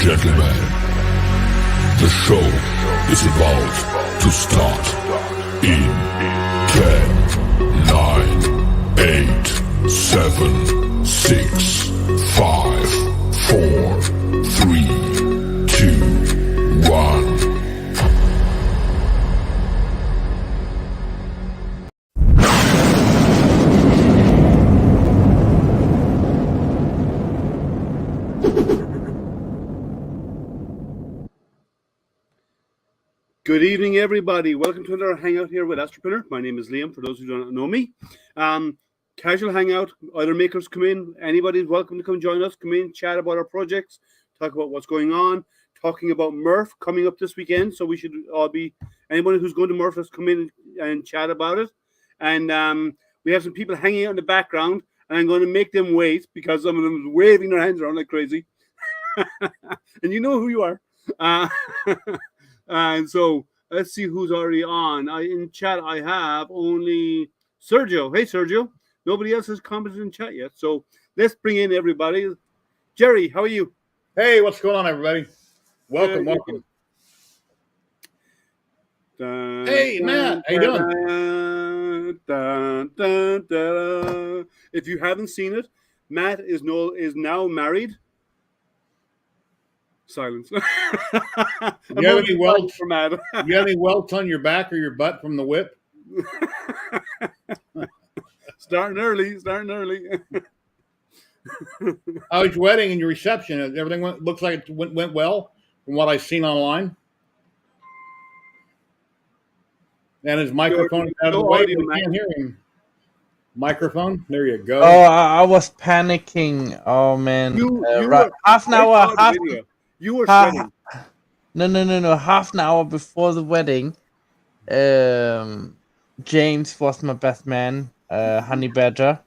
gentlemen, the show is about to start in 10, 9, 8, 7, 6, 5, 4, 3, 2, 1. Good evening, everybody. Welcome to another Hangout here with Astropreneur. My name is Liam, for those who don't know me. Casual Hangout, other makers come in. Anybody's welcome to come join us. Come in, chat about our projects, talk about what's going on, talking about MRRF coming up this weekend. So we should all be, anybody who's going to MRRF, let's come in and chat about it. And we have some people hanging out in the background, and I'm going to make them wait because some of them are waving their hands around like crazy. And you know who you are. And so let's see who's already on. In chat, I have only Sergio. Hey, Sergio. Nobody else has commented in chat yet. So let's bring in everybody. Jerry, how are you? Hey, what's going on, everybody? Welcome. Hey, Matt. How you doing? If you haven't seen it, Matt is now married. Silence. You have any welts? You have any welts on your back or your butt from the whip? Starting early. How was your wedding and your reception? Everything looks like it went well from what I've seen online. And his microphone is out of the way. You can't hear him. Microphone. There you go. Oh, I was panicking. Oh man. Half an hour. You were sweating. No. Half an hour before the wedding, James was my best man, Honey Badger,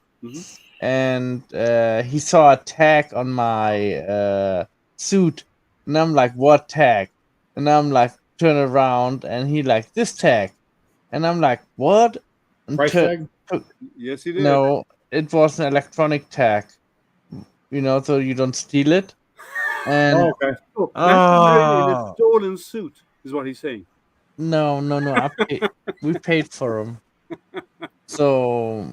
and he saw a tag on my suit, and I'm like, "What tag?" And I'm like, turn around, and he like, "This tag," and I'm like, "What?" And price tag? Yes, he did. No, it was an electronic tag, so you don't steal it. And okay. In a stolen suit is what he's saying. No. We paid for him. So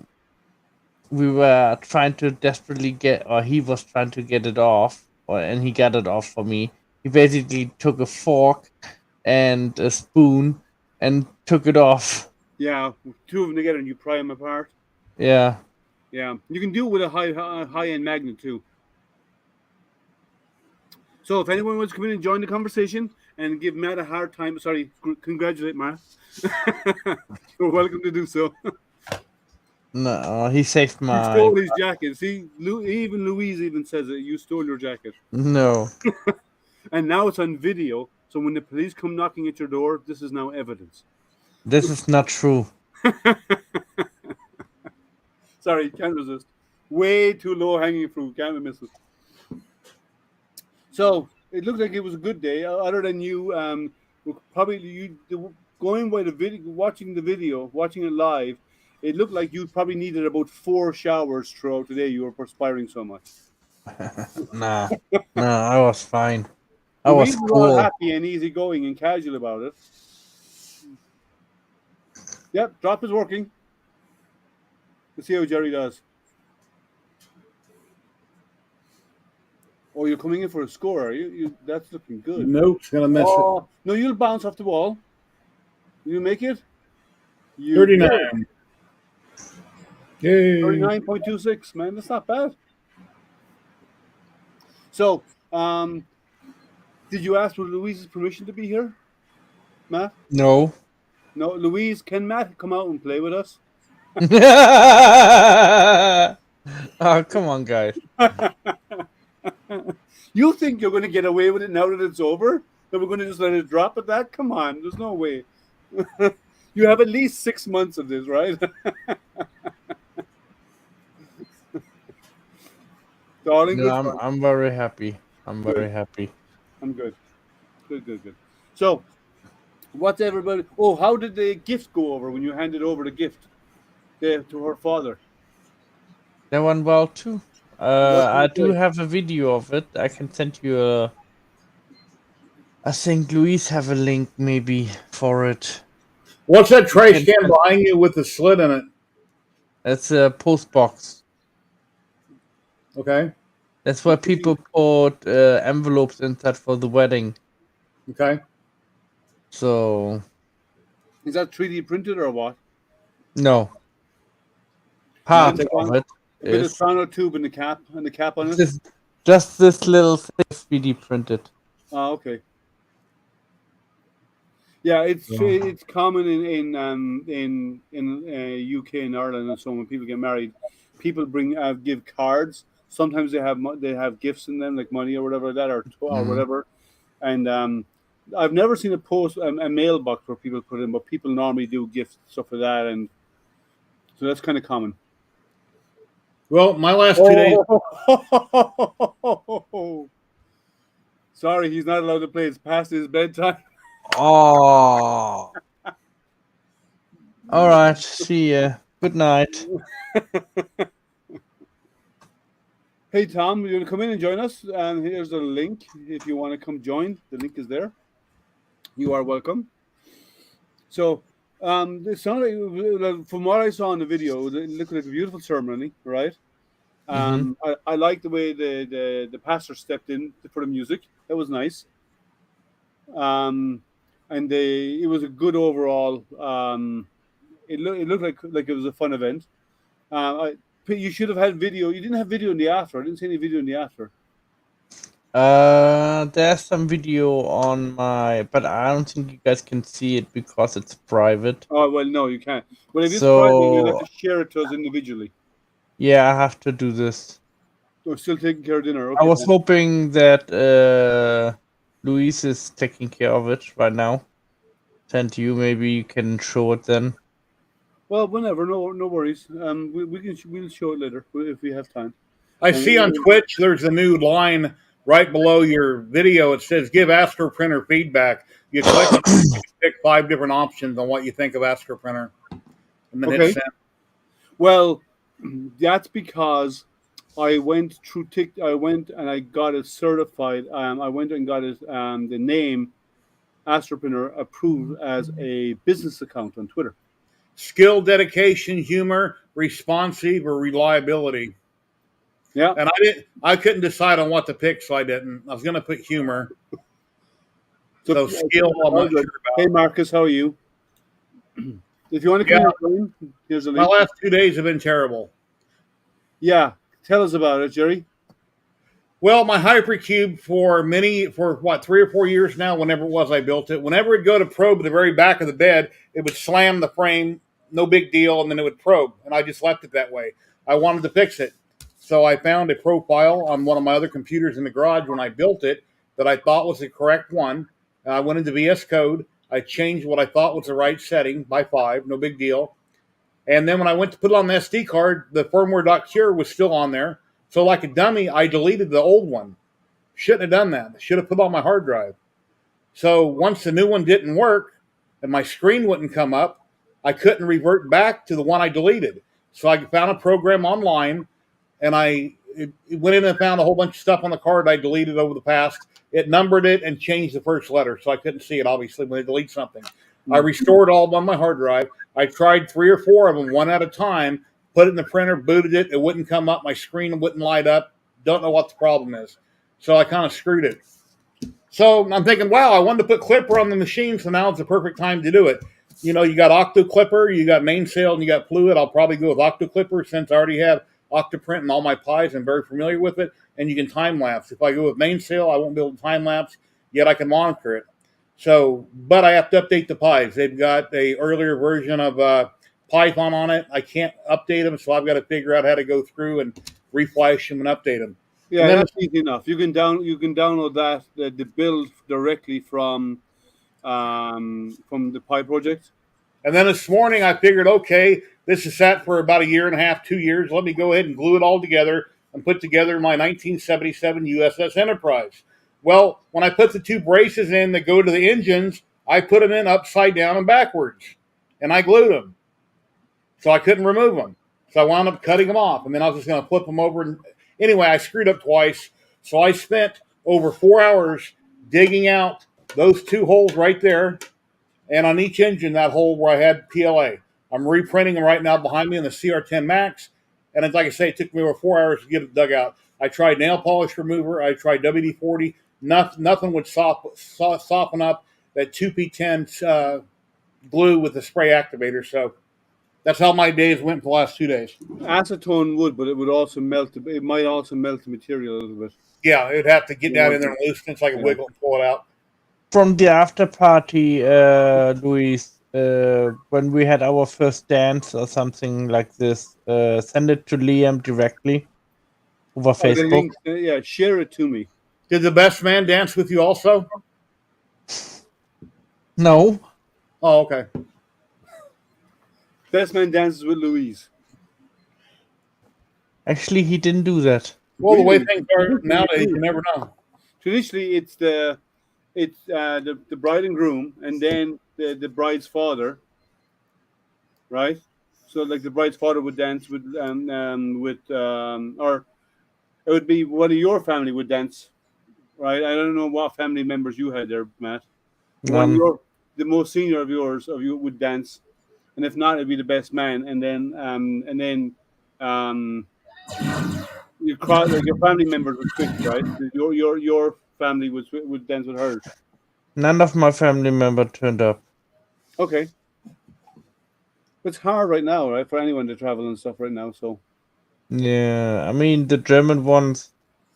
we were trying to desperately he was trying to get it off, and he got it off for me. He basically took a fork and a spoon and took it off. Yeah, two of them together, and you pry them apart. Yeah. You can do it with a high-end magnet too. So if anyone wants to come in and join the conversation and give Matt a hard time, congratulate Matt. You're welcome to do so. No, he saved my... You stole his jacket. See, even Louise even says it. You stole your jacket. No. And now it's on video, so when the police come knocking at your door, this is now evidence. This is not true. Sorry, can't resist. Way too low-hanging fruit. Can't miss it. So it looked like it was a good day. Other than you, going by the video, watching it live, it looked like you probably needed about 4 showers throughout the day. You were perspiring so much. Nah, I was fine. I was cool. Happy and easygoing and casual about it. Yep, drop is working. Let's see how Jerry does. Oh, you're coming in for a score, are you? That's looking good. Nope, it's going to miss it. No, you'll bounce off the wall. You make it? 39. Yay. 39.26, man. That's not bad. So, did you ask for Louise's permission to be here, Matt? No. No, Louise, can Matt come out and play with us? Oh, come on, guys. You think you're going to get away with it now that it's over? That we're going to just let it drop at that? Come on, there's no way. You have at least 6 months of this, right? Darling, no, I'm very happy. I'm very happy. I'm good. Good. So, what's everybody... Oh, how did the gift go over when you handed over the gift to her father? That went well, too. I do have a video of it. I can send you I think Luis have a link maybe for it. What's that trash can behind you with the slit in it? That's a post box. Okay. That's where people put envelopes inside for the wedding. Okay. So. Is that 3D printed or what? No. Part Nice. of it A bit of is sono tube and the cap on it. just this little thing 3D printed. Oh, okay. Yeah, it's common in UK and Ireland and so on. When people get married, people give cards. Sometimes they have gifts in them, like money or whatever like that, or whatever. And I've never seen a mailbox where people put in, but people normally do gifts stuff like that, and so that's kind of common. Well, my last 2 days. Sorry, he's not allowed to play. It's past his bedtime. Oh. All right. See ya. Good night. Hey, Tom, you want to come in and join us? And here's the link. If you want to come join, the link is there. You are welcome. So, it sounded like, from what I saw in the video, it looked like a beautiful ceremony, right? I like the way the pastor stepped in for the music. That was nice. And it was a good overall. It looked like it was a fun event. You should have had video. You didn't have video in the after. I didn't see any video in the after. There's some video on but I don't think you guys can see it because it's private. Oh well, no, you can't. Well, if it's private, you'll have to share it to us individually. Yeah, I have to do this. We're still taking care of dinner. Okay, I was hoping that Luis is taking care of it right now. Send you, maybe you can show it then. Well, whenever, no worries. We'll show it later if we have time. I see on Twitch there's a new line right below your video. It says "Give Astroprinter feedback." You click it, you pick 5 different options on what you think of Astroprinter, and then hit send. Well, that's because I went through I went and I got it certified. I went and got it the name Astroprinter approved as a business account on Twitter. Skill, dedication, humor, responsive, or reliability. Yeah. And I couldn't decide on what to pick, so I didn't. I was going to put humor. So skill, I'm not sure about. Hey, Marcus, how are you? If you want to come in, here's a link. My last 2 days have been terrible. Yeah. Tell us about it, Jerry. Well, my Hypercube for 3 or 4 years now, whenever it was I built it, whenever it'd go to probe the very back of the bed, it would slam the frame, no big deal, and then it would probe. And I just left it that way. I wanted to fix it. So I found a profile on one of my other computers in the garage when I built it that I thought was the correct one. I went into VS Code. I changed what I thought was the right setting by 5, no big deal. And then when I went to put it on the SD card, the firmware.cure was still on there. So like a dummy, I deleted the old one. Shouldn't have done that. I should have put it on my hard drive. So once the new one didn't work and my screen wouldn't come up, I couldn't revert back to the one I deleted. So I found a program online, and I went in and found a whole bunch of stuff on the card I deleted over the past. It numbered it and changed the first letter, so I couldn't see it, obviously, when they delete something. I restored all of them on my hard drive. I tried 3 or 4 of them, one at a time, put it in the printer, booted it. It wouldn't come up. My screen wouldn't light up. Don't know what the problem is. So I kind of screwed it. So I'm thinking, wow, I wanted to put Clipper on the machine, so now it's the perfect time to do it. You know, you got Octo Clipper, you got Mainsail, and you got Fluid. I'll probably go with Octo Clipper since I already have Octoprint and all my Pis. I'm very familiar with it. And you can time lapse. If I go with Mainsail, I won't be able to time lapse, yet I can monitor it. So, but I have to update the Pis. They've got a earlier version of Python on it. I can't update them, so I've got to figure out how to go through and reflash them and update them. Yeah, that's easy enough. You can download the build directly from the Pi project. And then this morning I figured, okay, this has sat for about 1.5 years, 2 years. Let me go ahead and glue it all together and put together my 1977 USS Enterprise. Well, when I put the 2 braces in that go to the engines, I put them in upside down and backwards, and I glued them. So I couldn't remove them. So I wound up cutting them off, and then I was just going to flip them over. And anyway, I screwed up twice. So I spent over 4 hours digging out those two holes right there, and on each engine, that hole where I had PLA. I'm reprinting them right now behind me in the CR10 Max. And it's like I say, it took me over 4 hours to get it dug out. I tried nail polish remover. I tried WD-40. Nothing would soften up that 2P10 glue with the spray activator. So that's how my days went for the last 2 days. Acetone would, but it would also melt. It might also melt the material a little bit. Yeah, it'd have to get down in there and loosen it so I could wiggle and pull it out. From the after party, Luis, when we had our first dance or something like this, send it to Liam directly over Facebook. Yeah, share it to me. Did the best man dance with you also? No. Oh, okay. Best man dances with Louise. Actually, he didn't do that. Well, the way things are nowadays, you never know. Traditionally, it's the bride and groom, and then the bride's father, right? So, like the bride's father would dance with or it would be one of your family would dance, right? I don't know what family members you had there, Matt. The most senior of you would dance, and if not, it'd be the best man, and then your family members would switch, right? Your family would dance with hers. None of my family member turned up. Okay. It's hard right now, right, for anyone to travel and stuff right now. So. Yeah, I mean the German ones,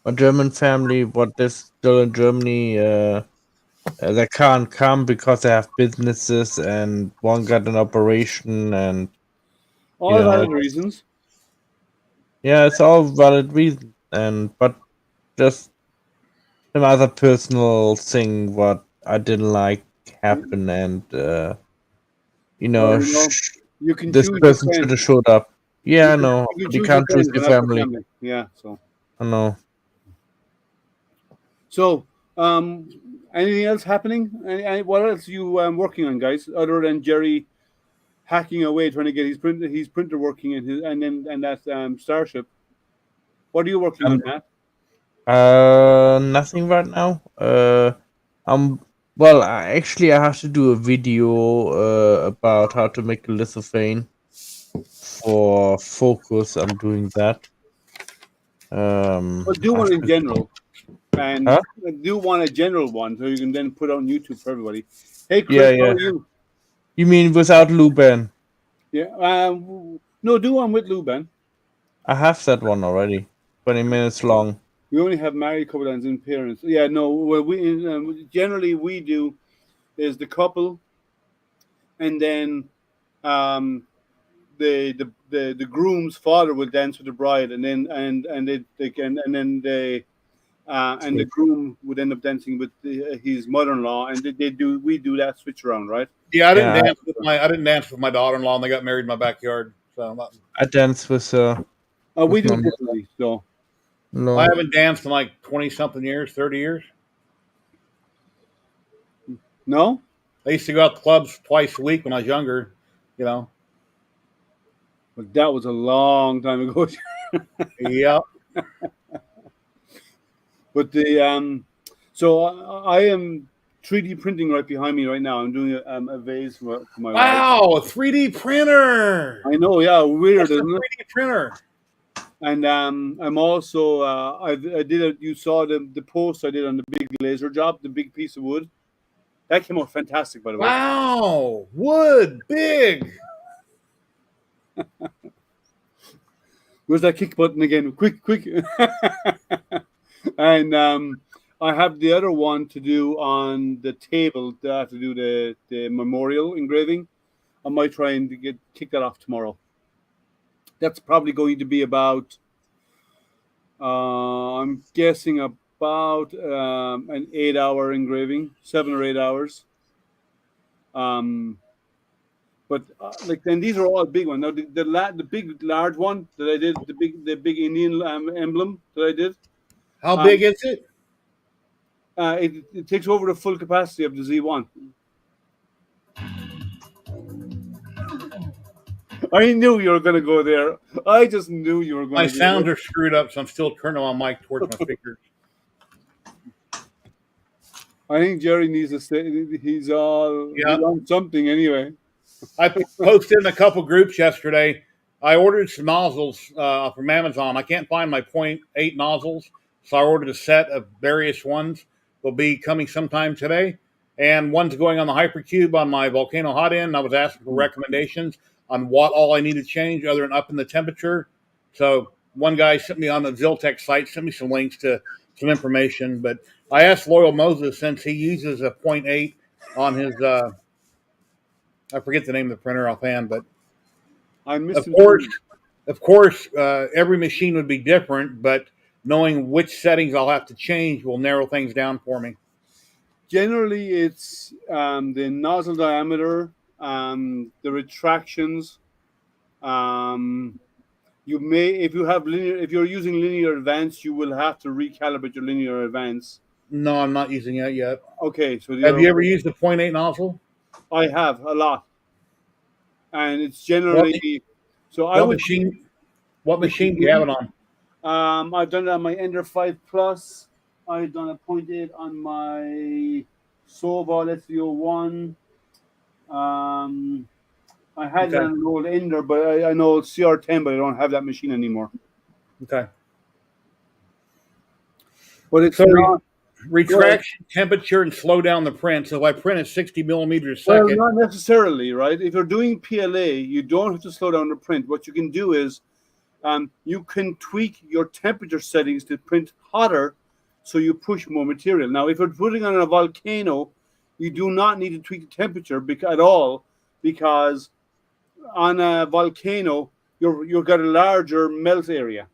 my German family, what is still in Germany, they can't come because they have businesses and one got an operation and all valid reasons. Yeah, it's all valid reasons, but just some other personal thing what I didn't like happen, and you can this person should have showed up. Yeah, I know. You can't choose your family. Yeah, so I know. So, anything else happening? What else are you working on, guys? Other than Jerry hacking away trying to get his printer working and that Starship. What are you working on, Matt? Nothing right now. Well, I have to do a video about how to make a lithophane for Focus. I'm doing that. Well, do one in general, and do one a general one so you can then put on YouTube for everybody. Hey, Chris, how are you? You mean without Luban? Yeah. No, do one with Luban. I have that one already. 20 minutes long. We only have married couple and in parents. Yeah, no. Well, we generally we do is the couple, and then the groom's father will dance with the bride, and then the groom would end up dancing with his mother-in-law, and we do that switch around, right? Yeah, I didn't dance with my daughter-in-law, and they got married in my backyard. So I danced with we do differently, so. No. I haven't danced in like 20-something years, 30 years. No? I used to go out to clubs twice a week when I was younger, But that was a long time ago. Yeah. But so I am 3D printing right behind me right now. I'm doing a vase for my wife. Wow, a 3D printer. I know, yeah, weird, isn't it? 3D printer. And I'm also you saw the post I did on the big laser job, the big piece of wood. That came out fantastic, by the way. Wow, wood, big. Where's that kick button again? Quick. And I have the other one to do on the table. I have to do the memorial engraving. I might try and kick that off tomorrow. That's probably going to be about, I'm guessing about an 8-hour engraving, 7 or 8 hours. But then these are all big ones. Now the big large one that I did, the big Indian emblem that I did. How big is it? It takes over the full capacity of the Z1. I knew you were going to go there. I just knew you were going to go sounds there. Are screwed up, so I'm still turning my mic towards my speakers. I think Jerry needs to say he's on something anyway. I posted in a couple groups yesterday. I ordered some nozzles from Amazon. I can't find my .8 nozzles, so I ordered a set of various ones. They'll be coming sometime today, and one's going on the Hypercube on my Volcano hot end. I was asking for recommendations on what all I need to change, other than up in the temperature. So one guy sent me on the Ziltech site, sent me some links to some information. But I asked Loyal Moses, since he uses a .8 on his I forget the name of the printer offhand, but I'm of missing. course, every machine would be different, but knowing which settings I'll have to change will narrow things down for me. Generally, it's the nozzle diameter, the retractions. You may, if you're using linear advance, you will have to recalibrate your linear advance. No, I'm not using that yet. Okay, so have you ever used a .8 nozzle? I have a lot, and it's generally What machine do you have it on? I've done it on my Ender 5 Plus. I've done a .8 on my Soval SVO1. I had it on an old Ender, but I know it's CR10, but I don't have that machine anymore. Okay. But it's retraction, temperature, and slow down the print. So if I print at 60 millimeters a second. Well, not necessarily, right? If you're doing PLA, you don't have to slow down the print. What you can do is you can tweak your temperature settings to print hotter, so you push more material. Now, if you're putting on a Volcano, you do not need to tweak the temperature at all, because on a Volcano, you've got a larger melt area.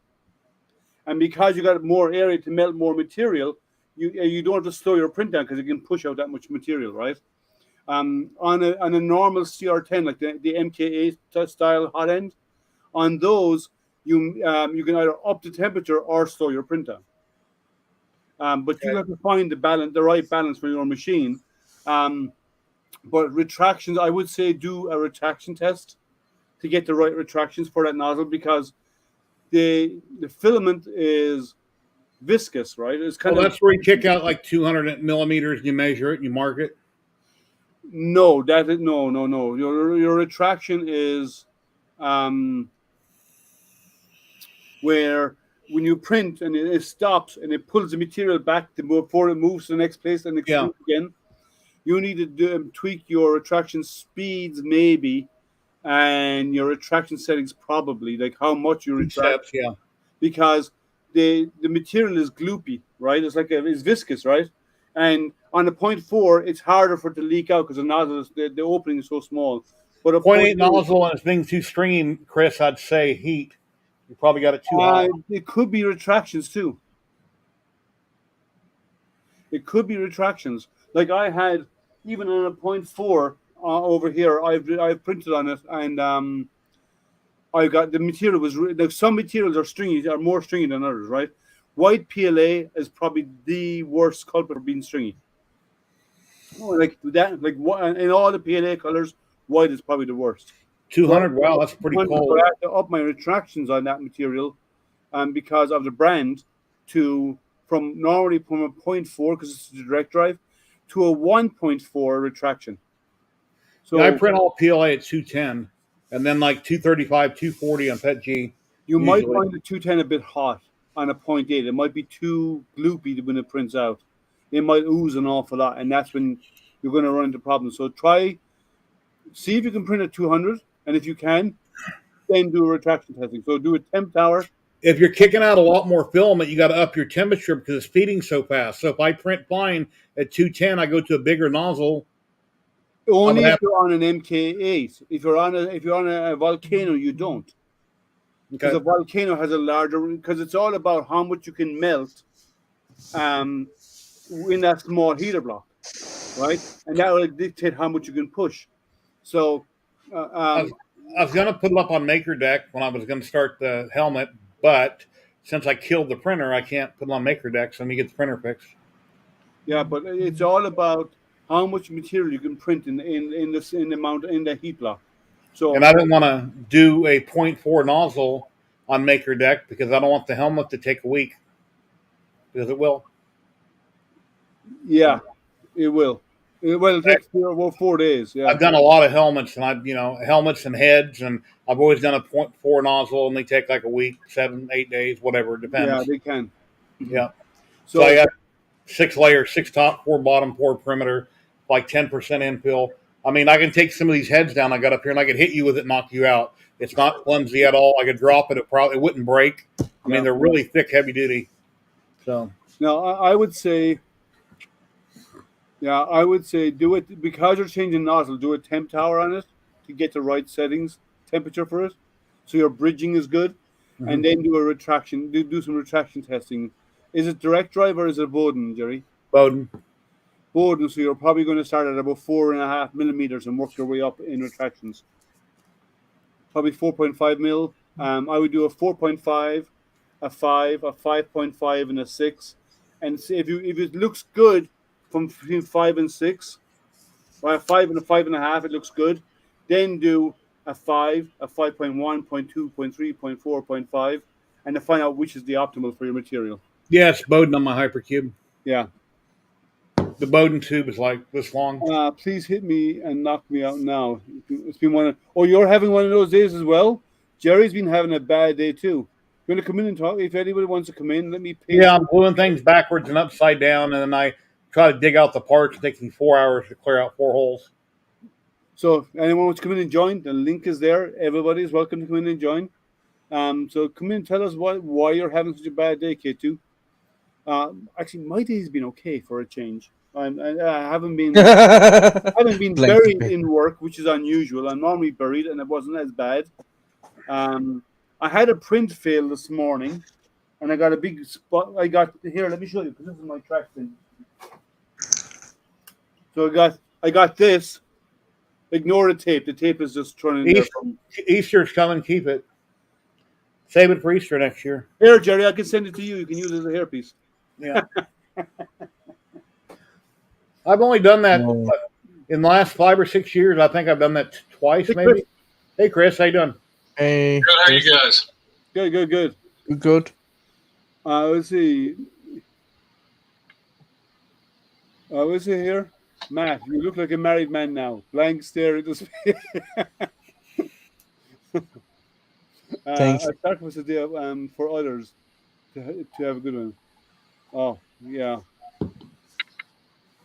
And because you got more area to melt more material, you don't have to slow your print down, because you can push out that much material, right? On a normal CR10, like the MKA style hot end, on those you can either up the temperature or slow your print down. But you have to find the right balance for your machine. But retractions, I would say do a retraction test to get the right retractions for that nozzle, because the filament is viscous, right? It's that's where you kick out like 200 millimeters and you measure it and you mark it. No. Your retraction is where when you print and it stops and it pulls the material back before it moves to the next place and extrudes again, you need to tweak your retraction speeds maybe, and your retraction settings probably, like how much you retract. Because the material is gloopy, right? It's viscous, right? And on the 0.4, it's harder for it to leak out because the nozzle, the opening is so small. But a 0.8 nozzle and it's being too stringy, Chris, I'd say heat. You probably got it too hot. It could be retractions too. It could be retractions. Like I had, even on a 0.4 over here, I've printed on it, and I got the material was some materials are more stringy than others, right? White PLA is probably the worst culprit for being stringy. Like that, like in all the PLA colors, white is probably the worst. 200, wow, that's pretty cold. I had to up my retractions on that material, because of the brand, from normally from a 0.4, because it's a direct drive, to a 1.4 retraction. So I print all PLA at 210, and then like 235, 240 on PETG. You might find the 210 a bit hot on a 0.8. It might be too gloopy when it prints out. It might ooze an awful lot, and that's when you're going to run into problems. So see if you can print at 200, and if you can, then do a retraction testing. So do a temp tower. If you're kicking out a lot more filament, you got to up your temperature because it's feeding so fast. So if I print fine at 210, I go to a bigger nozzle. Only if you're on an MK8. If you're on a Volcano, you don't. Because a Volcano has a larger, because it's all about how much you can melt in that small heater block, right? And that will dictate how much you can push. So I was going to put it up on MakerDeck when I was going to start the helmet, but since I killed the printer, I can't put it on MakerDeck, so let me get the printer fixed. Yeah, but it's all about how much material you can print in the heat block. So, and I don't want to do a 0.4 nozzle on MakerDeck because I don't want the helmet to take a week, because it will. Yeah, It will. Well, it'll take 4 days. Yeah. I've done a lot of helmets, and helmets and heads, and I've always done a .4 nozzle, and they take like a week, 7, 8 days, whatever. It Yeah, depends. they can. Yeah. So I So got 6 layers, 6 top, 4 bottom, 4 perimeter, like 10% infill. I mean, I can take some of these heads down I got up here, and I could hit you with it, knock you out. It's not clumsy at all. I could drop it. It wouldn't break. I mean, yeah. they're really thick, heavy duty. So Now I would say, yeah, I would say do it because you're changing nozzle. Do a temp tower on it to get the right settings temperature for it, so your bridging is good, and then do a retraction. Do some retraction testing. Is it direct drive or is it Bowden, Jerry? Bowden. Bowden. So you're probably going to start at about 4.5 millimeters and work your way up in retractions. Probably 4.5 mil. I would do a 4.5, a 5, a 5.5, and a 6. And see if it looks good from between 5 and 6, or a 5 and a 5.5, it looks good. Then do a 5, a 5.1, 0.2, 0.3, 0.4, 0.5, and to find out which is the optimal for your material. Yeah, it's Bowden on my hypercube. Yeah. The Bowden tube is like this long. Please hit me and knock me out now. It's been one of. Oh, you're having one of those days as well. Jerry's been having a bad day too. You want to come in and talk? If anybody wants to come in, let me pay. Yeah, I'm gluing things backwards and upside down, and then I try to dig out the parts. It takes me 4 hours to clear out 4 holes. So if anyone wants to come in and join, the link is there. Everybody is welcome to come in and join. So come in and tell us why you're having such a bad day, K2. Actually, my day's been okay for a change. I haven't been buried in work, which is unusual. I'm normally buried, and it wasn't as bad. I had a print fail this morning, and I got a big spot. I got here. Let me show you, because this is my track thing. So I got this. Ignore the tape. The tape is just turning. Easter's coming. Keep it. Save it for Easter next year. Here, Jerry, I can send it to you. You can use it as a hairpiece. Yeah. I've only done that in the last 5 or 6 years. I think I've done that twice, maybe. Chris. Hey, Chris, how you doing? Hey. Good, how are you guys? Good. Good. Let's see. Let's see here. Matt, you look like a married man now. Blank stare at this. Thanks. I start with the day for others to have a good one. Oh, yeah.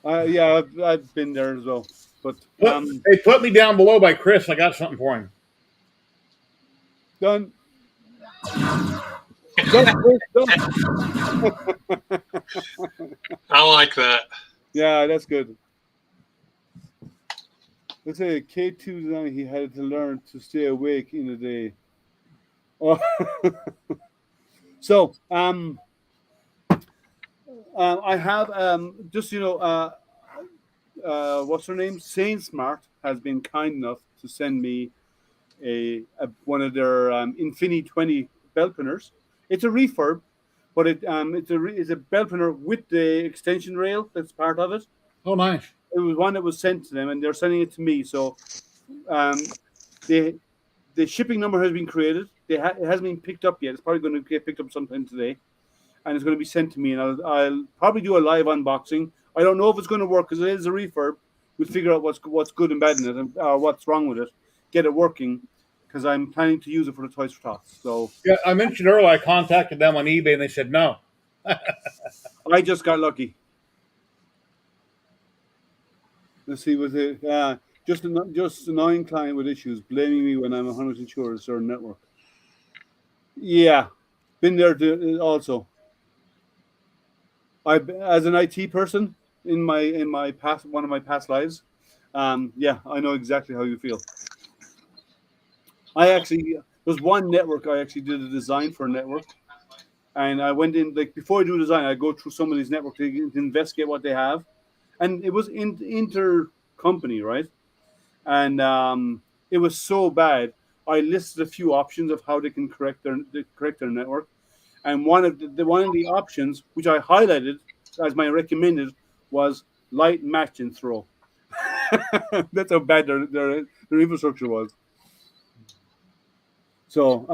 Yeah, I've been there as well. But Hey, put me down below by Chris. I got something for him. done. Done. I like that. Yeah, that's good. Let's say K2 design, he had to learn to stay awake in the day. Oh. So, I have just what's her name? Saint Smart has been kind enough to send me a one of their Infini 20 belt pinners. It's a refurb, but it's a belt pinner with the extension rail that's part of it. Oh, nice. It was one that was sent to them, and they're sending it to me. So, the shipping number has been created. It hasn't been picked up yet. It's probably going to get picked up sometime today, and it's going to be sent to me. And I'll probably do a live unboxing. I don't know if it's going to work because it is a refurb. We'll figure out what's good and bad in it, or what's wrong with it. Get it working, because I'm planning to use it for the Toys for Tots. So yeah, I mentioned earlier I contacted them on eBay and they said no. I just got lucky. Let's see, was it just annoying client with issues, blaming me when I'm 100% sure it's their network. Yeah, been there also. I, as an IT person in my past, one of my past lives, yeah, I know exactly how you feel. There's one network I actually did a design for a network, and I went in, like, before I do design, I go through some of these networks to investigate what they have, and it was inter-company, right? And it was so bad. I listed a few options of how they can correct their network, and one of the options, which I highlighted as my recommended, was light match and throw. That's how bad their infrastructure was. So,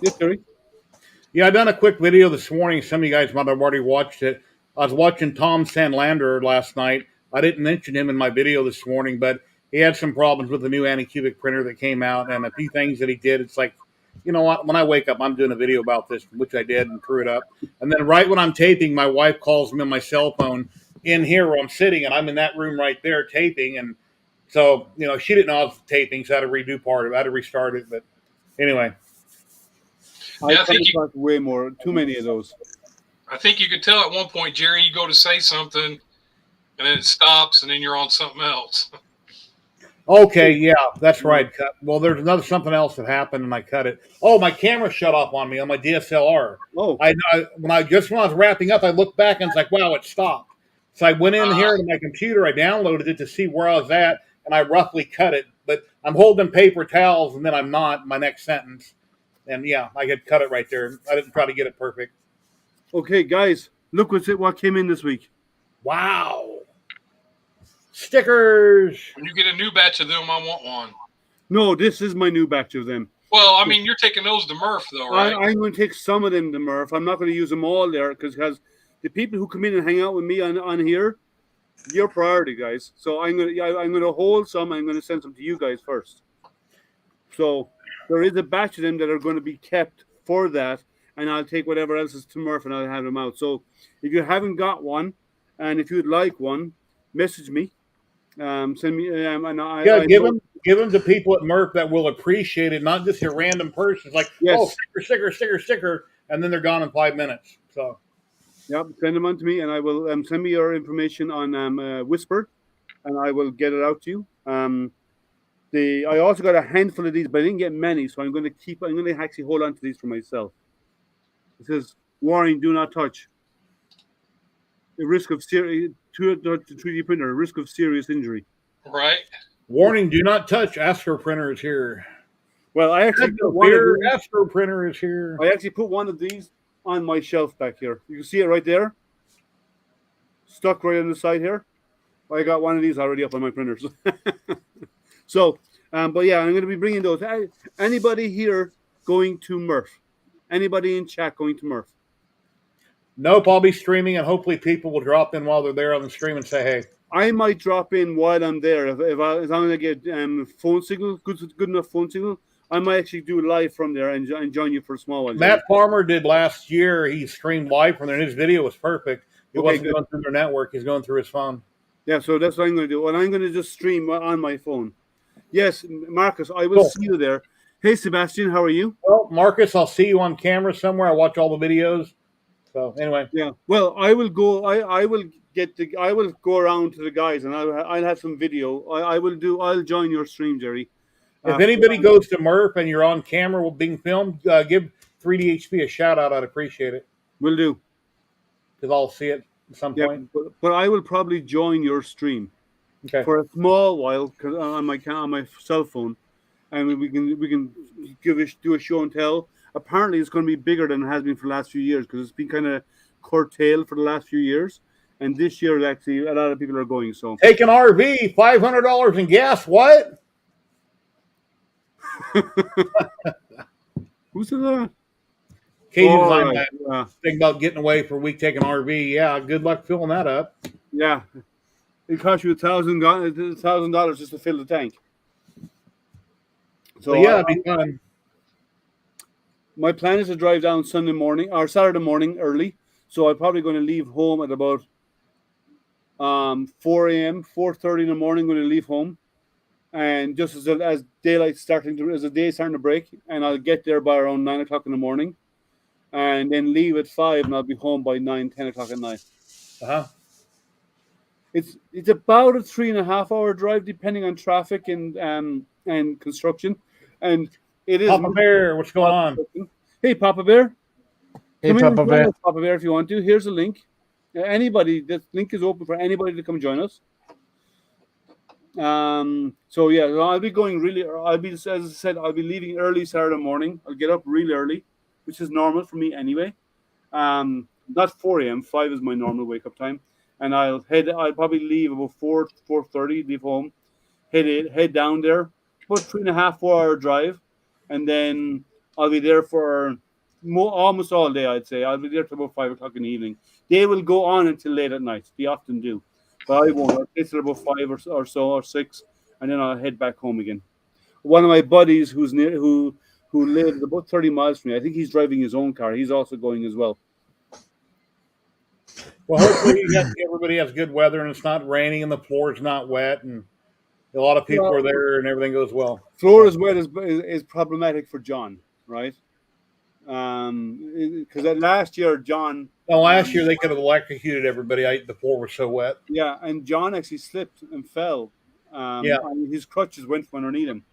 yes, Terry? Yeah, I done a quick video this morning. Some of you guys might have already watched it. I was watching Tom Sandlander last night. I didn't mention him in my video this morning, but he had some problems with the new Anycubic printer that came out, and a few things that he did. It's like, you know what? When I wake up, I'm doing a video about this, which I did and threw it up. And then right when I'm taping, my wife calls me on my cell phone in here where I'm sitting, and I'm in that room right there taping. And so, you know, she didn't know I was taping, so I had to redo part of it. I had to restart it. But anyway. Yeah, I think way more, too many of those. I think you could tell at one point, Jerry, you go to say something, and then it stops, and then you're on something else. Okay, yeah, that's right. Well, there's something else that happened, and I cut it. Oh, my camera shut off on me on my DSLR. Oh, when I was wrapping up, I looked back and it's like, wow, it stopped. So I went in here to my computer, I downloaded it to see where I was at, and I roughly cut it. But I'm holding paper towels, and then I'm not. My next sentence, and yeah, I had cut it right there. I didn't try to get it perfect. Okay, guys, look what came in this week. Wow. Stickers. When you get a new batch of them, I want one. No, this is my new batch of them. Well, I mean, you're taking those to Murph, though, right? I'm going to take some of them to Murph. I'm not going to use them all there because the people who come in and hang out with me on here, your priority, guys. So I'm going to hold some. I'm going to send some to you guys first. So there is a batch of them that are going to be kept for that, and I'll take whatever else is to Murph and I'll have them out. So if you haven't got one, and if you'd like one, message me. Send me. Give them to people at Murph that will appreciate it, not just your random persons like, yes. Oh, sticker, and then they're gone in 5 minutes. So, yep, send them on to me, and I will send me your information on Whisper, and I will get it out to you. I also got a handful of these, but I didn't get many, so I'm going to actually hold on to these for myself. It says, warning, do not touch. The risk of serious 3D printer, risk of serious injury. Right. Warning, do not touch. Astro printer is here. Well, I actually Astro printer is here. I actually put one of these on my shelf back here. You can see it right there. Stuck right on the side here. I got one of these already up on my printers. So, but yeah, I'm going to be bringing those. Anybody here going to Murph? Anybody in chat going to Murph? Nope, I'll be streaming, and hopefully people will drop in while they're there on the stream and say, hey. I might drop in while I'm there. As long as I get phone signal, good enough phone signal, I might actually do live from there and join you for a small one. Matt Farmer did last year. He streamed live from there, and his video was perfect. It wasn't going through their network. He's going through his phone. Yeah, so that's what I'm going to do. And I'm going to just stream on my phone. Yes, Marcus, I will see you there. Hey, Sebastian, how are you? Well, Marcus, I'll see you on camera somewhere. I watch all the videos. So anyway, yeah. Well, I will go. I will go around to the guys, and I'll have some video. I'll join your stream, Jerry. If anybody goes to Murph and you're on camera being filmed, give 3DHP a shout out. I'd appreciate it. Will do. Because I'll see it at some point. But I will probably join your stream for a small while because on my cell phone, and we can do a show and tell. Apparently, it's going to be bigger than it has been for the last few years because it's been kind of curtailed for the last few years. And this year, actually, a lot of people are going. So take an RV, $500 in gas. What? Who said that? Katie's thinking about getting away for a week, taking an RV. Yeah, good luck filling that up. Yeah, it cost you $1,000 just to fill the tank. So yeah, it'd be fun. My plan is to drive down Sunday morning or Saturday morning early. So I'm probably going to leave home at about 4 a.m., 4:30 in the morning. I'm going to leave home, and just as the day starting to break, and I'll get there by around 9 o'clock in the morning, and then leave at 5, and I'll be home by 9, 10 o'clock at night. It's about a 3.5 hour drive, depending on traffic and construction, and it is. Papa Bear, what's going on? Hey, Papa Bear. Hey, Papa Bear. Papa Bear, if you want to. Here's a link. Anybody, this link is open for anybody to come join us. So yeah, I'll be going as I said, I'll be leaving early Saturday morning. I'll get up really early, which is normal for me anyway. Not 4 a.m. 5 is my normal wake up time. And I'll probably leave about 4:30, leave home, head down there, about 3.5, 4 hour drive. And then I'll be there for almost all day, I'd say. I'll be there till about 5 o'clock in the evening. They will go on until late at night. They often do. But I won't. I'll stay till about 5 or so, or 6, and then I'll head back home again. One of my buddies who lives about 30 miles from me, I think he's driving his own car. He's also going as well. Well, hopefully everybody has good weather and it's not raining and the floor is not wet and a lot of people are there and everything goes well. Floor is wet is problematic for John, right? Because last year, John. No, last year they could have electrocuted everybody. The floor was so wet. Yeah, and John actually slipped and fell. And his crutches went from underneath him.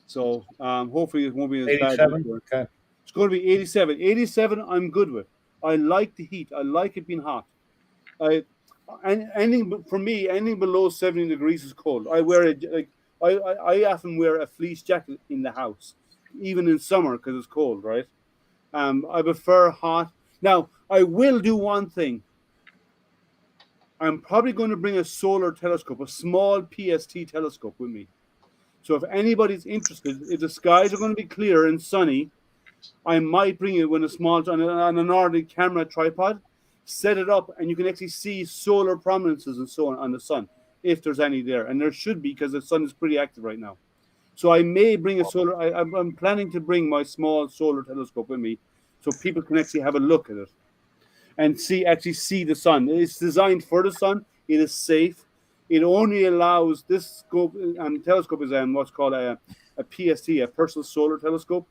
So hopefully it won't be as 87? bad. Okay. It's going to be 87. 87, I'm good with. I like the heat. I like it being hot. Anything for me, anything below 70 degrees is cold. I often wear a fleece jacket in the house, even in summer because it's cold, right? I prefer hot. Now, I will do one thing. I'm probably going to bring a solar telescope, a small PST telescope with me. So if anybody's interested, if the skies are going to be clear and sunny, I might bring it with on an ordinary camera tripod, set it up, and you can actually see solar prominences and so on the sun, if there's any there. And there should be, because the sun is pretty active right now. So I may bring a solar. I'm planning to bring my small solar telescope with me, so people can actually have a look at it and see the sun. It's designed for the sun. It is safe. It only allows this scope and telescope is what's called a PST, a personal solar telescope,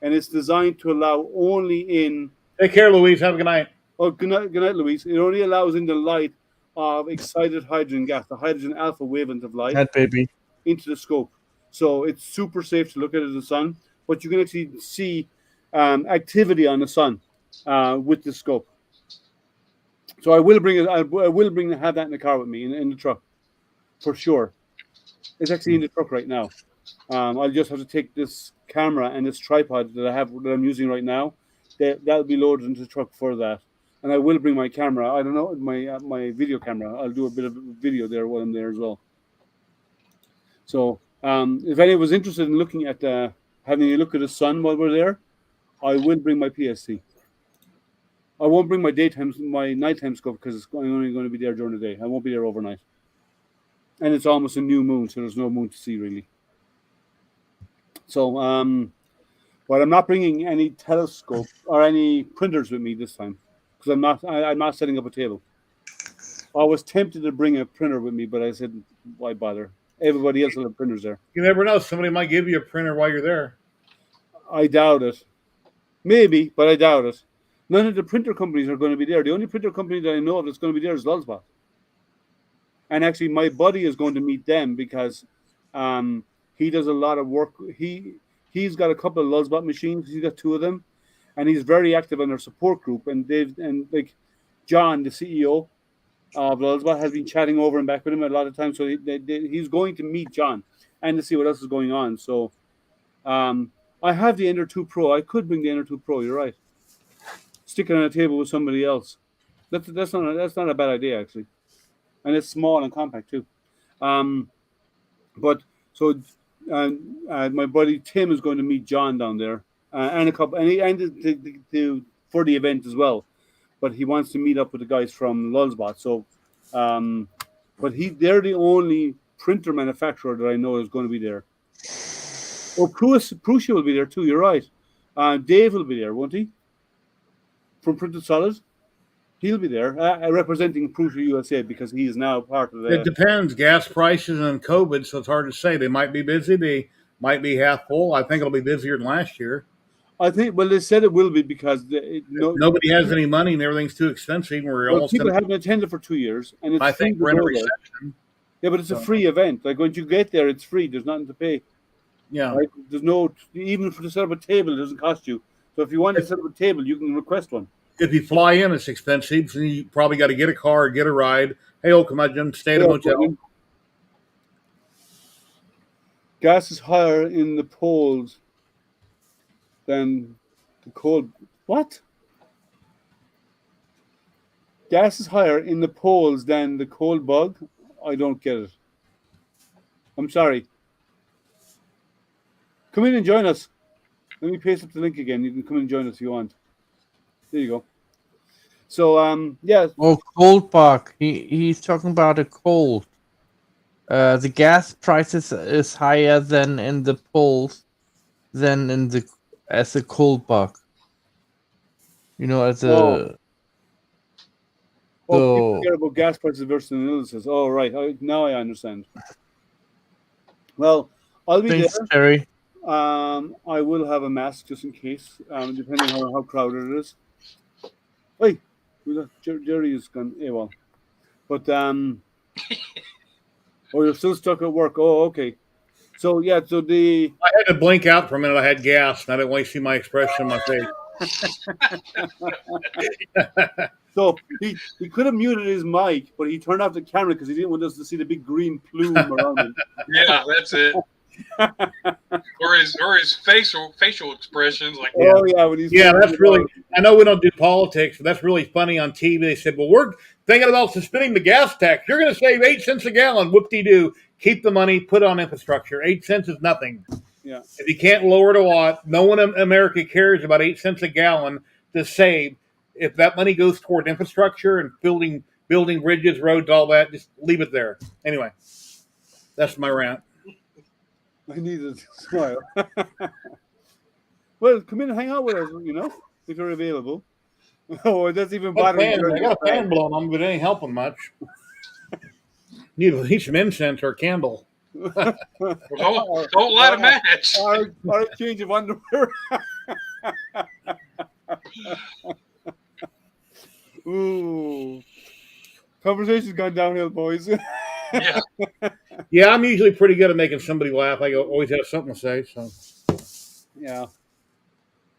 and it's designed to allow only in. Take care, Louise. Have a good night. Oh, good night, Louise. It only allows in the light of excited hydrogen gas, the hydrogen alpha wavelength of light, baby, into the scope. So it's super safe to look at it in the sun, but you can actually see activity on the sun with the scope. So I will bring it. I will have that in the car with me in the truck, for sure. It's actually in the truck right now. I'll just have to take this camera and this tripod that I'm using right now. That'll be loaded into the truck for that. And I will bring my camera. I don't know, my video camera. I'll do a bit of video there while I'm there as well. So if anyone was interested in looking at having a look at the sun while we're there, I will bring my PSC. I won't bring my nighttime scope because I'm only going to be there during the day. I won't be there overnight. And it's almost a new moon, so there's no moon to see really. So, but I'm not bringing any telescope or any printers with me this time because I'm not setting up a table. I was tempted to bring a printer with me, but I said, why bother? Everybody else will have printers there. You never know. Somebody might give you a printer while you're there. I doubt it. Maybe, but I doubt it. None of the printer companies are going to be there. The only printer company that I know of that's going to be there is Lulzbot. And actually, my buddy is going to meet them because he does a lot of work. He's got a couple of Lulzbot machines. He's got 2 of them, and he's very active in their support group. And like John, the CEO of Lulzbot, has been chatting over and back with him a lot of times. So he's going to meet John and to see what else is going on. So I have the Ender 2 Pro. I could bring the Ender 2 Pro. You're right. Stick it on a table with somebody else. That's not a bad idea actually, and it's small and compact too. But so my buddy Tim is going to meet John down there, and a couple, and for the event as well. But he wants to meet up with the guys from Lulzbot. So, but they're the only printer manufacturer that I know is going to be there. Oh, Prusia will be there too. You're right. Dave will be there, won't he? From Printed Solid, he'll be there representing Prusia USA because he is now part of the. It depends. Gas prices and COVID, so it's hard to say. They might be busy. They might be half full. I think it'll be busier than last year. I think. Well, they said it will be because nobody has any money and everything's too expensive. People haven't attended for 2 years, and it's I think we're in a recession. Yeah, but it's a free event. Like when you get there, it's free. There's nothing to pay. Yeah. Right? There's no even for to set up a table. It doesn't cost you. So if you want to set up a table, you can request one. If you fly in, it's expensive. So you probably got to get a car, get a ride. Hey, come on, stay at a hotel. Gas is higher in the polls than the cold. What? Gas is higher in the polls than the cold bug? I don't get it. I'm sorry. Come in and join us. Let me paste up the link again. You can come and join us if you want. There you go. So yeah. Oh, cold bug. He's talking about a cold. The gas prices is higher than in the polls than in the as a cold bug. You know, as a People so care about gas prices versus illnesses. Oh, right. Now I understand. Well, I'll be thanks, there. Terry. I will have a mask just in case, depending on how crowded it is. Hey, Jerry is gone. Yeah, well, but oh, you're still stuck at work. Oh, okay. So yeah, so the I had to blink out for a minute. I had gas, and I didn't want to see my expression on my face. so he could have muted his mic, but he turned off the camera because he didn't want us to see the big green plume around him. Yeah, that's it. or his facial expressions, like Oh yeah, when he's that's really. I know we don't do politics, but that's really funny on TV. They said, "Well, we're thinking about suspending the gas tax. You're going to save 8 cents a gallon. Whoop-de-doo. Keep the money. Put it on infrastructure. 8 cents is nothing. Yeah. If you can't lower it a lot, no one in America cares about 8 cents a gallon to save. If that money goes toward infrastructure and building bridges, roads, all that, just leave it there. Anyway, that's my rant. I need to smile. Well, come in and hang out with us, if you're available. Oh, that's even better. I got a fan blowing on, but it ain't helping much. Need some incense or a candle. Don't light a match. Or a change of underwear. Ooh. Conversation's gone downhill, boys. Yeah. Yeah, I'm usually pretty good at making somebody laugh. I always have something to say. So Yeah.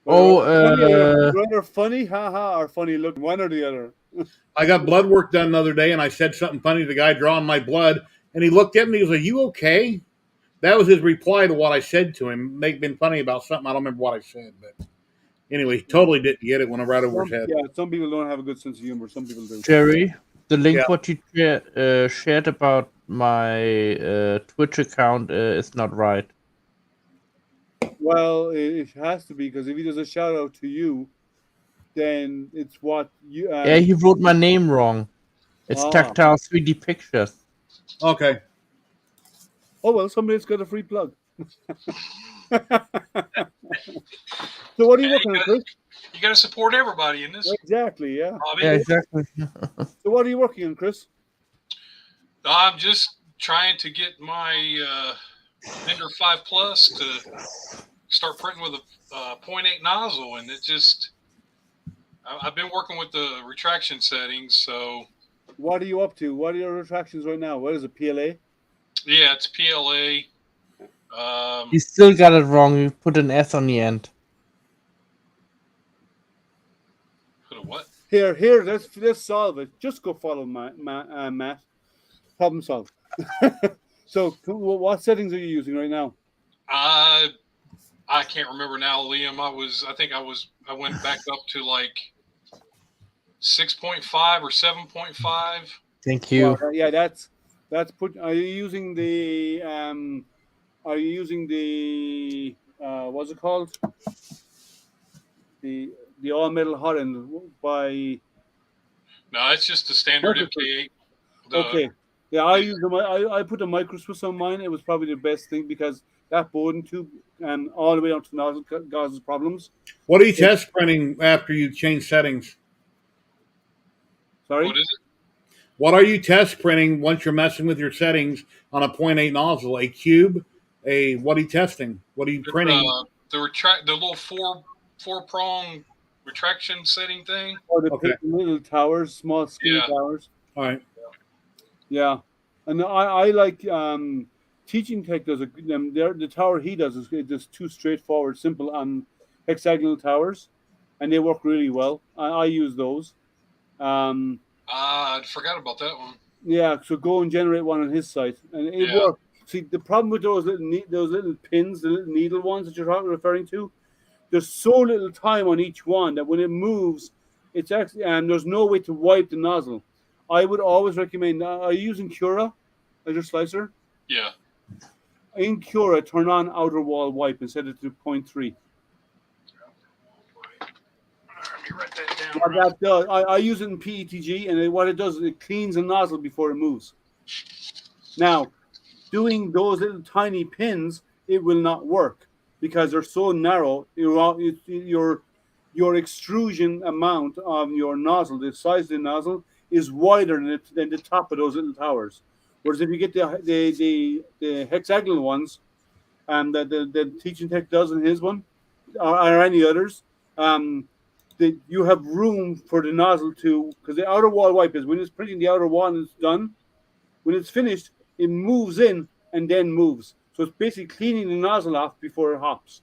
Oh, funny, haha, or funny look, one or the other. I got blood work done the other day, and I said something funny to the guy drawing my blood, and he looked at me. He was like, "You okay?" That was his reply to what I said to him. They've been funny about something. I don't remember what I said, but anyway, he totally didn't get it when I right over his head. Yeah, some people don't have a good sense of humor. Some people do. Jerry, the link what you shared about my Twitch account is not right. Well, it has to be, because if he does a shout out to you, then it's what you. Yeah, he wrote my name wrong. It's Tactile 3D Pictures. Okay. Oh well, somebody's got a free plug. So what are you working on, Chris? You got to support everybody in this. Exactly, yeah. Yeah, exactly. So what are you working on, Chris? I'm just trying to get my Vendor 5 Plus to start printing with a 0.8 nozzle, and it just I've been working with the retraction settings. So what are you up to? What are your retractions right now? What is it, PLA? Yeah, it's PLA. You still got it wrong. You put an S on the end. Put a what? Here, let's solve it. Just go follow Matt. Problem solved. So, what settings are you using right now? I can't remember now, Liam. I went back up to like 6.5 or 7.5. Thank you. Well, yeah, that's put. Are you using the what's it called? The all metal hot end by. No, it's just the standard MK8. Okay. Yeah, I put a micro Swiss on mine. It was probably the best thing, because that Bowden tube all the way up to the nozzle causes problems. What are you test printing after you change settings? Sorry? What is it? What are you test printing once you're messing with your settings on a 0.8 nozzle? A cube? What are you testing? What are you printing? The little four prong retraction setting thing. Or the little towers, small skinny towers. All right. Yeah, and I like Teaching Tech does the tower he does is just too straightforward, simple hexagonal towers, and they work really well. I use those. I forgot about that one. Yeah, so go and generate one on his site, and it works. See, the problem with those little pins, the little needle ones that you're referring to, there's so little time on each one that when it moves, it's actually there's no way to wipe the nozzle. I would always recommend. Are you using Cura as your slicer? Yeah. In Cura, turn on outer wall wipe and set it to 0.3. write that down. What that does, I use it in PETG, and what it does is it cleans the nozzle before it moves. Now, doing those little tiny pins, it will not work because they're so narrow. Your extrusion amount of your nozzle, the size of the nozzle, is wider than the top of those little towers. Whereas if you get the hexagonal ones, that the teaching tech does in his one, or any others, you have room for the nozzle to, because the outer wall wipe is when it's printing the outer wall and it's done, when it's finished, it moves in and then moves. So it's basically cleaning the nozzle off before it hops.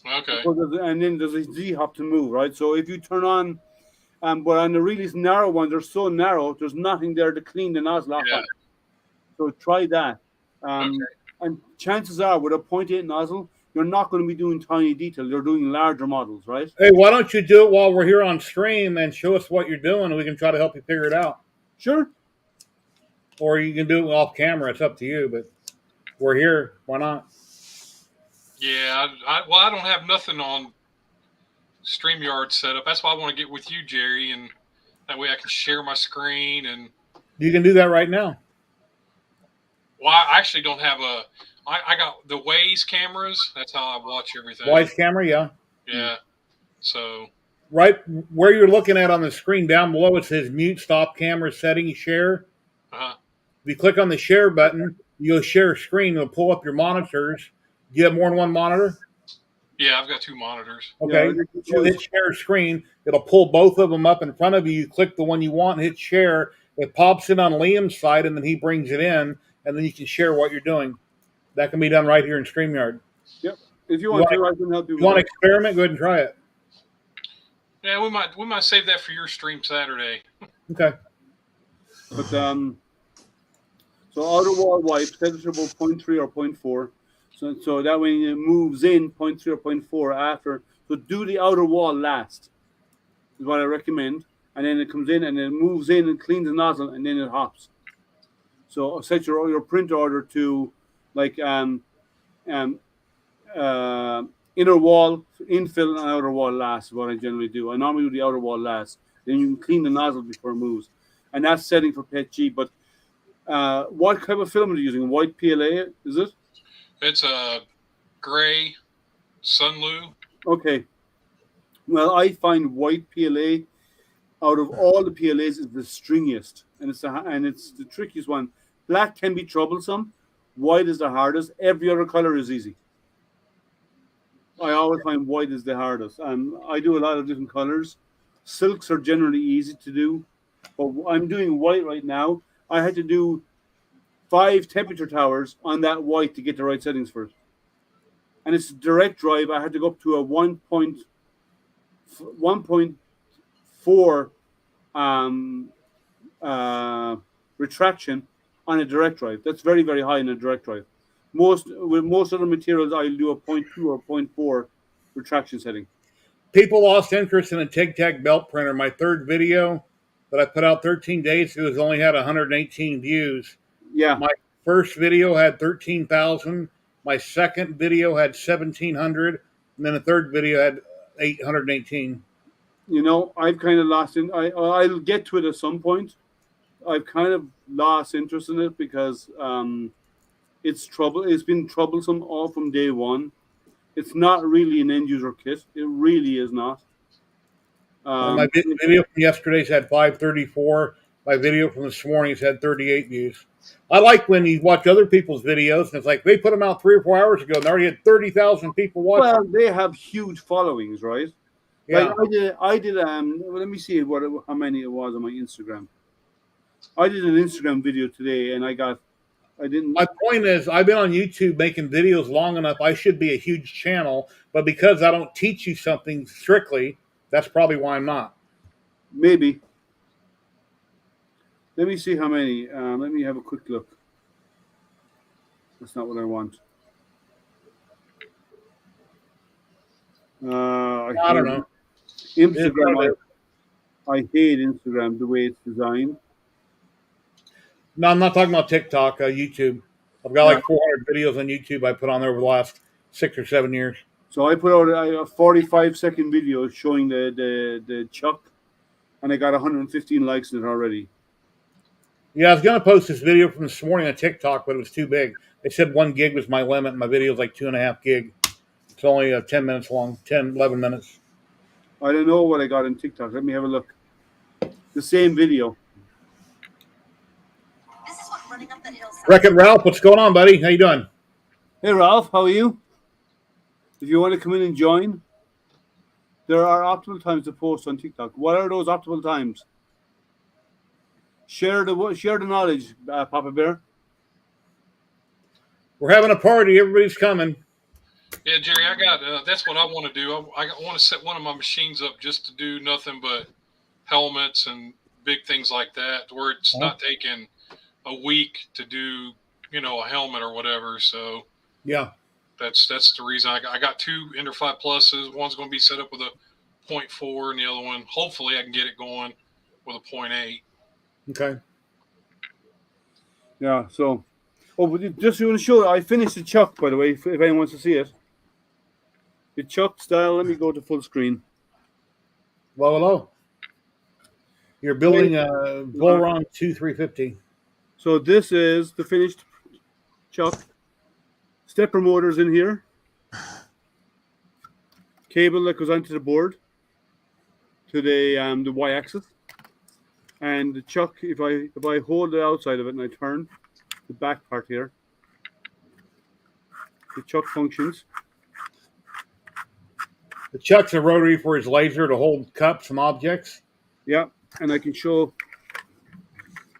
Okay. And then there's a Z hop to move, right? So if you turn on, but on the really narrow ones, they're so narrow, there's nothing there to clean the nozzle off. Yeah. So try that. Okay. And chances are, with a 0.8 nozzle, you're not going to be doing tiny detail. You're doing larger models, right? Hey, why don't you do it while we're here on stream and show us what you're doing, and we can try to help you figure it out. Sure. Or you can do it off camera. It's up to you, but we're here. Why not? Yeah, I don't have nothing on StreamYard set up. That's why I want to get with you, Jerry, and that way I can share my screen. And You can do that right now. well, I actually don't have I got the Waze cameras. That's how I watch everything. Wise camera, yeah. Yeah. So Right where you're looking at on the screen down below, it says mute, stop camera settings, share. uh-huh. If you click on the share button, you'll share screen. It'll pull up your monitors. Do you have more than one monitor? Yeah, I've got two monitors. Okay. Yeah, So hit share screen. It'll pull both of them up in front of you. You click the one you want, hit share. It pops in on Liam's side, and then he brings it in, and then you can share what you're doing. That can be done right here in StreamYard. Yep. If you want to, I can help you. You want to experiment? Go ahead and try it. Yeah, we might save that for your stream Saturday. Okay. But so outer wall wipe, set it to about 0.3 or 0.4. So that way it moves in 0.3 or 0.4 after. So do the outer wall last, is what I recommend. And then it comes in and it moves in and cleans the nozzle and then it hops. So set your print order to like inner wall, infill, and outer wall last is what I generally do. I normally do the outer wall last. Then you can clean the nozzle before it moves. And that's setting for PETG. But what type of film are you using? White PLA, is it? It's a gray Sunlu. Okay. Well, I find white PLA out of all the PLAs is the stringiest, and it's the trickiest one. Black can be troublesome. White is the hardest. Every other color is easy. I always find white is the hardest. I do a lot of different colors. Silks are generally easy to do, but I'm doing white right now. I had to do 5 temperature towers on that white to get the right settings for it. And it's direct drive. I had to go up to a 1.4 retraction on a direct drive. That's very, very high in a direct drive. With most other materials, I'll do a 0.2 or 0.4 retraction setting. People lost interest in a Tic-Tac belt printer. My third video that I put out 13 days ago has only had 118 views. Yeah. My first video had 13,000. My second video had 1,700. And then the third video had 818. You know, I've kind of lost in. I'll get to it at some point. I've kind of lost interest in it because it's been troublesome all from day one. It's not really an end user kit. It really is not. My video from yesterday's had 534. My video from this morning's had 38 views. I like when you watch other people's videos and it's like they put them out 3 or 4 hours ago and they already had 30,000 people watching. Well, they have huge followings, right? Yeah. Like I did. Let me see how many it was on my Instagram. I did an Instagram video today, and I didn't. My point is, I've been on YouTube making videos long enough. I should be a huge channel, but because I don't teach you something strictly, that's probably why I'm not. Maybe. Let me see how many. Let me have a quick look. That's not what I want. I don't know. Instagram. I hate Instagram the way it's designed. No, I'm not talking about TikTok. YouTube. I've got like 400 videos on YouTube I put on there over the last 6 or 7 years. So I put out a 45-second video showing the chuck, and I got 115 likes on it already. Yeah, I was going to post this video from this morning on TikTok, but it was too big. They said 1 gig was my limit, and my video is like 2.5 gig. It's only 10 minutes long, 10, 11 minutes. I don't know what I got on TikTok. Let me have a look. The same video. This is what running up that hill sounds Wreck-It Ralph, what's going on, buddy? How you doing? Hey Ralph, how are you? If you want to come in and join, there are optimal times to post on TikTok. What are those optimal times? Share the knowledge, Papa Bear. We're having a party. Everybody's coming. Yeah, Jerry, I got that's what I want to do. I want to set one of my machines up just to do nothing but helmets and big things like that, where it's not taking a week to do, a helmet or whatever. So Yeah. that's the reason I got 2 Ender 5 Pluses. One's going to be set up with a 0.4, and the other one, hopefully, I can get it going with a 0.8. Okay. Yeah. So, but just want to show. I finished the chuck, by the way. If anyone wants to see it, the chuck style. Let me go to full screen. Well, hello. You're building a Bullrun 2350. So this is the finished chuck. Stepper motors in here. Cable that goes onto the board to the y-axis, and the chuck. If I hold the outside of it and I turn the back part here, the chuck functions. The chuck's a rotary for his laser to hold cups and objects. Yeah, and I can show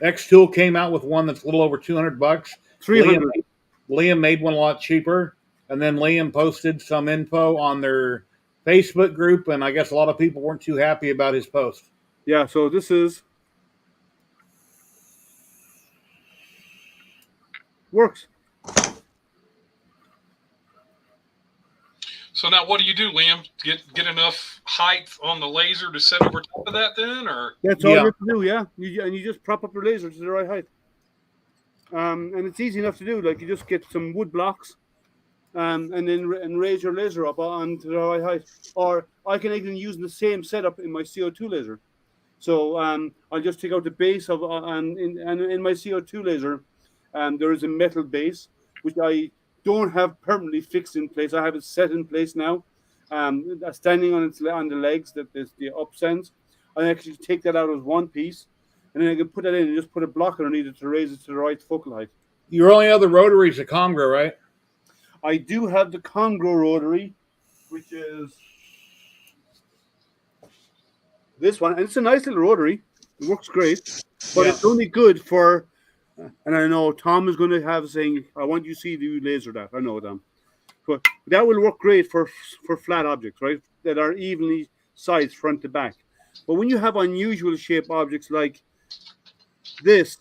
X-Tool came out with one that's a little over $200. 300. Liam made one a lot cheaper, and then Liam posted some info on their Facebook group, and I guess a lot of people weren't too happy about his post. Yeah, so this is works. So now, what do you do, Liam? Get enough height on the laser to set over top of that, then, or That's all you have to do. Yeah, you just prop up your laser to the right height, and it's easy enough to do. Like you just get some wood blocks, and then raise your laser up onto the right height. Or I can even use the same setup in my CO2 laser. So I'll just take out the base of and in my CO2 laser, there is a metal base which I don't have permanently fixed in place. I have it set in place now, standing on the legs that is the ups ends. I actually take that out as one piece, and then I can put that in and just put a block underneath it to raise it to the right focal height. Your only other rotary is a Congro, right? I do have the Congro rotary, which is this one, and it's a nice little rotary. It works great, but it's only good for. And I know Tom is going to have saying, "I want you to see the laser that." I know Tom, but that will work great for flat objects, right? That are evenly sized front to back. But when you have unusual shape objects like this,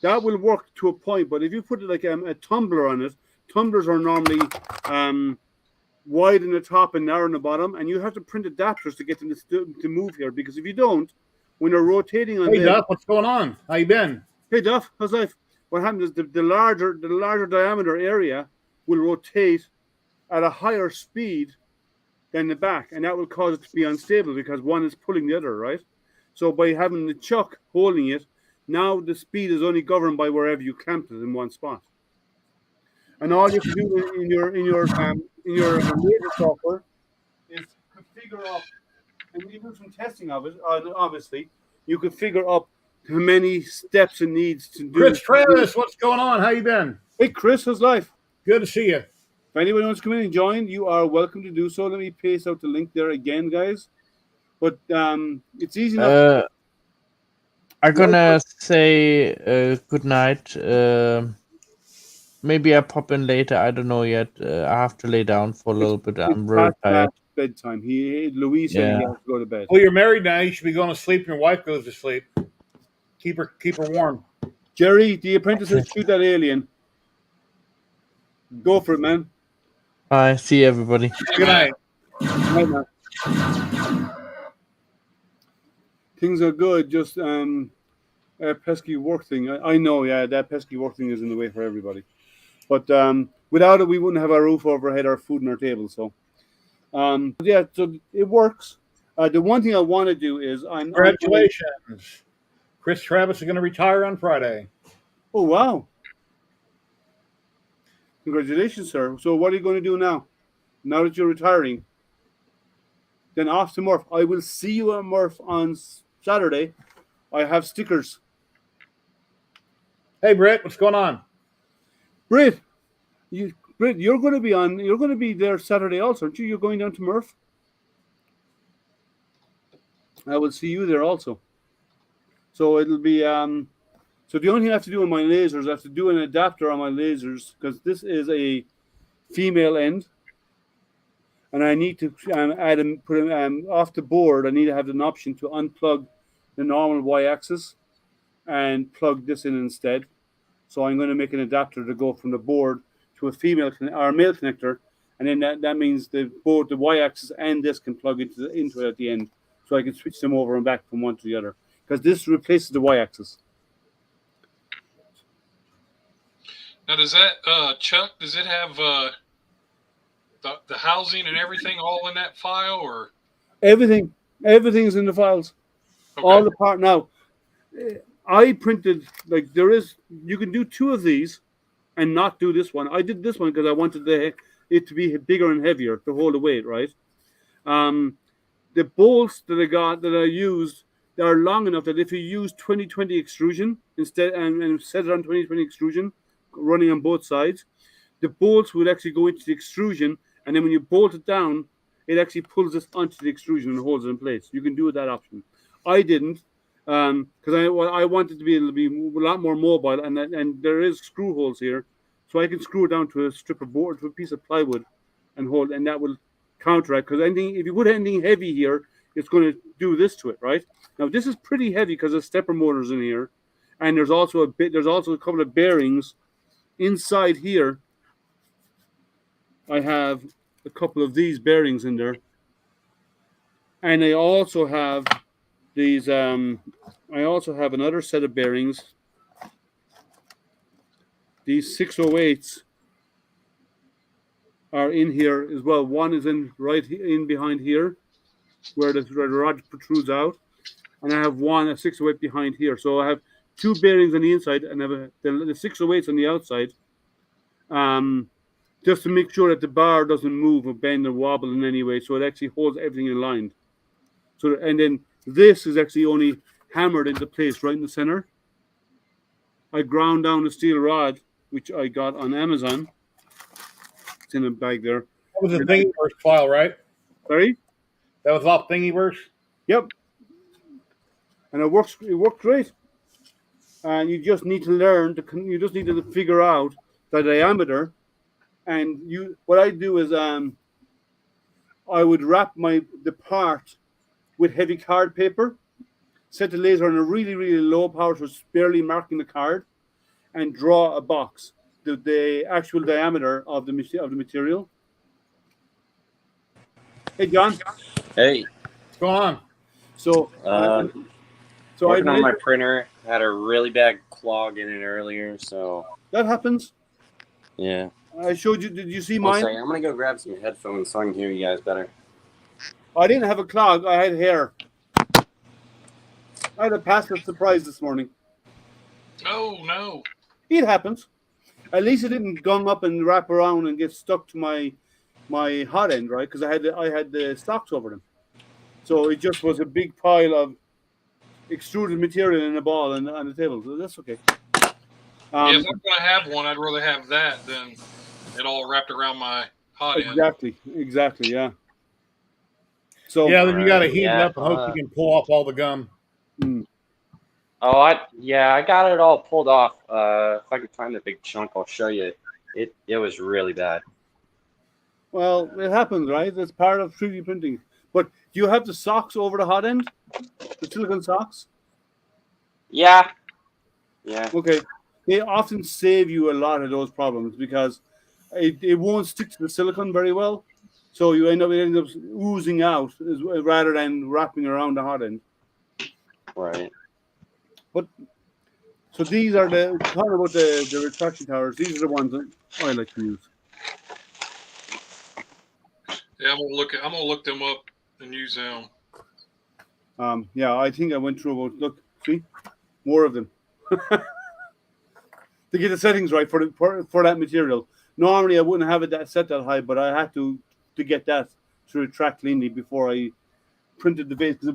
that will work to a point. But if you put it like a tumbler on it, tumblers are normally wide in the top and narrow in the bottom, and you have to print adapters to get them to move here. Because if you don't, when they're rotating on Hey, Duff, what's going on? How you been? Hey Duff, how's life? What happens is the larger diameter area will rotate at a higher speed than the back, and that will cause it to be unstable because one is pulling the other, right? So by having the chuck holding it, now the speed is only governed by wherever you clamped it in one spot. And all you have to do in your laser software is configure up, and you do some testing of it. Obviously, you can figure up how many steps it needs to do. Chris Travis, what's going on? How you been? Hey, Chris, how's life? Good to see you. If anybody wants to come in and join, you are welcome to do so. Let me paste out the link there again, guys. But it's easy enough. I'm gonna say good night. Maybe I pop in later. I don't know yet. I have to lay down for a little bit. I'm really tired. Bedtime. Louise said he has to go to bed. Well, you're married now. You should be going to sleep. And your wife goes to sleep. Keep her warm. Jerry, the apprentices shoot that alien. Go for it, man. Bye. See you, everybody. Good night. Right, man. Things are good. Just pesky work thing. I know, yeah, that pesky work thing is in the way for everybody. But without it, we wouldn't have our roof overhead, our food on our table. So yeah, so it works. The one thing I want to do is Congratulations. Chris Travis is going to retire on Friday. Oh wow! Congratulations, sir. So what are you going to do now? Now that you're retiring, then off to Murph. I will see you at Murph on Saturday. I have stickers. Hey, Britt, what's going on? Britt, you're going to be on. You're going to be there Saturday also, aren't you? You're going down to Murph. I will see you there also. So it'll be So the only thing I have to do on my lasers, I have to do an adapter on my lasers because this is a female end, and I need to add and put off the board. I need to have an option to unplug the normal y-axis and plug this in instead. So I'm going to make an adapter to go from the board to a female or a male connector, and then that means both the y-axis and this can plug into it at the end, so I can switch them over and back from one to the other because this replaces the y-axis. Now, does that Chuck? Does it have the housing and everything all in that file, or everything's in the files? okay. All the part now. I printed you can do two of these and not do this one. I did this one because I wanted it to be bigger and heavier to hold the weight, right? The bolts that I used, they are long enough that if you use 2020 extrusion instead and set it on 2020 extrusion running on both sides, the bolts would actually go into the extrusion, and then when you bolt it down, it actually pulls this onto the extrusion and holds it in place. You can do that option. I didn't because I wanted to be able to be a lot more mobile, and there is screw holes here, so I can screw it down to a strip of board, to a piece of plywood, and hold, and that will counteract. Because if you put anything heavy here, it's going to do this to it, right? Now this is pretty heavy because there's stepper motors in here, and there's also a couple of bearings inside here. I have a couple of these bearings in there, and I also have these. I also have another set of bearings. These 608s are in here as well. One is right in behind here, where the rod protrudes out, and I have a 608 behind here. So I have two bearings on the inside, and I have the 608s on the outside. Just to make sure that the bar doesn't move or bend or wobble in any way, so it actually holds everything in line. So, and then this is actually only hammered into place right in the center. I ground down a steel rod, which I got on Amazon. It's in a bag there. That was a Thingiverse file, right? Sorry? That was off Thingiverse? Yep. And it worked great. And you just need to learn, you just need to figure out the diameter. And what I do is I would wrap the part with heavy card paper, set the laser on a really, really low power, so it's barely marking the card, and draw a box, the actual diameter of the material. Hey, John. Hey, What's going on? So working on my printer. Had a really bad clog in it earlier, so that happens. yeah. I showed you. Did you see One mine? second, I'm gonna go grab some headphones so I can hear you guys better. I didn't have a clog. I had hair. I had a passive surprise this morning. Oh no! It happens. At least it didn't gum up and wrap around and get stuck to my hot end, right? Because I had the stocks over them, so it just was a big pile of extruded material in a ball on the table. So that's okay. If I'm gonna have one, I'd rather have that than it all wrapped around my hot end. Exactly, yeah. So yeah, then you got to heat it yeah, up and hope you can pull off all the gum. Oh, I got it all pulled off. If I can find the big chunk, I'll show you. It was really bad. Well, it happens, right? That's part of 3D printing. But do you have the socks over the hot end? The silicone socks? Yeah. Okay. They often save you a lot of those problems because it won't stick to the silicone very well. So you end up oozing out rather than wrapping around the hot end. Right. But So these are talking about the retraction towers. These are the ones that I like to use. Yeah, I'm gonna look them up and use them. Yeah, I think I went through about, look, see, more of them. To get the settings right for that material. Normally I wouldn't have it set that high, but I had to get that to retract cleanly before I printed the base, because the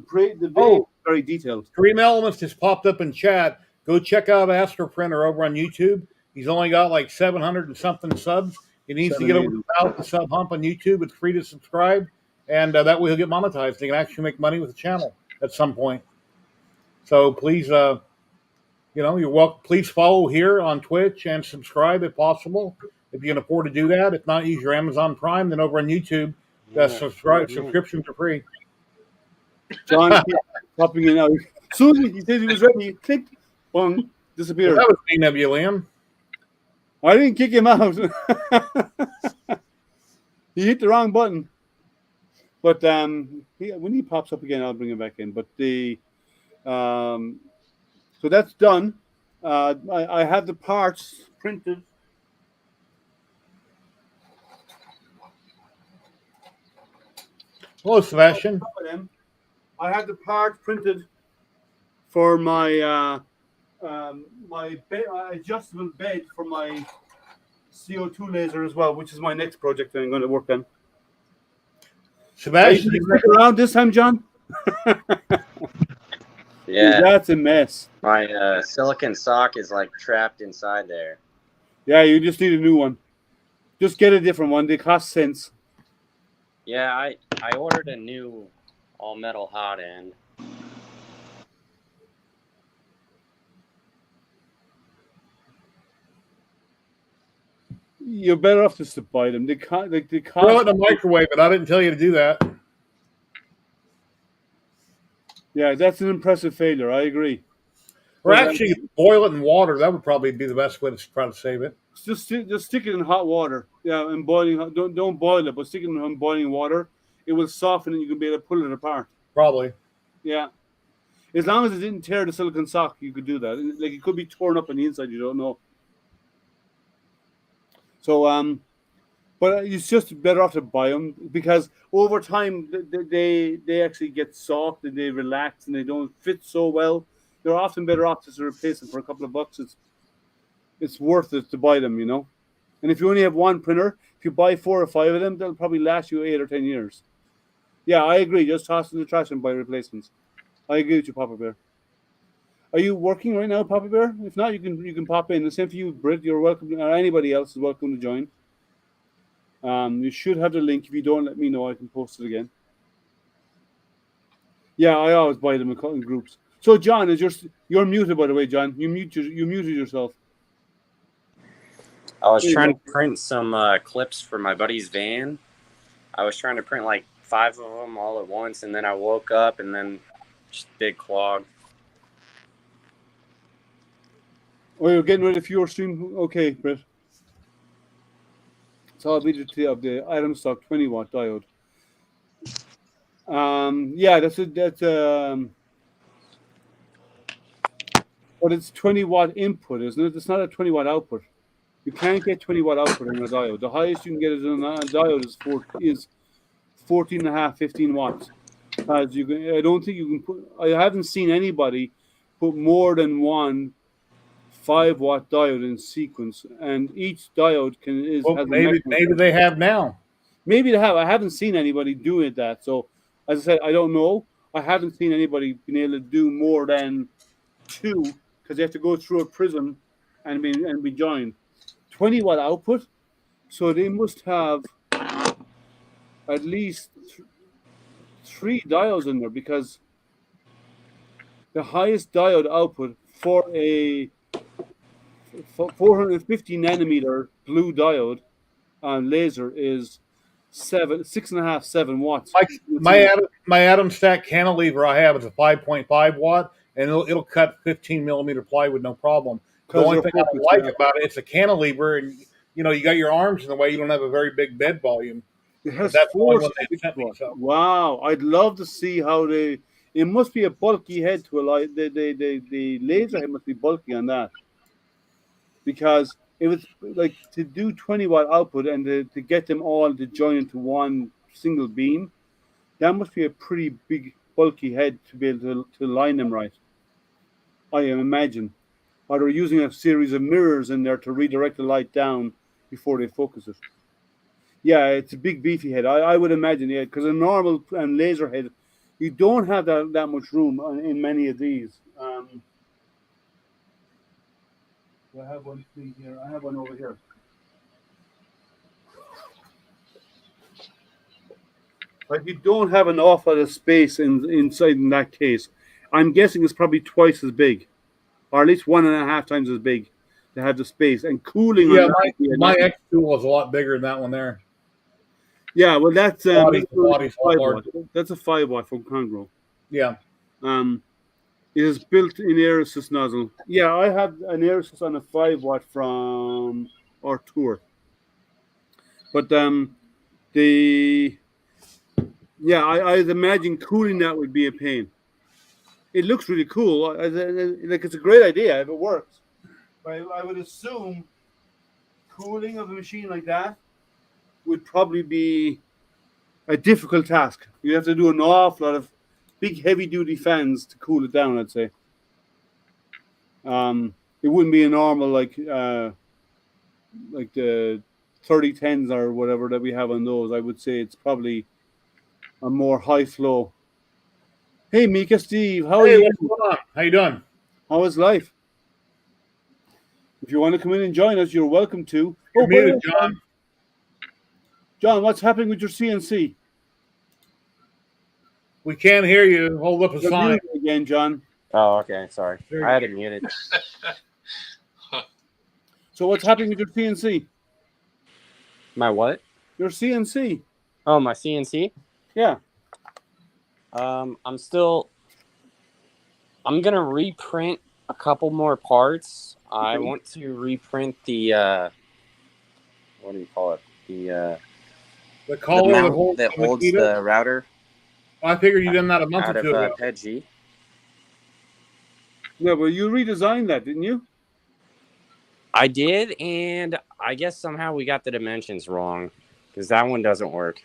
base is very detailed. Dream Elements just popped up in chat. Go check out Astro Printer over on YouTube. He's only got like 700 and something subs. He needs to get over the 1,000 sub hump on YouTube. It's free to subscribe, and that way he'll get monetized. He can actually make money with the channel at some point. So please, you're welcome. Please follow here on Twitch and subscribe if possible, if you can afford to do that. If not, use your Amazon Prime. Then over on YouTube, subscriptions are free. John keeps popping in out. As soon as he said he was ready, he clicked, bung, disappeared. Well, that was mean of you, Liam. I didn't kick him out. He hit the wrong button. But when he pops up again, I'll bring him back in. But so that's done. I have the parts printed. Hello, Sebastian. I have the parts printed for my my adjustable bed for my CO2 laser as well, which is my next project that I'm going to work on. Sebastian, you stick around this time, John? Yeah, that's a mess. My silicon sock is like trapped inside there. Yeah, you just need a new one. Just get a different one. They cost cents. Yeah, I ordered a new all metal hot end. You're better off just to buy them. They cost. Throw it in the microwave, but I didn't tell you to do that. Yeah, that's an impressive failure. I agree. Or actually, boil it in water. That would probably be the best way to try to save it. Just stick it in hot water. Yeah, and boiling. Don't boil it, but stick it in boiling water. It will soften, and you can be able to pull it apart. Probably. Yeah. As long as it didn't tear the silicon sock, you could do that. Like, it could be torn up on the inside. You don't know. So but it's just better off to buy them, because over time they actually get soft and they relax and they don't fit so well. They're often better off just to replace them for a couple of bucks. It's worth it to buy them, And if you only have one printer, if you buy 4 or 5 of them, they'll probably last you 8 or 10 years. Yeah, I agree. Just toss in the trash and buy replacements. I agree with you, Papa Bear. Are you working right now, Papa Bear? If not, you can pop in. The same for you, Britt. You're welcome, or anybody else is welcome to join. You should have the link. If you don't, let me know. I can post it again. Yeah, I always buy them in groups. So, John, you're muted, by the way, John. You muted yourself. I was trying to print some clips for my buddy's van. I was trying to print like 5 of them all at once, and then I woke up, and then just big clog. Oh, you're getting ready for your stream? Okay, Britt. So I'll be of the item stock 20-watt diode. Yeah, that's but it's 20-watt input, isn't it? It's not a 20-watt output. You can't get 20-watt output in a diode. The highest you can get in a diode is 14.5, 15 watts. I don't think you can put. I haven't seen anybody put more than one 5-watt diode in sequence, and each diode maybe they have now. Maybe they have. I haven't seen anybody doing that. So, as I said, I don't know. I haven't seen anybody being able to do more than 2, because they have to go through a prism and be joined. 20-watt output, so they must have at least 3 diodes in there, because the highest diode output for a 450 nanometer blue diode laser is 6.5, 7 watts. My Atom Stack cantilever I have is a 5.5 watt, and it'll cut 15 millimeter plywood no problem. The only thing I don't like about it, it's a cantilever, and you got your arms in the way. You don't have a very big bed volume. It has 4. Wow, I'd love to see how they. It must be a bulky head to a light. The laser head must be bulky on that, because if it's like to do 20-watt output and to get them all to join into one single beam, that must be a pretty big bulky head to be able to line them right. I imagine. Or they're using a series of mirrors in there to redirect the light down before they focus it. Yeah, it's a big beefy head. I would imagine, yeah, because a normal laser head, you don't have that much room in many of these. I have one here. I have one over here. Like you don't have an awful lot of space inside in that case. I'm guessing it's probably twice as big, or at least 1.5 times as big to have the space and cooling. Yeah, on that would be a my nice- X tool was a lot bigger than that one there. Yeah, well, that's Body's a lot 5 larger. watt. That's a 5 watt from Congrow. Yeah. It is built in air assist nozzle. Yeah, I have an air assist on a 5 watt from our tour. But I'd imagine cooling that would be a pain. It looks really cool. Like it's a great idea if it works. But I would assume cooling of a machine like that would probably be a difficult task. You have to do an awful lot of big, heavy-duty fans to cool it down, I'd say. It wouldn't be a normal like the 3010s or whatever that we have on those. I would say it's probably a more high flow. Hey, Mika, Steve, how are Hey, you? what's going on? How you doing? How is life? If you want to come in and join us, you're welcome to. You're by the muted, way, John. John, what's happening with your CNC? We can't hear you. Hold up a You're sign. muted again, John. Oh, okay. Sorry. There you I had it muted. So what's happening with your CNC? My what? Your CNC. Oh, my CNC? Yeah. I'm gonna reprint a couple more parts. I Okay. want to reprint the what do you call it? The The collar mount that holds Makita? the router I figured you done that a month out or of two ago. PEG. Yeah, well, you redesigned that, didn't you? I did, and I guess somehow we got the dimensions wrong because that one doesn't work.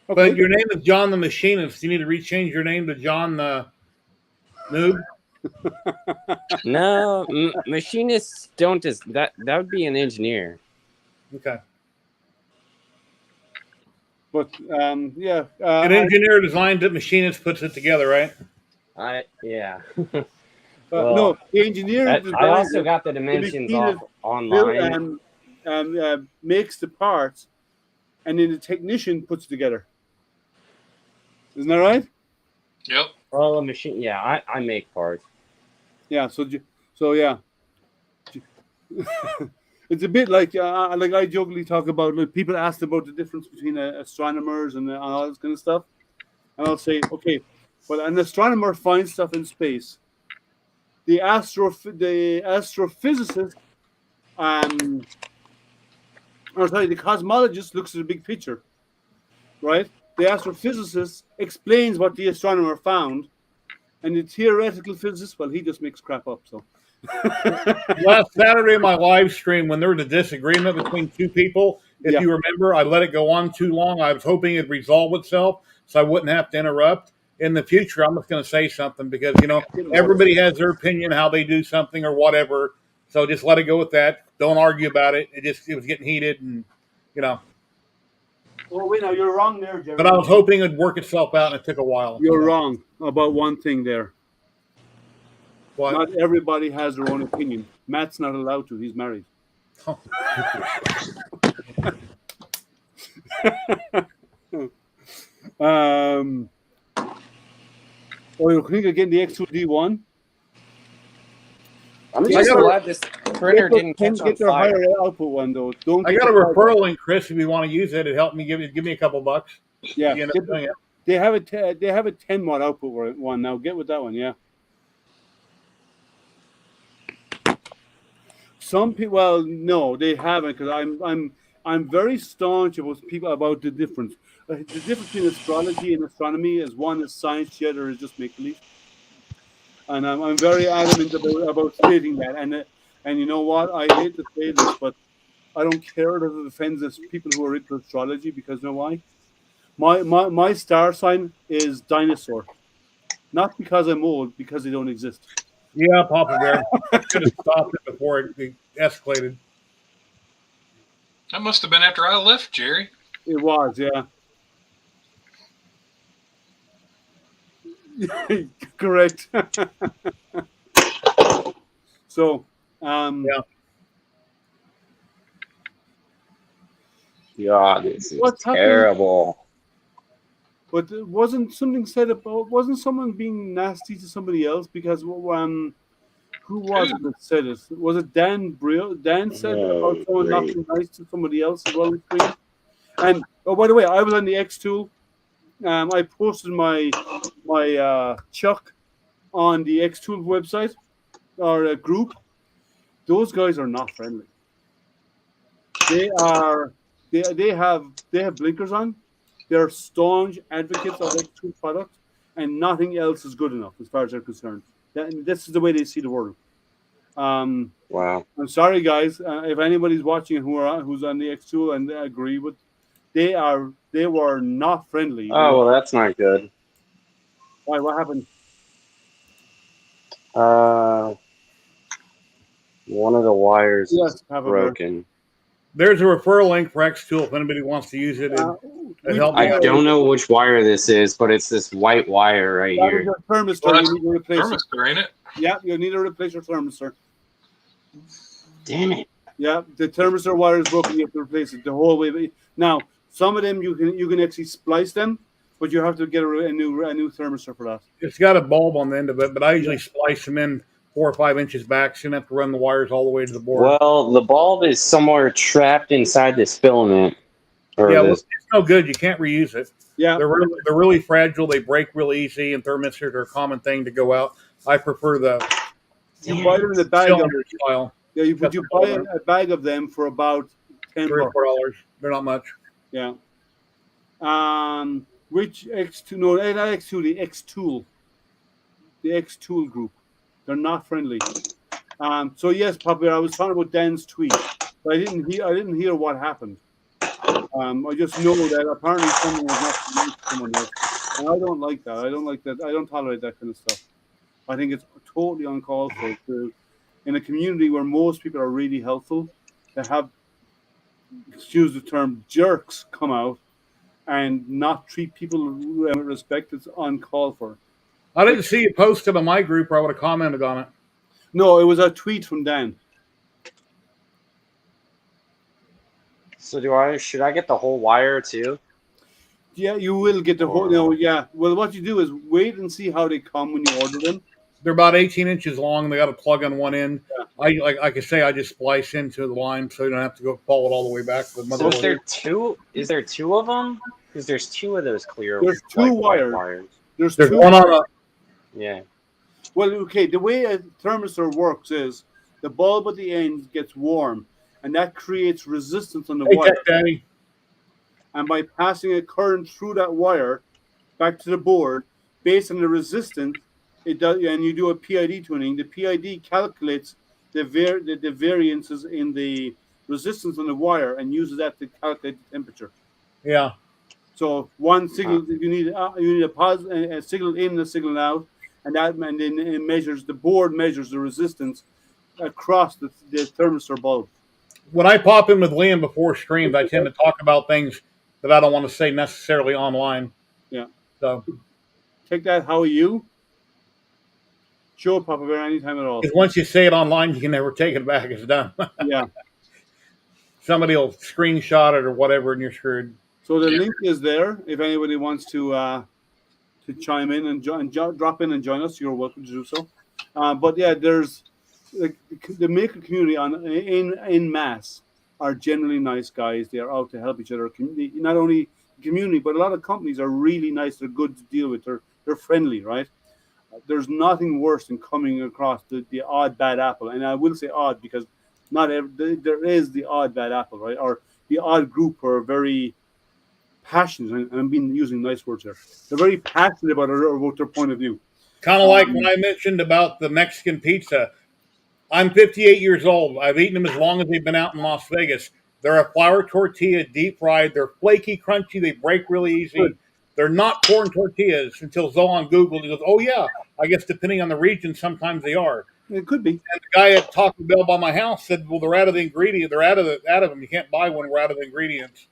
But your name is John the Machinist. You need to rechange your name to John the Noob. No, machinists don't just that. That would be an engineer. Okay. But yeah. An engineer designed it, machinist puts it together, right? Yeah. Well, no, the engineer. I also got the dimensions off online. Makes the parts, and then the technician puts it together. Isn't that right? Yep. Well, a machine. Yeah, I make parts. Yeah. So yeah. It's a bit like I jokingly talk about, like, people ask about the difference between astronomers and all this kind of stuff, and I'll say, okay, well, an astronomer finds stuff in space. The astrophysicist, the cosmologist looks at the big picture, right? The astrophysicist explains what the astronomer found, and the theoretical physicist, well, he just makes crap up. So. Last Saturday, my live stream, when there was a disagreement between two people, if Yeah. you remember, I let it go on too long. I was hoping it'd resolve itself so I wouldn't have to interrupt. In the future, I'm just going to say something because, everybody has their opinion, how they do something or whatever. So just let it go with that. Don't argue about it. It was getting heated and, Oh, wait, now you're wrong there, Jerry. But I was hoping it'd work itself out and it took a while. You're wrong about one thing there. What? Not everybody has their own opinion. Matt's not allowed to. He's married. You think again the X2D1? I'm just glad this printer didn't catch on Get their fire. higher output one though. Don't. I got a referral link, Chris, if you want to use it. It helped me give me a couple bucks. Yeah, You end up doing it. they have a 10-watt output one now. Get with that one, yeah. Some people, well, no, they haven't, because I'm I'm very staunch about the difference. The difference between astrology and astronomy is one is science, the other is just make believe. And I'm very adamant about stating that. And you know what? I hate to say this, but I don't care that it offends us people who are into astrology because you know why? My star sign is dinosaur. Not because I'm old, because they don't exist. Yeah, Papa Bear. I should have stopped it before it escalated. That must have been after I left, Jerry. It was, yeah. Correct. So, Yeah. God, this is what's happening? terrible. But wasn't something said about? Wasn't someone being nasty to somebody else? Because who was it that said it? Was it Dan Brill? Dan said about someone not being nice to somebody else as well on screen. And oh, by the way, I was on the X tool. I posted my Chuck on the X tool website or group. Those guys are not friendly. They are. They have blinkers on. They're staunch advocates of X2 product, and nothing else is good enough as far as they're concerned. This is the way they see the world. Wow. I'm sorry, guys. If anybody's watching who's on the X2 and they agree with, they were not friendly. Oh, well, that's not good. Why? What happened? One of the wires Yes, is have a broken. There's a referral link for X Tool if anybody wants to use it. It helped me I out. don't know which wire this is, but it's this white wire right That is here. your thermistor. Well, You need to replace it. Thermistor, ain't it? Yeah, you need to replace your thermistor. Damn it. Yeah, the thermistor wire is broken. You have to replace it the whole way. Now, some of them you can actually splice them, but you have to get a new thermistor for that. It's got a bulb on the end of it, but I usually splice them in 4 or 5 inches back, so you don't have to run the wires all the way to the board. Well, the bulb is somewhere trapped inside this filament. Yeah, well, it's no good. You can't reuse it. Yeah, They're really fragile. They break real easy, and thermistors are a common thing to go out. I prefer the you buy them in a bag. cylinder style. Yeah, you buy a bag of them for about $10. $3 or $4. They're not much. Yeah. Which X2? No, not X2. The X Tool. The X Tool group. They're not friendly. So yes, Papa, I was talking about Dan's tweet, but I didn't hear what happened. I just know that apparently someone was not nice to someone else, and I don't like that. I don't like that. I don't tolerate that kind of stuff. I think it's totally uncalled for in a community where most people are really helpful to have, excuse the term, jerks come out and not treat people with respect. It's uncalled for. I didn't see it posted on my group, or I would have commented on it. No, it was a tweet from Dan. So should I get the whole wire too? Yeah, you will get the whole. No, yeah. Well, what you do is wait and see how they come when you order them. They're about 18 inches long. They got a plug on one end. Yeah. Like I say, I just splice into the line, so you don't have to go follow it all the way back to the So motherboard. is there two of them? Because there's two of those clear. There's two white wires. wires. There's two. one on a. Yeah. Well, okay. The way a thermistor works is the bulb at the end gets warm, and that creates resistance on the Hey, wire. Tech Daddy. And by passing a current through that wire back to the board, based on the resistance, it does. And you do a PID tuning. The PID calculates the variances in the resistance on the wire and uses that to calculate the temperature. Yeah. So one signal you need a signal in and a signal out, and then it measures the board measures the resistance across the thermistor bulb. When I pop in with Liam before streams, I tend to talk about things that I don't want to say necessarily online. Yeah. So Take that. How are you? Show Papa Bear anytime at all. because once you say it online, you can never take it back. It's done. Yeah. Somebody will screenshot it or whatever, and you're screwed. So the link is there. If anybody wants to chime in and drop in and join us, you're welcome to do so. But yeah, there's like the maker community in mass are generally nice guys. They are out to help each other. Not only the community, but a lot of companies are really nice. They're good to deal with. They're friendly, right? There's nothing worse than coming across the odd bad apple, and I will say odd because there is the odd bad apple, right? Or the odd group who are very passionate, and I'm being using nice words here. They're very passionate about their point of view. Kind of like when I mentioned about the Mexican pizza. I'm 58 years old. I've eaten them as long as they've been out in Las Vegas. They're a flour tortilla, deep fried. They're flaky, crunchy. They break really easy. Good. They're not corn tortillas until Zolan Googled. He goes, "Oh yeah, I guess depending on the region, sometimes they are." It could be. And the guy at Taco Bell by my house said, "Well, they're out of the ingredient. They're out of them. You can't buy one. We're out of the ingredients."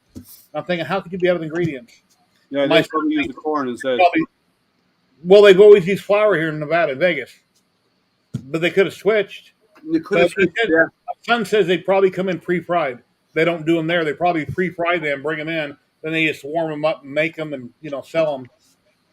I'm thinking, how could you be out of the ingredients? Yeah, My they probably use the corn instead. Well, they've always used flour here in Nevada, Vegas, but they could have switched. They could have switched, yeah. My son says they probably come in pre-fried. They don't do them there. They probably pre-fry them, bring them in, then they just warm them up and make them and sell them.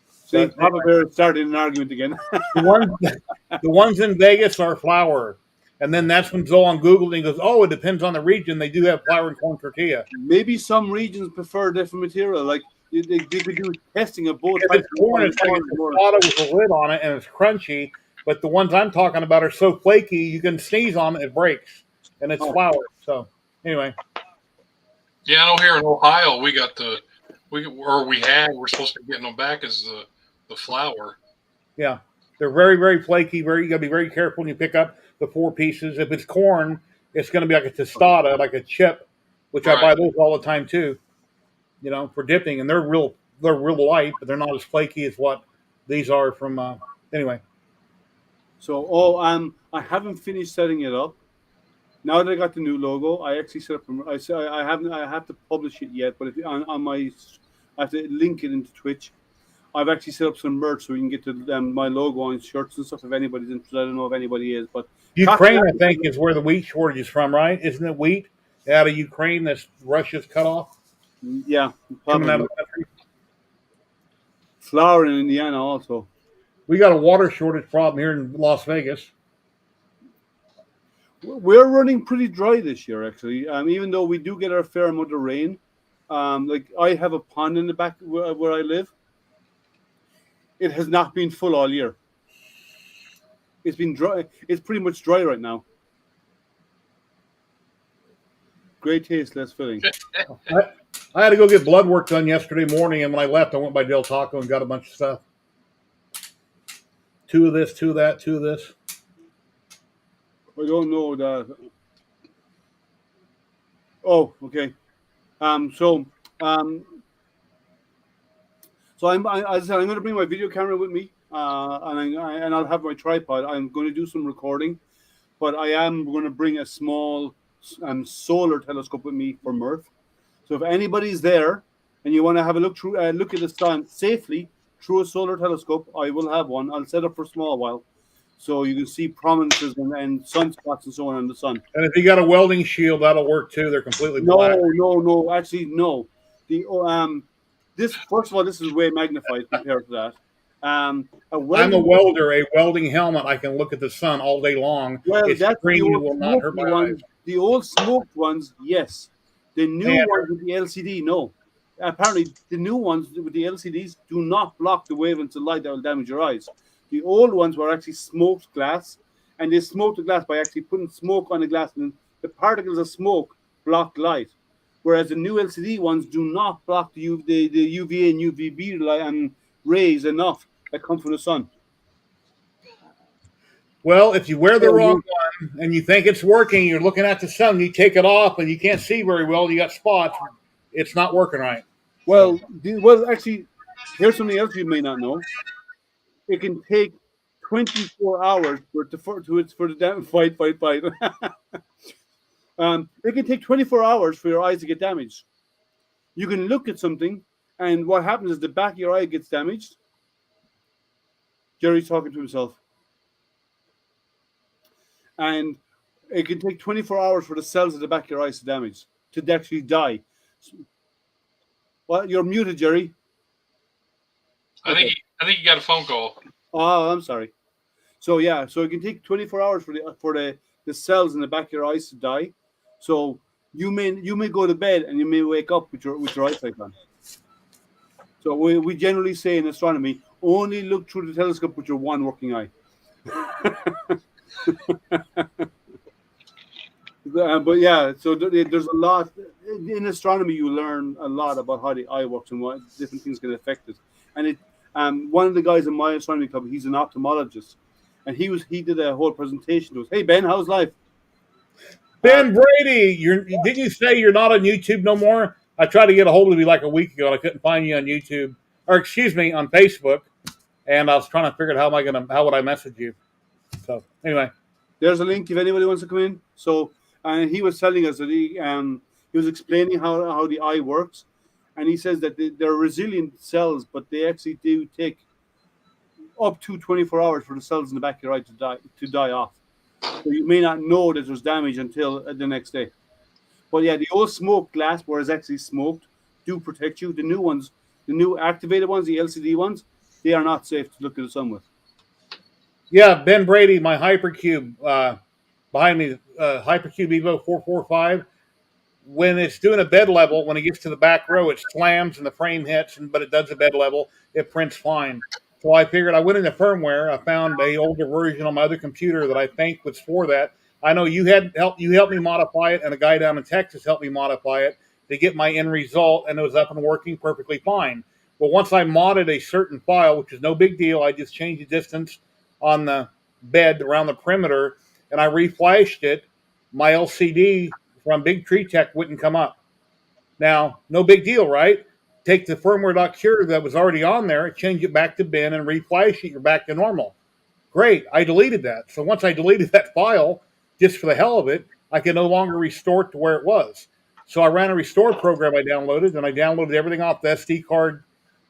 See, Papa Bear started an argument again. The ones in Vegas are flour. And then that's when Zolan Googled and he goes, "Oh, it depends on the region. They do have flour and corn tortilla." Maybe some regions prefer different material. Like they could do testing of both. If it's corn, it's like a tostada with a lid on it and it's crunchy. But the ones I'm talking about are so flaky, you can sneeze on it, it breaks. And it's flour. So, anyway. Yeah, I know here in Ohio, we're supposed to be getting them back as the flour. Yeah. They're very, very flaky. You got to be very careful when you pick up the 4 pieces. If it's corn, it's going to be like a tostada, like a chip, which I buy those all the time too, for dipping. And they're real light, but they're not as flaky as what these are from, anyway. So, I haven't finished setting it up. Now that I got the new logo, I actually set up. I have to publish it yet, but on my, I have to link it into Twitch. I've actually set up some merch so we can get to my logo on shirts and stuff. If anybody's interested, I don't know if anybody is, but Ukraine, I think, is where the wheat shortage is from, right? Isn't it wheat out of Ukraine that's Russia's cut off? Yeah, coming out of the country. Flour in Indiana also. We got a water shortage problem here in Las Vegas. We're running pretty dry this year, actually. Even though we do get our fair amount of rain, like I have a pond in the back where I live. It has not been full all year. It's been dry. It's pretty much dry right now. Great taste, less filling. I had to go get blood work done yesterday morning, and when I left, I went by Del Taco and got a bunch of stuff. 2 of this, 2 of that, 2 of this. I don't know that. Oh, okay. So I'm going to bring my video camera with me, and I'll have my tripod. I'm going to do some recording, but I am going to bring a small solar telescope with me for MRRF. So if anybody's there and you want to have a look at the sun safely through a solar telescope, I will have one. I'll set up for a small while, so you can see prominences and sunspots and so on in the sun. And if you got a welding shield, that'll work too. They're completely black. No. Actually, no. This, first of all, this is way magnified compared to that. I'm a welder. A welding helmet, I can look at the sun all day long. Well, it's that's green, the will not hurt my eyes. The old smoked ones, yes. The new ones with the LCD, no. Apparently, the new ones with the LCDs do not block the wavelengths of light that will damage your eyes. The old ones were actually smoked glass, and they smoked the glass by actually putting smoke on the glass, and the particles of smoke blocked light. Whereas the new LCD ones do not block the UVA and UVB light and rays enough that come from the sun. Well, if you wear the wrong one and you think it's working, you're looking at the sun, you take it off and you can't see very well, you got spots, it's not working right. Well, actually, here's something else you may not know. It can take 24 hours for the damn fight. It can take 24 hours for your eyes to get damaged. You can look at something, and what happens is the back of your eye gets damaged. Jerry's talking to himself. And it can take 24 hours for the cells of the back of your eyes to actually die. Well, you're muted, Jerry. I think you got a phone call. Oh, I'm sorry. So it can take 24 hours for the cells in the back of your eyes to die. So you may go to bed and you may wake up with your eyesight on. So we generally say in astronomy, only look through the telescope with your one working eye. But yeah, so there's a lot. in astronomy, you learn a lot about how the eye works and what different things can affect it. And one of the guys in my astronomy club, he's an ophthalmologist, and he did a whole presentation to us. Hey Ben, how's life? Ben Brady, didn't you say you're not on YouTube no more? I tried to get a hold of you like a week ago, and I couldn't find you on YouTube, or excuse me, on Facebook. And I was trying to figure out how would I message you. So anyway, there's a link if anybody wants to come in. So he was telling us that he was explaining how the eye works, and he says that they're resilient cells, but they actually do take up to 24 hours for the cells in the back of your eye to die off. So you may not know that there's damage until the next day. But yeah, the old smoked glass, where it's actually smoked, do protect you. The new ones, the new activated ones, the LCD ones, they are not safe to look at the sun with. Yeah, Ben Brady, my Hypercube behind me, Hypercube Evo 445. When it's doing a bed level, when it gets to the back row, it slams and the frame hits, but it does a bed level. It prints fine. So I figured I went into firmware. I found a older version on my other computer that I think was for that. I know you helped me modify it, and a guy down in Texas helped me modify it to get my end result, and it was up and working perfectly fine. But once I modded a certain file, which is no big deal, I just changed the distance on the bed around the perimeter, and I reflashed it. My LCD from Big Tree Tech wouldn't come up. Now, no big deal, right? Take the firmware.cure that was already on there, change it back to bin, and reflash it, you're back to normal. Great, I deleted that. So once I deleted that file, just for the hell of it, I could no longer restore it to where it was. So I ran a restore program I downloaded, and I downloaded everything off the SD card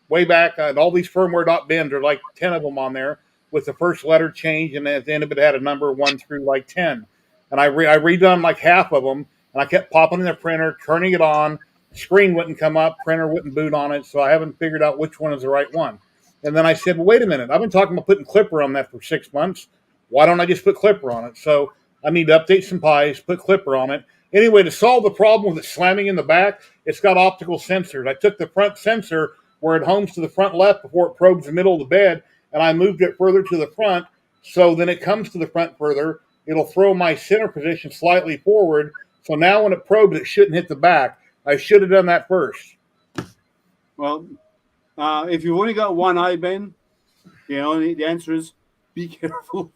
way back. And all these firmware.bins, there are like 10 of them on there, with the first letter change, and at the end of it had a number 1 through like 10. And I redone like half of them, and I kept popping in the printer, turning it on. Screen wouldn't come up, printer wouldn't boot on it, so I haven't figured out which one is the right one. And then I said, well, wait a minute, I've been talking about putting Clipper on that for 6 months. Why don't I just put Clipper on it? So I need to update some pies, put Clipper on it. Anyway, to solve the problem with it slamming in the back, it's got optical sensors. I took the front sensor where it homes to the front left before it probes the middle of the bed, and I moved it further to the front, so then it comes to the front further. It'll throw my center position slightly forward, so now when it probes, it shouldn't hit the back. I should have done that first. Well, if you've only got one eye, Ben, the answer is be careful.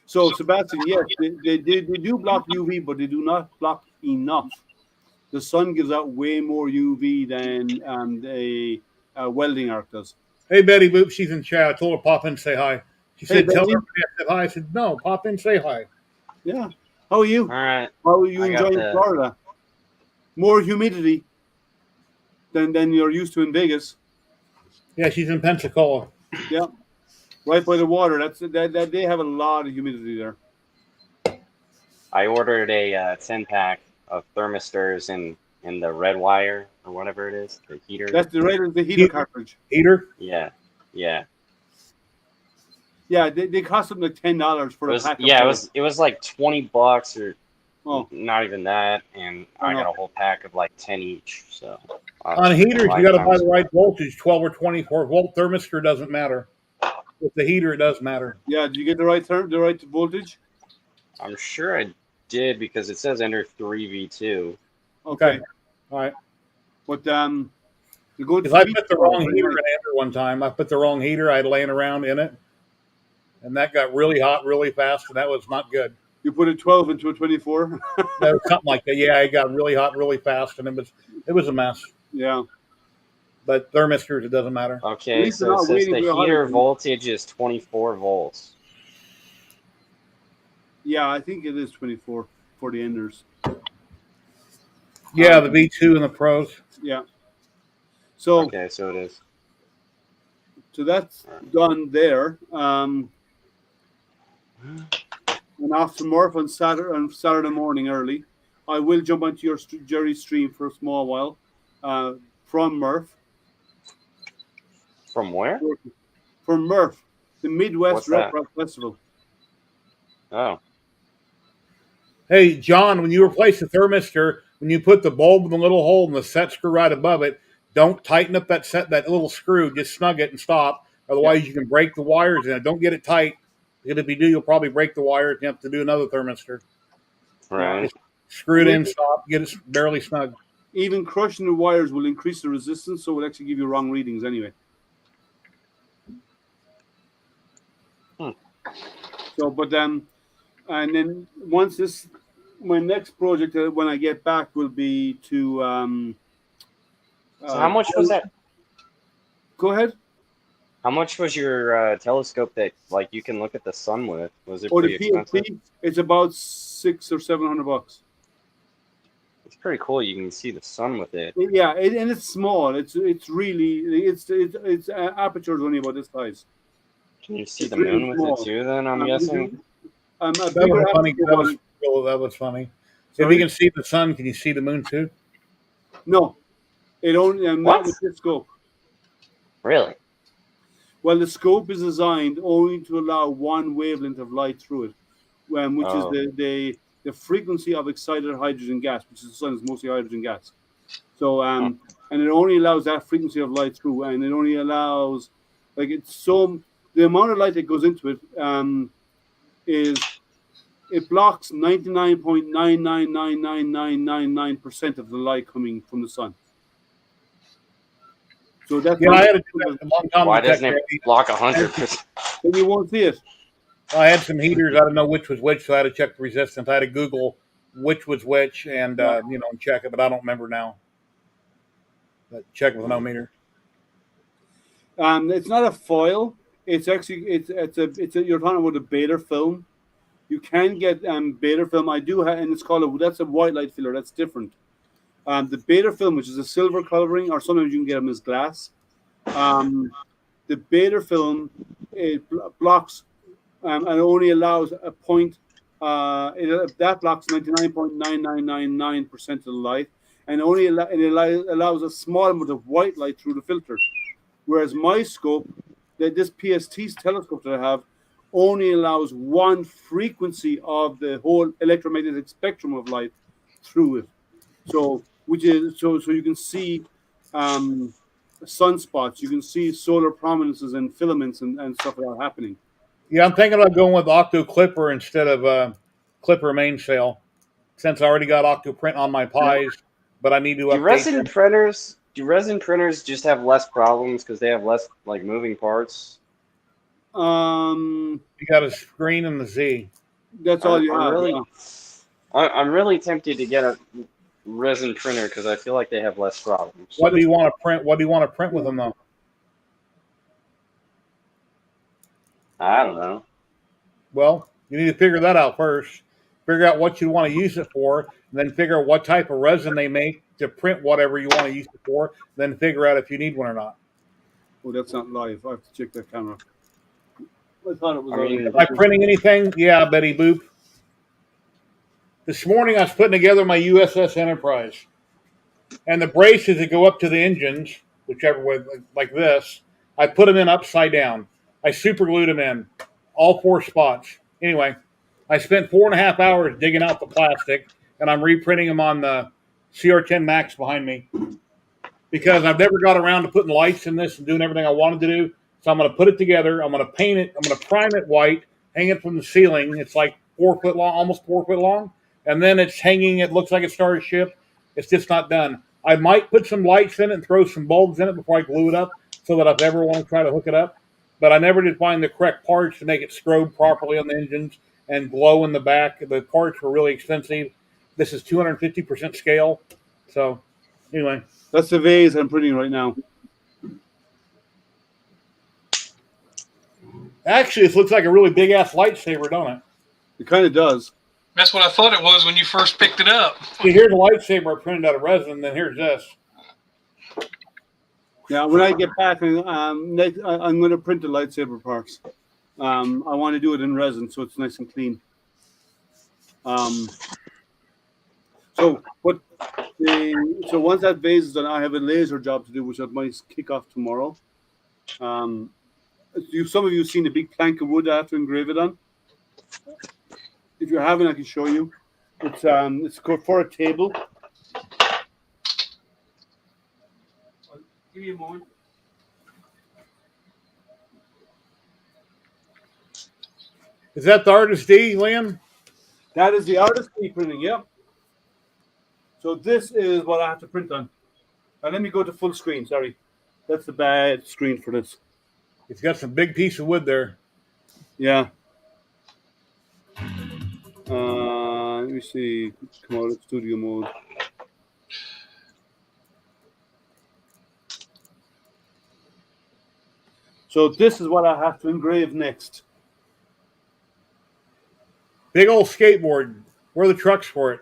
So, Sebastian, yes, they do block UV, but they do not block enough. The sun gives out way more UV than a welding arc does. Hey, Betty Boop, she's in chat. I told her pop in and say hi. She said, Betty. tell her I said hi. I said, no, pop in and say hi. Yeah. How are you? All right. How are you enjoying Florida? More humidity than you're used to in Vegas. Yeah, she's in Pensacola. Yeah. Right by the water. That they have a lot of humidity there. I ordered a 10-pack of thermistors in the red wire or whatever it is, the heater. That's the heater cartridge. Heater? Yeah. Yeah, they cost them like $10 for a pack. Yeah, it was like $20 or not even that, and I got a whole pack of like 10 each. So on heaters, you got to buy the right voltage. 12 or 24 volt thermistor doesn't matter. With the heater, it does matter. Yeah, did you get the right voltage? I'm sure I did because it says enter 3V2. Okay. All right. But you go. Because I put the wrong heater in enter one time. I put the wrong heater. I had laying around in it, and that got really hot really fast, and that was not good. You put a 12 into a 24. That was something like that. Yeah, it got really hot really fast, and it was a mess. Yeah. But thermistors, it doesn't matter. Okay, so it says the heater voltage is 24 volts. Yeah, I think it is 24 for the enders. Yeah, the V2 and the pros. Yeah. So okay, so it is. So that's done there. And after Murph on Saturday morning early, I will jump onto your Jerry stream for a small while from Murph. From where? From Murph, the Midwest Rock Festival. Oh. Hey, John, when you replace the thermistor, when you put the bulb in the little hole and the set screw right above it, don't tighten up that little screw. Just snug it and stop. Otherwise, you can break the wires in it. Don't get it tight. Because if you do, you'll probably break the wires and you have to do another thermistor. Right. screw it in, stop, get it barely snug. Even crushing the wires will increase the resistance, so it will actually give you wrong readings anyway. So, but and then once this, my next project when I get back will be to. So how much was that? Go ahead. How much was your telescope that like you can look at the sun with? Was it Oh, pretty the expensive? PLT, it's about $600 or $700. It's pretty cool. You can see the sun with it. Yeah, and it's small. It's really its aperture is only about this size. Can you see It's the really moon with small. it too? Then I'm guessing. A That bigger was funny. aperture That one. was funny. Sorry? If you can see the sun, can you see the moon too? No, it only not What? with this scope. Really? Well, the scope is designed only to allow one wavelength of light through it, which Oh. is the frequency of excited hydrogen gas, which is the sun is mostly hydrogen gas. So and it only allows that frequency of light through, and it only allows like it's so the amount of light that goes into it is it blocks 99.999999% of the light coming from the sun. So that's Yeah, I had to do that a long time Why ago. doesn't it block 100%? then you won't see it. I had some heaters. I didn't know which was which, so I had to check the resistance. I had to Google which was which and and check it, but I don't remember now. But check with an ohmmeter. It's not a foil. It's actually it's a you're talking about a beta film. You can get beta film. I do have, and it's called that's a white light filler. That's different. The beta film, which is a silver coloring, or sometimes you can get them as glass. The beta film it blocks and only allows a point. That blocks 99.9999% of the light, and only allows a small amount of white light through the filter. Whereas my scope, this PST telescope that I have, only allows one frequency of the whole electromagnetic spectrum of light through it. So you can see sunspots, you can see solar prominences and filaments and stuff like that happening. Yeah, I'm thinking about going with Octo Clipper instead of Clipper mainsail, since I already got Octo Print on my Pies, but I need to update them. Do resin printers just have less problems because they have less like moving parts? You got a screen and the Z. That's all you have. I'm really tempted to get a resin printer because I feel like they have less problems. What do you want to print? What do you want to print with them though? I don't know. Well, you need to figure that out first. Figure out what you want to use it for, and then figure out what type of resin they make to print whatever you want to use it for. Then figure out if you need one or not. Oh, that's not live. I have to check that camera. I thought it was. Am I printing anything? Yeah, Betty Boop. This morning I was putting together my USS Enterprise, and the braces that go up to the engines, whichever way, like this, I put them in upside down. I super glued them in, all 4 spots. Anyway, I spent 4.5 hours digging out the plastic, and I'm reprinting them on the CR10 Max behind me because I've never got around to putting lights in this and doing everything I wanted to do. So I'm going to put it together. I'm going to paint it. I'm going to prime it white, hang it from the ceiling. It's like 4 foot long, almost 4 foot long. And then it's hanging. It looks like it started a ship. It's just not done. I might put some lights in it and throw some bulbs in it before I glue it up so that if I ever want to try to hook it up. But I never did find the correct parts to make it strobe properly on the engines and glow in the back. The parts were really expensive. This is 250% scale. So anyway. That's the vase I'm printing right now. Actually, this looks like a really big-ass lightsaber, don't it? It kind of does. That's what I thought it was when you first picked it up. See, here's a lightsaber I printed out of resin, then here's this. Yeah, when I get back, I'm going to print the lightsaber parts. I want to do it in resin so it's nice and clean. So once that vase is done, I have a laser job to do, which I might kick off tomorrow. Some of you have seen the big plank of wood I have to engrave it on. If you haven't, I can show you. It's for a table. Give me a moment. Is that the Artist D, Liam? That is the Artist D printing, yeah. So this is what I have to print on. And let me go to full screen. Sorry, that's the bad screen for this. It's got some big piece of wood there. Yeah. Let me see. Come out of studio mode. So this is what I have to engrave next. Big old skateboard. Where are the trucks for it?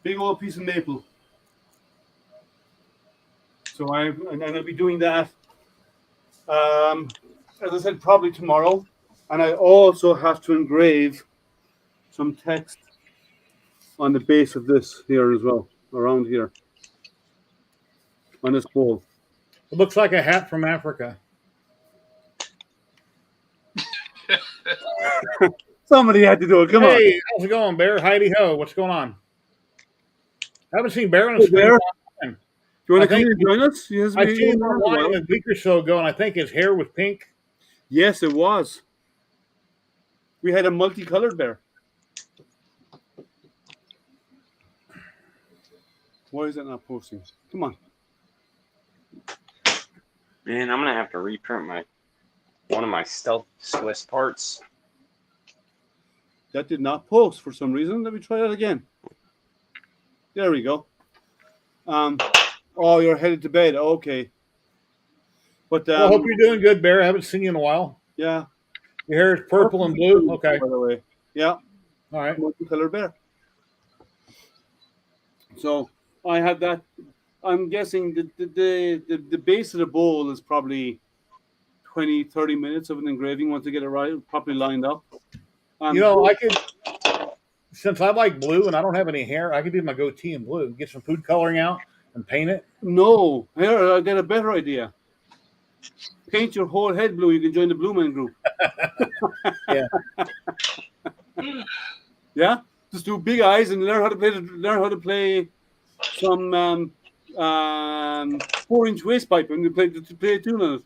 Big old piece of maple. So I'm going to be doing that. As I said, probably tomorrow. And I also have to engrave some text on the base of this here as well, around here, on this bowl. It looks like a hat from Africa. Somebody had to do it. Come on. Hey, how's it going, Bear? Heidi ho. What's going on? I haven't seen Bear on the Hey, screen. Bear. In a long time. Do you want I to come think- in and join us? Yes, I seen him online a week or so ago, and I think his hair was pink. Yes, it was. We had a multicolored bear. Why is it not posting? Come on. Man, I'm gonna have to reprint one of my Stealth Swiss parts. That did not post for some reason. Let me try that again. There we go. Oh, you're headed to bed. Okay. But Well, I hope you're doing good, Bear. I haven't seen you in a while. yeah. Your hair is purple and blue. Okay. By the way. Yeah. All right. Multicolored bear. So I had that. I'm guessing the base of the bowl is probably 20, 30 minutes of an engraving once I get it right, properly lined up. You know, I could, since I like blue and I don't have any hair, I could do my goatee in blue. Get some food coloring out and paint it. No, here I got a better idea. Paint your whole head blue. You can join the Blue Man Group. Yeah. Yeah, just do big eyes and learn how to play some 4-inch waist pipe and you play a tune on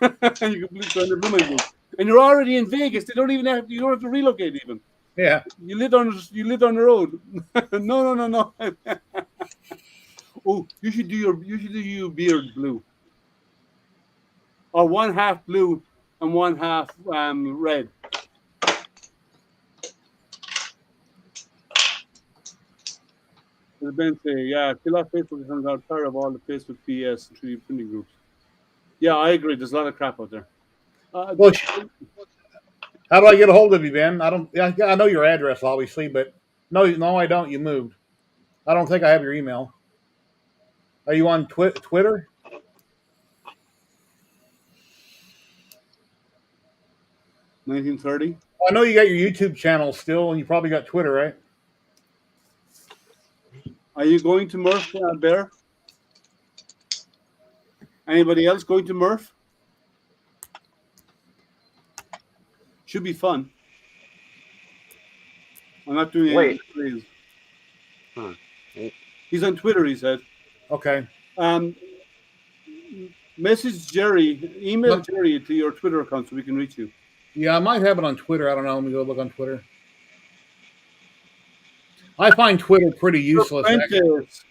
it. And you can join the Blue Man Group. And you're already in Vegas. You don't have to relocate even. Yeah. You live on the road. No. Oh, you should do your beard blue. Or one half blue and one half red. The Ben say, yeah, kill off Facebook because I'm tired of all the Facebook BS and 3D printing groups. Yeah, I agree. There's a lot of crap out there. Well, how do I get a hold of you, Ben? I know your address, obviously, but no, I don't. You moved. I don't think I have your email. Are you on Twitter? $19.30. I know you got your YouTube channel still, and you probably got Twitter, right? Are you going to Murph, Bear? Anybody else going to Murph? Should be fun. I'm not doing Wait. anything. Huh. He's on Twitter, he said. Okay. Message Jerry, email Look. Jerry to your Twitter account so we can reach you. Yeah, I might have it on Twitter. I don't know. Let me go look on Twitter. I find Twitter pretty useless. Actually. Apprentice.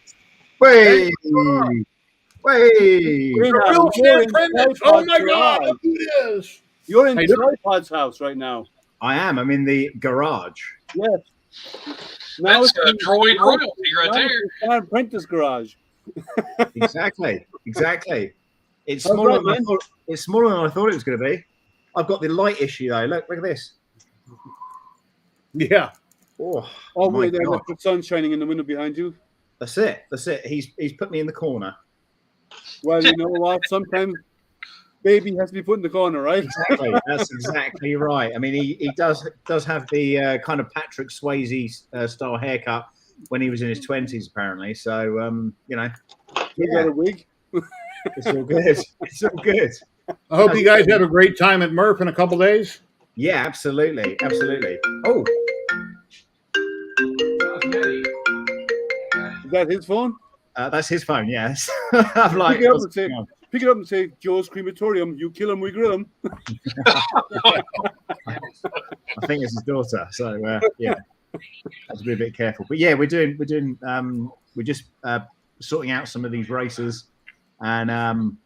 Wait, wait. You're in Real a- Stan you're in Prentice. Tripod's Oh my God! garage. Look who it is. You're in How you doing? Tripod's house right now. I am. I'm in the garage. Yes. That's it's in- droid now royalty it's- right now there. it's in Stan Apprentice garage. Exactly. It's How's smaller. that, man? It's smaller than I thought it was going to be. I've got the light issue though. Look at this. Yeah. Oh, Oh, my wait, there's God. the sun shining in the window behind you. That's it. He's put me in the corner. Well, you know what? Sometimes baby has to be put in the corner, right? Exactly. That's exactly right. I mean, he does have the kind of Patrick Swayze style haircut when he was in his 20s, apparently. So, You got a wig. it's all good. It's all good. I hope you guys have a great time at Murph in a couple days. Yeah, absolutely. Oh, Is that his phone? that's his phone. Yes. I'm like, Pick it up what's and say, going on? pick it up and say, Joe's crematorium. You kill him, we grill him. I think it's his daughter. So yeah, have to be a bit careful. But yeah, we're doing we're just sorting out some of these races, and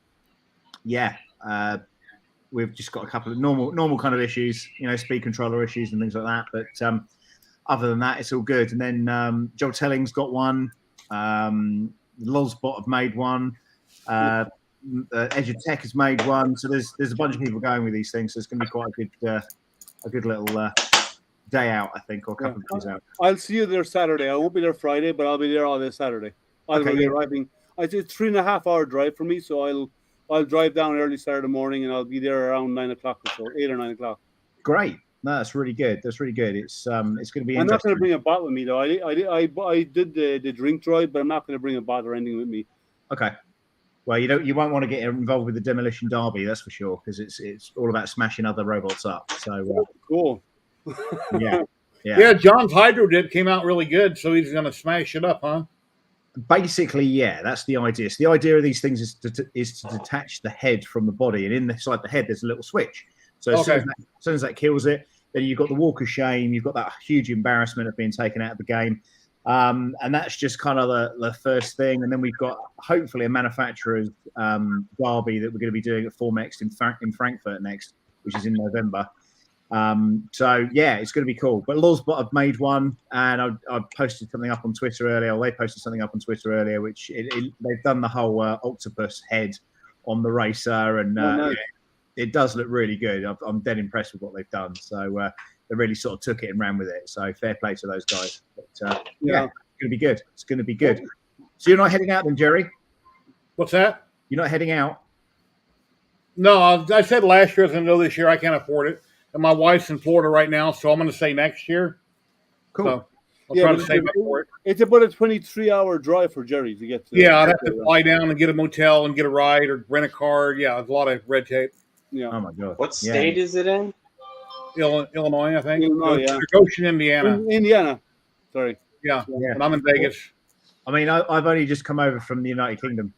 we've just got a couple of normal kind of issues, speed controller issues and things like that. But other than that, it's all good. And then Joel Telling's got one. Lozbot have made one. Edge of Tech has made one. So there's a bunch of people going with these things. So it's going to be quite a good little day out, I think, or a couple of days out. I'll see you there Saturday. I won't be there Friday, but I'll be there all day Saturday. I'll be arriving. It's a 3.5 hour drive for me, so I'll drive down early Saturday morning, and I'll be there around 9 o'clock or so, 8 or 9 o'clock. Great. No, that's really good. That's really good. It's going to be. I'm not going to bring a bottle with me though. I did the drink drive, but I'm not going to bring a bottle or anything with me. Okay. Well, you won't want to get involved with the demolition derby, that's for sure, because it's all about smashing other robots up. So cool. Yeah. John's Hydro came out really good, so he's going to smash it up, huh? Basically, yeah, that's the idea. So the idea of these things is to detach the head from the body, and inside the head there's a little switch. So as soon as that kills it, then you've got the walk of shame, you've got that huge embarrassment of being taken out of the game. And that's just kind of the first thing. And then we've got hopefully a manufacturer's derby that we're going to be doing at Formex in Frankfurt next, which is in November. So yeah, it's going to be cool. But Lozbot have made one, and I posted something up on Twitter earlier. Or they posted something up on Twitter earlier, which they've done the whole octopus head on the racer, and it does look really good. I'm dead impressed with what they've done. So they really sort of took it and ran with it. So fair play to those guys. But it's going to be good. It's going to be good. So you're not heading out then, Jerry? What's that? You're not heading out? No, I said last year I was going to go this year. I can't afford it. And my wife's in Florida right now, so I'm going to say next year. Cool. So I'll try to save up for it. It's about a 23-hour drive for Jerry to get to. Yeah, I'd have to fly down and get a motel and get a ride or rent a car. Yeah, there's a lot of red tape. Yeah. Oh, my God. What state is it in? Illinois, I think. Illinois, yeah. Goshen, Indiana. Indiana. Sorry. Yeah, and I'm in Vegas. I mean, I've only just come over from the United Kingdom.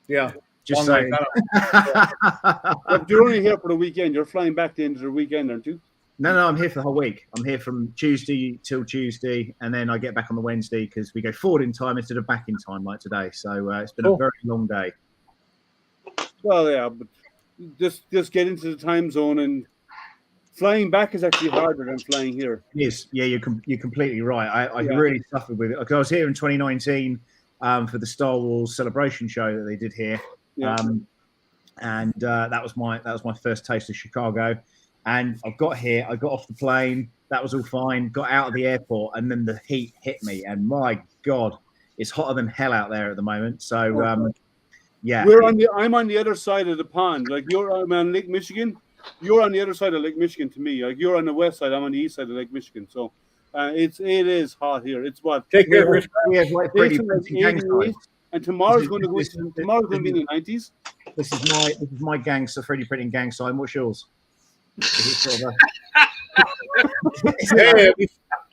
Yeah. Just saying. But you're only here for the weekend. You're flying back the end of the weekend, aren't you? No, I'm here for the whole week. I'm here from Tuesday till Tuesday, and then I get back on the Wednesday because we go forward in time instead of back in time like today. So it's been a very long day. Well, yeah, but just get into the time zone, and flying back is actually harder than flying here. It is. Yeah, you're completely right. I really suffered with it because I was here in 2019 for the Star Wars Celebration show that they did here. Yeah. And that was my first taste of Chicago. And I got here, I got off the plane, that was all fine, got out of the airport, and then the heat hit me. And my God, it's hotter than hell out there at the moment. So yeah. I'm on the other side of the pond. Like I'm on Lake Michigan. You're on the other side of Lake Michigan to me. Like you're on the west side, I'm on the east side of Lake Michigan. So it is hot here. It's what take care, Chris. We have like pretty and tomorrow's going to be in the 90s. This is my gang, so Freddie Printing gang sign. What's yours? Hey,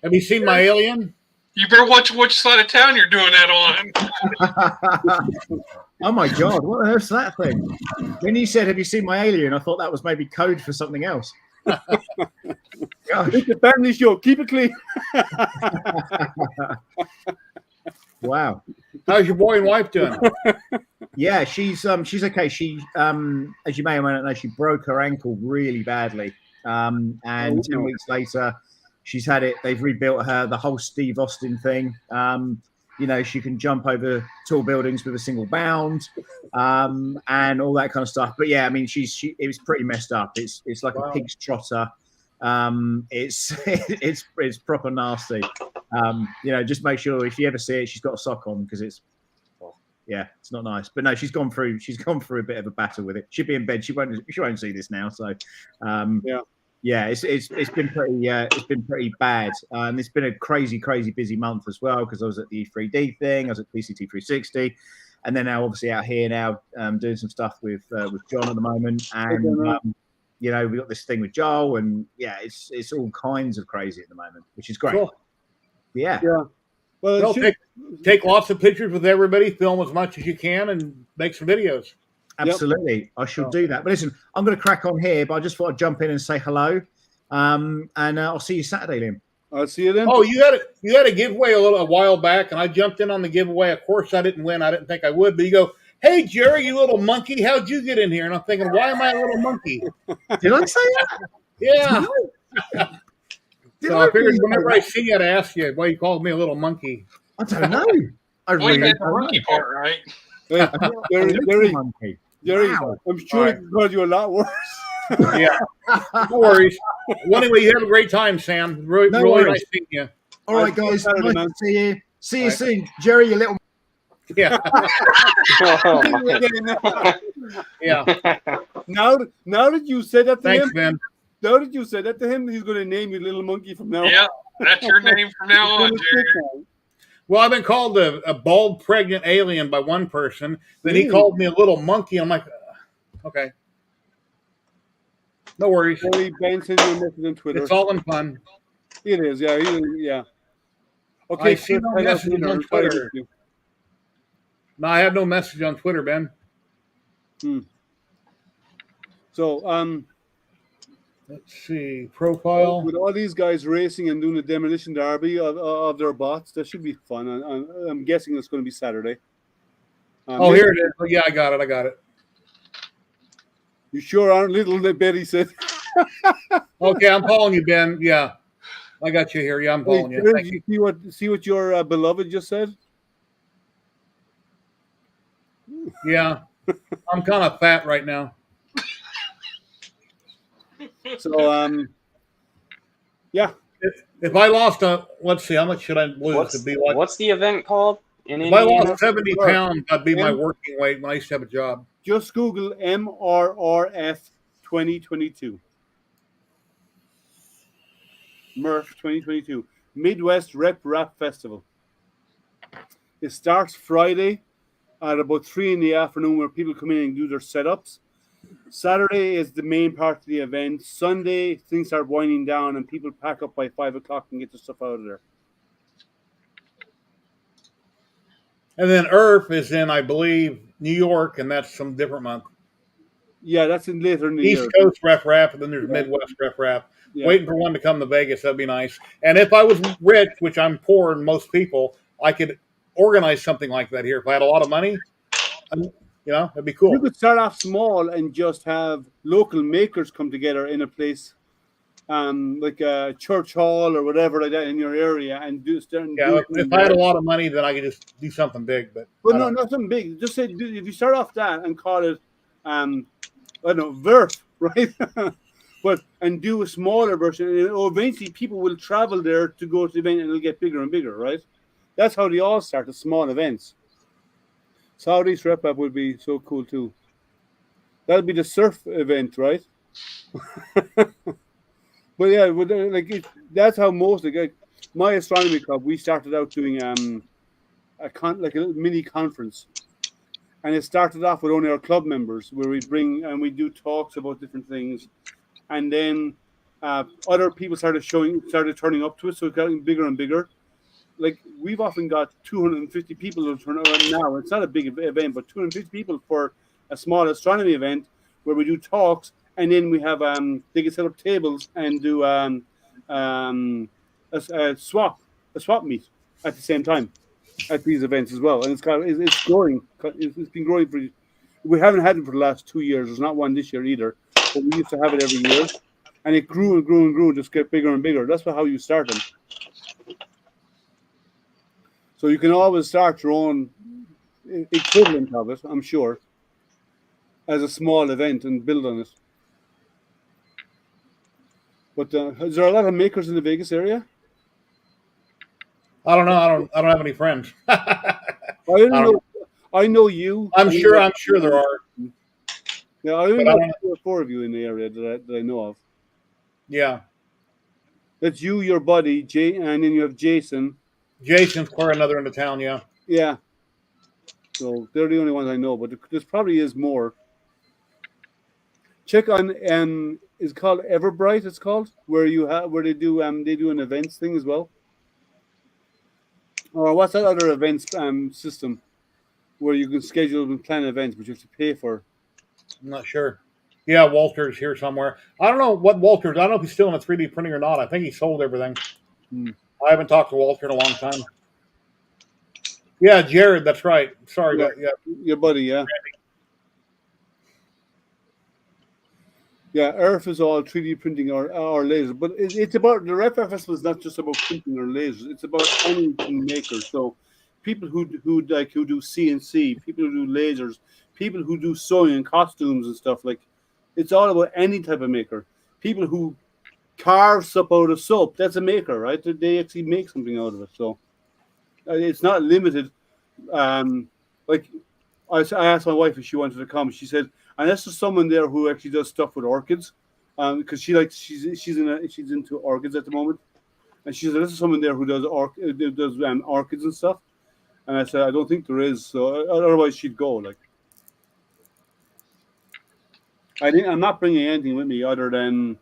have you seen my alien? You better watch which side of town you're doing that on. Oh my God, what on earth's that thing? When you said, "Have you seen my alien?" I thought that was maybe code for something else. It's a family show. Keep it clean. Wow. How's your boy and wife doing? Yeah, she's okay. She as you may or may not know, she broke her ankle really badly. And 10 weeks later, she's had it. They've rebuilt her, the whole Steve Austin thing. She can jump over tall buildings with a single bound, and all that kind of stuff. But yeah, I mean, it was pretty messed up. It's like a pig's trotter. It's proper nasty. Just make sure if you ever see it, she's got a sock on because it's not nice. But no, she's gone through a bit of a battle with it. She'll be in bed. She won't see this now. So it's been pretty bad. And it's been a crazy busy month as well because I was at the E3D thing, I was at PCT 360, and then now obviously out here now doing some stuff with John at the moment, and we got this thing with Joel, and it's all kinds of crazy at the moment, which is great. Cool. Yeah. Well, take lots of pictures with everybody, film as much as you can, and make some videos. Absolutely. Yep. I shall do that. But listen, I'm going to crack on here, but I just thought I'd jump in and say hello. And I'll see you Saturday, Liam. I'll see you then. Oh, you had a giveaway a while back, and I jumped in on the giveaway. Of course, I didn't win. I didn't think I would. But you go, "Hey, Jerry, you little monkey, how'd you get in here?" And I'm thinking, "Why am I a little monkey?" Did I say that? Yeah. Did So I I figured really say whenever that? I see you, I'd ask you why you called me a little monkey. I don't know. I Well, you really got the don't monkey know. part right. Hey, A little Jerry, monkey. I'm sure All he right. can call you a lot worse. Yeah, no worries. Well, anyway, you have a great time, Sam. Really, No really worries. nice meeting you. All right, guys. Saturday, Nice man. to see you. See you All right. soon, Jerry. You little. Yeah, Oh, my. yeah. now that you said that to Thanks, him, Ben. now that you said that to him, he's going to name you Little Monkey from now on. Yeah, that's your name from now He's on, gonna Jerry. stick now. Well, I've been called a bald, pregnant alien by one person. Then he Really? called me a little monkey. I'm like, okay, no worries. Jerry Ben sent you a message on Twitter. It's all in fun. It is, yeah. Yeah. Okay, I see no Chris, messages dinner. on Sorry, Twitter. you. No, I have no message on Twitter, Ben. So, Let's see, profile. with all these guys racing and doing the demolition derby of their bots, that should be fun. I'm guessing it's going to be Saturday. Oh, here it is. Oh, yeah, I got it. You sure aren't little, Betty said. Okay, I'm calling you, Ben. Yeah, I got you here. Yeah, I'm Hey, calling you. Jerry, Thank did you. you see what your beloved just said? Yeah, I'm kind of fat right now. So, yeah. If I lost let's see, how much should I lose to be like? What's the event called in If I Indiana? lost 70 Sure. pounds, that'd be my M- working weight when I used to have a job. Just Google MRRF 2022. MRRF 2022. Midwest Rap Festival. It starts Friday at about 3 in the afternoon where people come in and do their setups. Saturday is the main part of the event. Sunday, things start winding down and people pack up by 5 o'clock and get the stuff out of there. And then MRRF is in, I believe, New York, and that's some different month. Yeah, that's in later in the East year. Coast Ref Rap, and then there's Yeah. Midwest Ref Rap. Yeah. Waiting for one to come to Vegas, that'd be nice. And if I was rich, which I'm poor than most people, I could organize something like that here. If I had a lot of money, that'd be cool. You could start off small and just have local makers come together in a place, like a church hall or whatever like that in your area, and Yeah, if I had a lot of money, then I could just do something big. But But no, nothing big. Just say if you start off that and call it, I don't know, VERF, right? and do a smaller version, and eventually people will travel there to go to the event, and it'll get bigger and bigger, right? That's how they all start, the small events. Southeast Rep Up would be so cool too. That'll be the surf event, right? But yeah, that's how most my astronomy club. We started out doing like a little mini conference, and it started off with only our club members, where we bring and we do talks about different things, and then other people started turning up to it, so it got bigger and bigger. Like we've often got 250 people who turn out now. It's not a big event, but 250 people for a small astronomy event where we do talks, and then we have they can set up tables and do a swap meet at the same time at these events as well. And it's growing. It's been growing for. We haven't had it for the last 2 years. There's not one this year either, but we used to have it every year, and it grew and grew and grew, and just get bigger and bigger. That's how you start them. So you can always start your own equivalent of it, I'm sure, as a small event and build on it. But is there a lot of makers in the Vegas area? I don't know. I don't have any friends. I know you. I'm sure there are. Yeah, I only But I know don't- 3 or 4 of you in the area that I know of. Yeah, That's you, your buddy, Jay, and then you have Jason. Jason's quite another in the town. Yeah. Yeah. So they're the only ones I know, but there probably is more. Check on it's called Everbright. It's called where they do an events thing as well. Or what's that other events system where you can schedule and plan events, but you have to pay for? I'm not sure. Yeah, Walter's here somewhere. I don't know what Walter's. I don't know if he's still in a 3D printing or not. I think he sold everything. I haven't talked to Walter in a long time. Yeah, Jared, that's right. Sorry Yeah. about Your buddy, yeah. Yeah, ERF is all 3D printing or lasers, but it's about the RF Festival is not just about printing or lasers. It's about anything maker. So, people who do CNC, people who do lasers, people who do sewing and costumes and stuff like. It's all about any type of maker. People who carve stuff out of soap, that's a maker, right? They actually make something out of it. So, it's not limited. Like I asked my wife if she wanted to come. She said, unless there's someone there who actually does stuff with orchids, because she's into orchids at the moment, and she said, unless there's someone there who does orchids and stuff. And I said, I don't think there is. So otherwise, she'd go. Like, I'm not bringing anything with me other than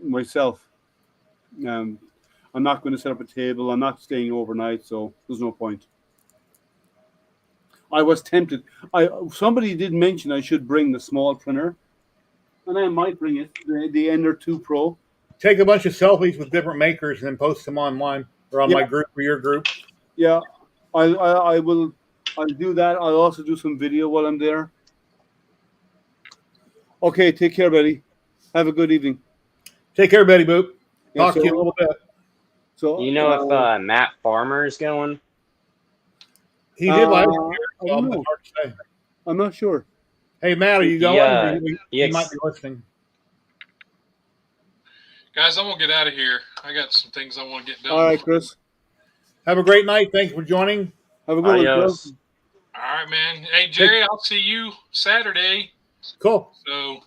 myself. I'm not going to set up a table. I'm not staying overnight, so there's no point. I was tempted. Somebody did mention I should bring the small printer, and I might bring it, the Ender 2 Pro. Take a bunch of selfies with different makers and then post them online or on my group or your group. Yeah, I will. I'll do that. I'll also do some video while I'm there. Okay, take care, Betty. Have a good evening. Take care, Betty Boop. Yeah, Talk to you in a little bit. So You know if Matt Farmer is going? He did last I year, so don't it's know. hard to say. I'm not sure. Hey, Matt, are you going? Yeah, He might be listening. Guys, I'm gonna get out of here. I got some things I want to get done. All right, Chris. Have a great night. Thanks for joining. Have a good one, Adios. Chris. All right, man. Hey, Jerry, I'll see you Saturday. Cool. So,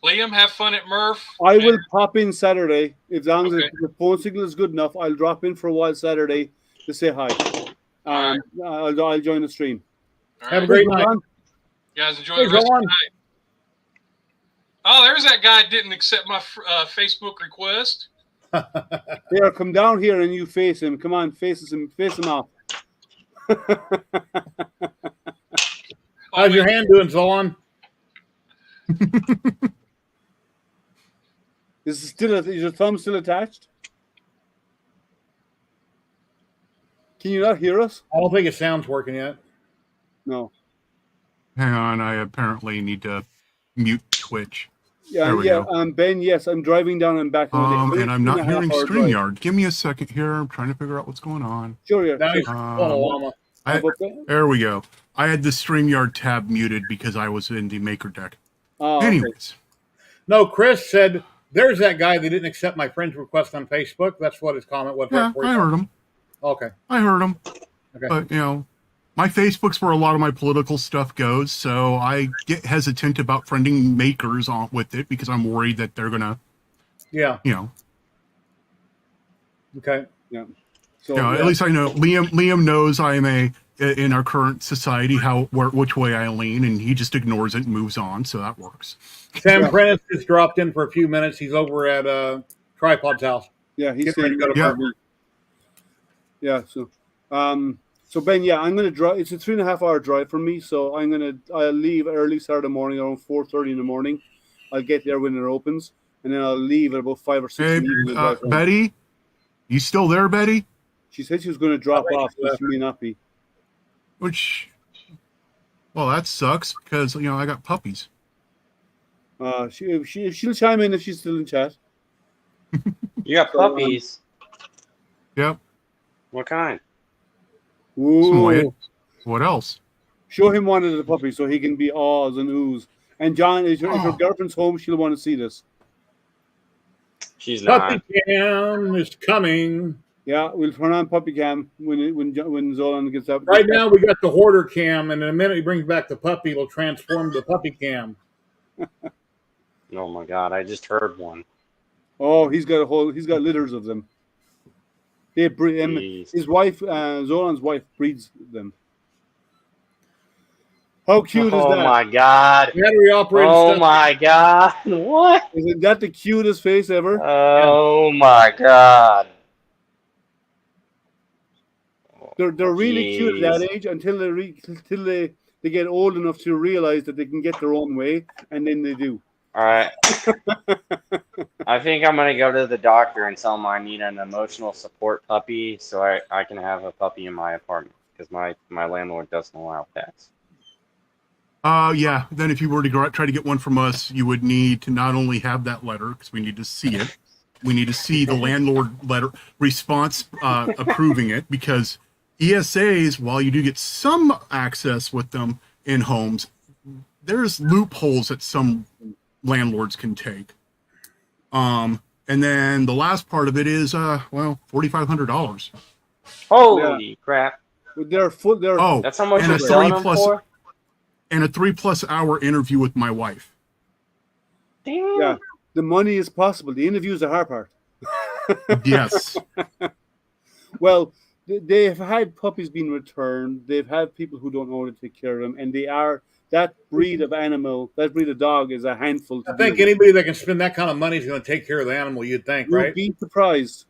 Liam, have fun at Murph. I will pop in Saturday as long as Okay. the phone signal is good enough. I'll drop in for a while Saturday to say hi. I'll join the stream. All Have a right. great night. You guys enjoy Hey, the rest go of on. the night. Oh, there's that guy that didn't accept my Facebook request. Here, come down here and you face him. Come on, face him off. How's your hand doing, Zolan? Is your thumb still attached? Can you not hear us? I don't think his sound's working yet. No. Hang on, I apparently need to mute Twitch. Yeah, There we go. Ben, yes, I'm driving down and back. And I'm not hearing 2.5 hour drive. StreamYard. Give me a second here. I'm trying to figure out what's going on. Sure, yeah. Now he's calling a llama. There we go. I had the StreamYard tab muted because I was in the Maker deck. Oh, okay. Anyways, No, Chris said, there's that guy that didn't accept my friend's request on Facebook. That's what his comment was. yeah, right before he I heard him. Okay. I heard him. Okay. But, my Facebook's where a lot of my political stuff goes, so I get hesitant about friending makers on with it because I'm worried that they're going to, Yeah. Okay. Yeah. So at least I know Liam knows I am in our current society which way I lean, and he just ignores it and moves on, so that works. Sam Prentice just dropped in for a few minutes. He's over at Tripod's house. yeah, he's Get ready saying to go to Yeah. bed. Yeah, so Ben, yeah, I'm gonna drive. It's a 3.5 hour drive for me, so I'll leave early Saturday morning around 4:30 in the morning. I'll get there when it opens, and then I'll leave at about 5 or 6 Hey, in the evening. and drive home. Betty, you still there, Betty? She said she was going to drop I think off, but she may not be. Well, that sucks because I got puppies. She'll chime in if she's still in chat. You got puppies. Yep. What kind? Ooh. What else? Show him one of the puppies so he can be ahs and oohs. And John, if her girlfriend's home, she'll want to see this. She's not. Puppy Cam is coming. Yeah, we'll turn on puppy cam when Zolan gets up. Right now, we got the hoarder cam, and in a minute he brings back the puppy. It'll transform the puppy cam. Oh my God! I just heard one. Oh, he's got litters of them. They breed them. Jeez. His wife, Zolan's wife, breeds them. How cute is that? Oh my God! Battery operated Oh stuff. my God! What? Isn't that the cutest face ever? Oh my God! They're really cute at Jeez. that age until they get old enough to realize that they can get their own way, and then they do. All right. I think I'm gonna go to the doctor and tell him I need an emotional support puppy, so I can have a puppy in my apartment because my landlord doesn't allow pets. Yeah. Then if you were to try to get one from us, you would need to not only have that letter because we need to see it. We need to see the landlord letter response approving it because ESAs, while you do get some access with them in homes, there's loopholes that some landlords can take. And then the last part of it is $4,500. Holy crap! They're full. They're That's how much and you're selling them for? And a 3+ hour interview with my wife. Damn. yeah. The money is possible. The interview is the hard part. Yes. Well, they've had puppies being returned. They've had people who don't know how to take care of them, and they are that breed of animal. That breed of dog is a handful. I think anybody that can spend that kind of money is going to take care of the animal. You'd think, You'll right? be surprised.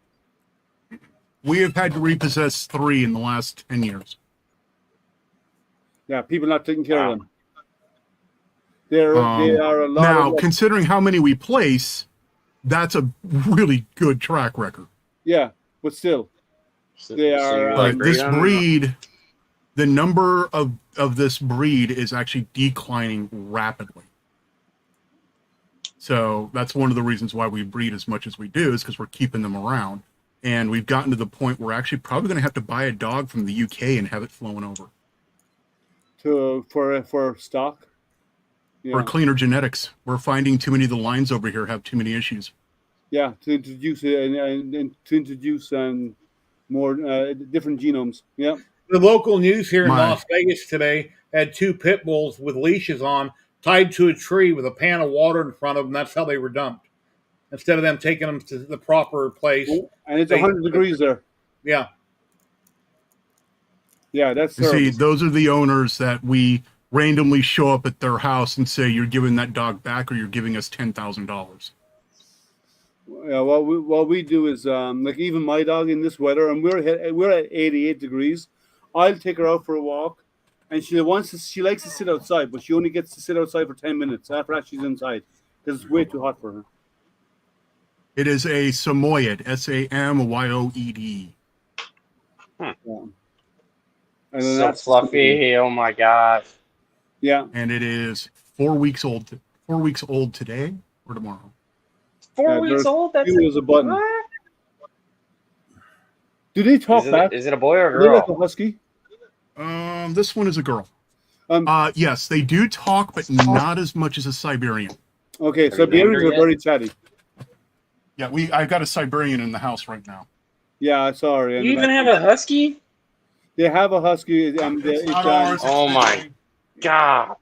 We have had to repossess 3 in the last 10 years. Yeah, people not taking care of them. They are a lot. Now, considering how many we place, that's a really good track record. Yeah, but still, they are. But this breed, the number of this breed is actually declining rapidly. So that's one of the reasons why we breed as much as we do, is because we're keeping them around. And we've gotten to the point where we're actually probably going to have to buy a dog from the UK and have it flown over. For stock. Yeah. For cleaner genetics. We're finding too many of the lines over here have too many issues. Yeah, to introduce and to introduce more different genomes. Yeah. The local news here in Las Vegas today had 2 pit bulls with leashes on, tied to a tree with a pan of water in front of them. That's how they were dumped. Instead of them taking them to the proper place. And it's 100 degrees there. Yeah. Yeah, that's You see, those are the owners that we randomly show up at their house and say, you're giving that dog back or you're giving us $10,000. Yeah, what we do is like even my dog in this weather, and we're at 88 degrees. I'll take her out for a walk, and she likes to sit outside, but she only gets to sit outside for 10 minutes. After that, she's inside because it's way too hot for her. It is a Samoyed, Samoyed. Yeah. So fluffy. Oh my gosh. Yeah. And it is 4 weeks old. 4 weeks old today or tomorrow. 4 weeks old? That's a button. What? Do they talk back? Is it a boy or a Are they girl? like a husky? This one is a girl. Yes, they do talk, but not as much as a Siberian. Okay, Siberians are very chatty. Yeah, I've got a Siberian in the house right now. Yeah, sorry. You even have a husky? They have a husky. Oh my god!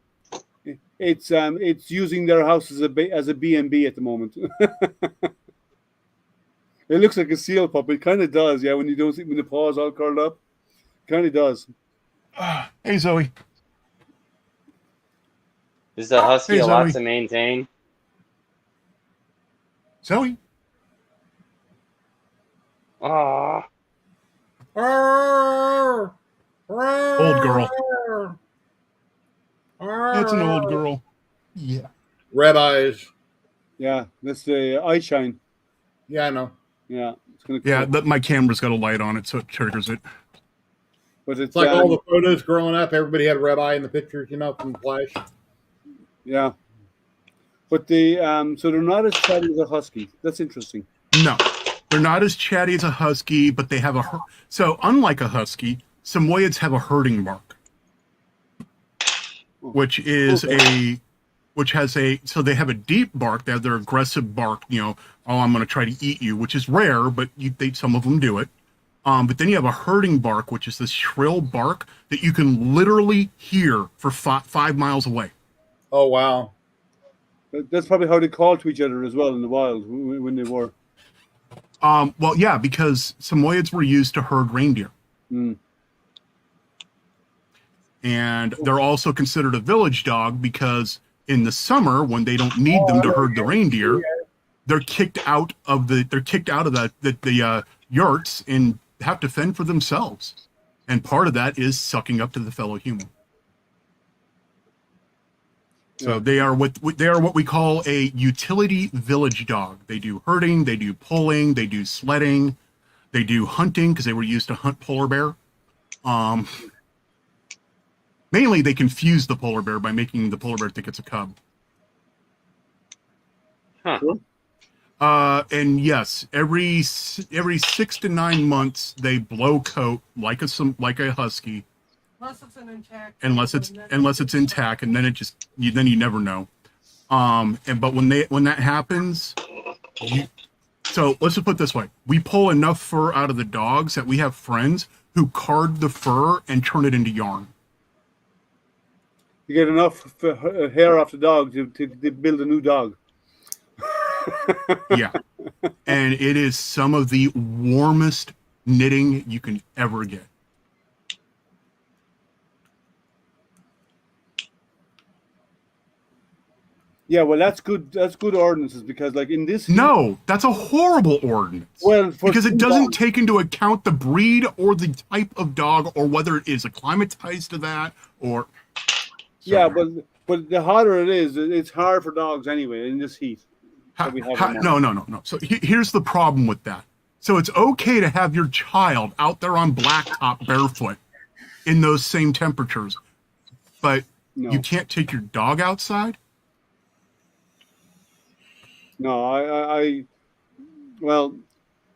It's using their house as a B&B at the moment. It looks like a seal pup. It kind of does, yeah. When you don't see when the paws all curled up, kind of does. Hey Zoe. Is the husky a lot to maintain? Zoe. Aww. Old girl. It's an old girl. Yeah. Red eyes. Yeah, that's the eye shine. Yeah, I know. Yeah, it's gonna. Yeah, my camera's got a light on it, so it triggers it. But It's like all the photos growing up. Everybody had red eye in the pictures, from Flash. Yeah, but so they're not as chatty as a husky. That's interesting. No, they're not as chatty as a husky, but they have so unlike a husky, Samoyeds have a herding bark, which is so they have a deep bark. They have their aggressive bark. I'm going to try to eat you, which is rare, but some of them do it. But then you have a herding bark, which is this shrill bark that you can literally hear for 5 miles away. Oh, wow. That's probably how they call to each other as well in the wild when they were. Well, yeah, because Samoyeds were used to herd reindeer. Mm. And they're also considered a village dog because in the summer, when they don't need them to herd the reindeer, they're kicked out of the yurts and have to fend for themselves. And part of that is sucking up to the fellow human. So they are what we call a utility village dog. They do herding, they do pulling, they do sledding, they do hunting because they were used to hunt polar bear. Mainly, they confuse the polar bear by making the polar bear think it's a cub. Huh. And yes, every 6 to 9 months they blow coat like a husky. Unless it's intact. Unless it's intact, and then you never know. But when that happens, so let's just put it this way: we pull enough fur out of the dogs that we have friends who card the fur and turn it into yarn. You get enough hair off the dog to build a new dog. Yeah, and it is some of the warmest knitting you can ever get. Yeah, well, that's good. That's good ordinances because, like in this. No, that's a horrible ordinance. Well, because it doesn't take into account the breed or the type of dog or whether it is acclimatized to that or. Yeah, but the hotter it is, it's hard for dogs anyway in this heat. No. So here's the problem with that. So it's okay to have your child out there on blacktop barefoot in those same temperatures, but you can't take your dog outside. No, well,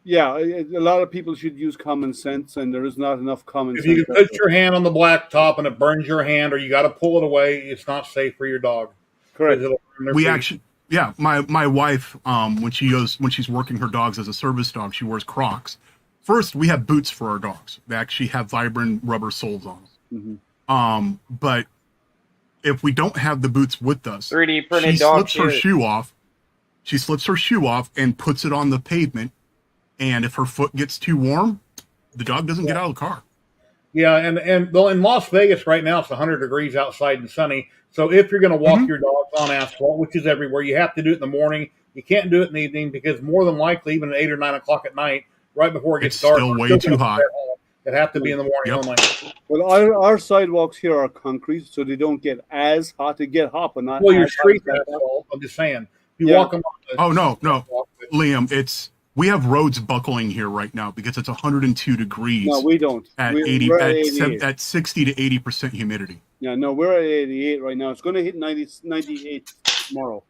yeah, a lot of people should use common sense, and there is not enough common sense. If you put your hand on the blacktop and it burns your hand, or you got to pull it away, it's not safe for your dog. Correct. We actually, yeah, my wife, when she's working her dogs as a service dog, she wears Crocs. First, we have boots for our dogs. They actually have vibrant rubber soles on them. Mm-hmm. But if we don't have the boots with us, 3D printed she dog slips her shoe off. She slips her shoe off and puts it on the pavement. And if her foot gets too warm, the dog doesn't get out of the car. Yeah, and well, in Las Vegas right now, it's 100 degrees outside and sunny. So if you're going to walk your dogs on asphalt, which is everywhere, you have to do it in the morning. You can't do it in the evening because more than likely, even at 8 or 9 o'clock at night, right before it gets dark, still way too hot. It have to be in the morning only. Well, our sidewalks here are concrete, so they don't get as hot. They get hot, but not. Well, your as street hot. asphalt. I'm just saying. You walk them. No, Liam, we have roads buckling here right now because it's 102 degrees. No, we don't. At at 60 to 80% humidity. Yeah, no, we're at 88 right now. It's going to hit 98 tomorrow.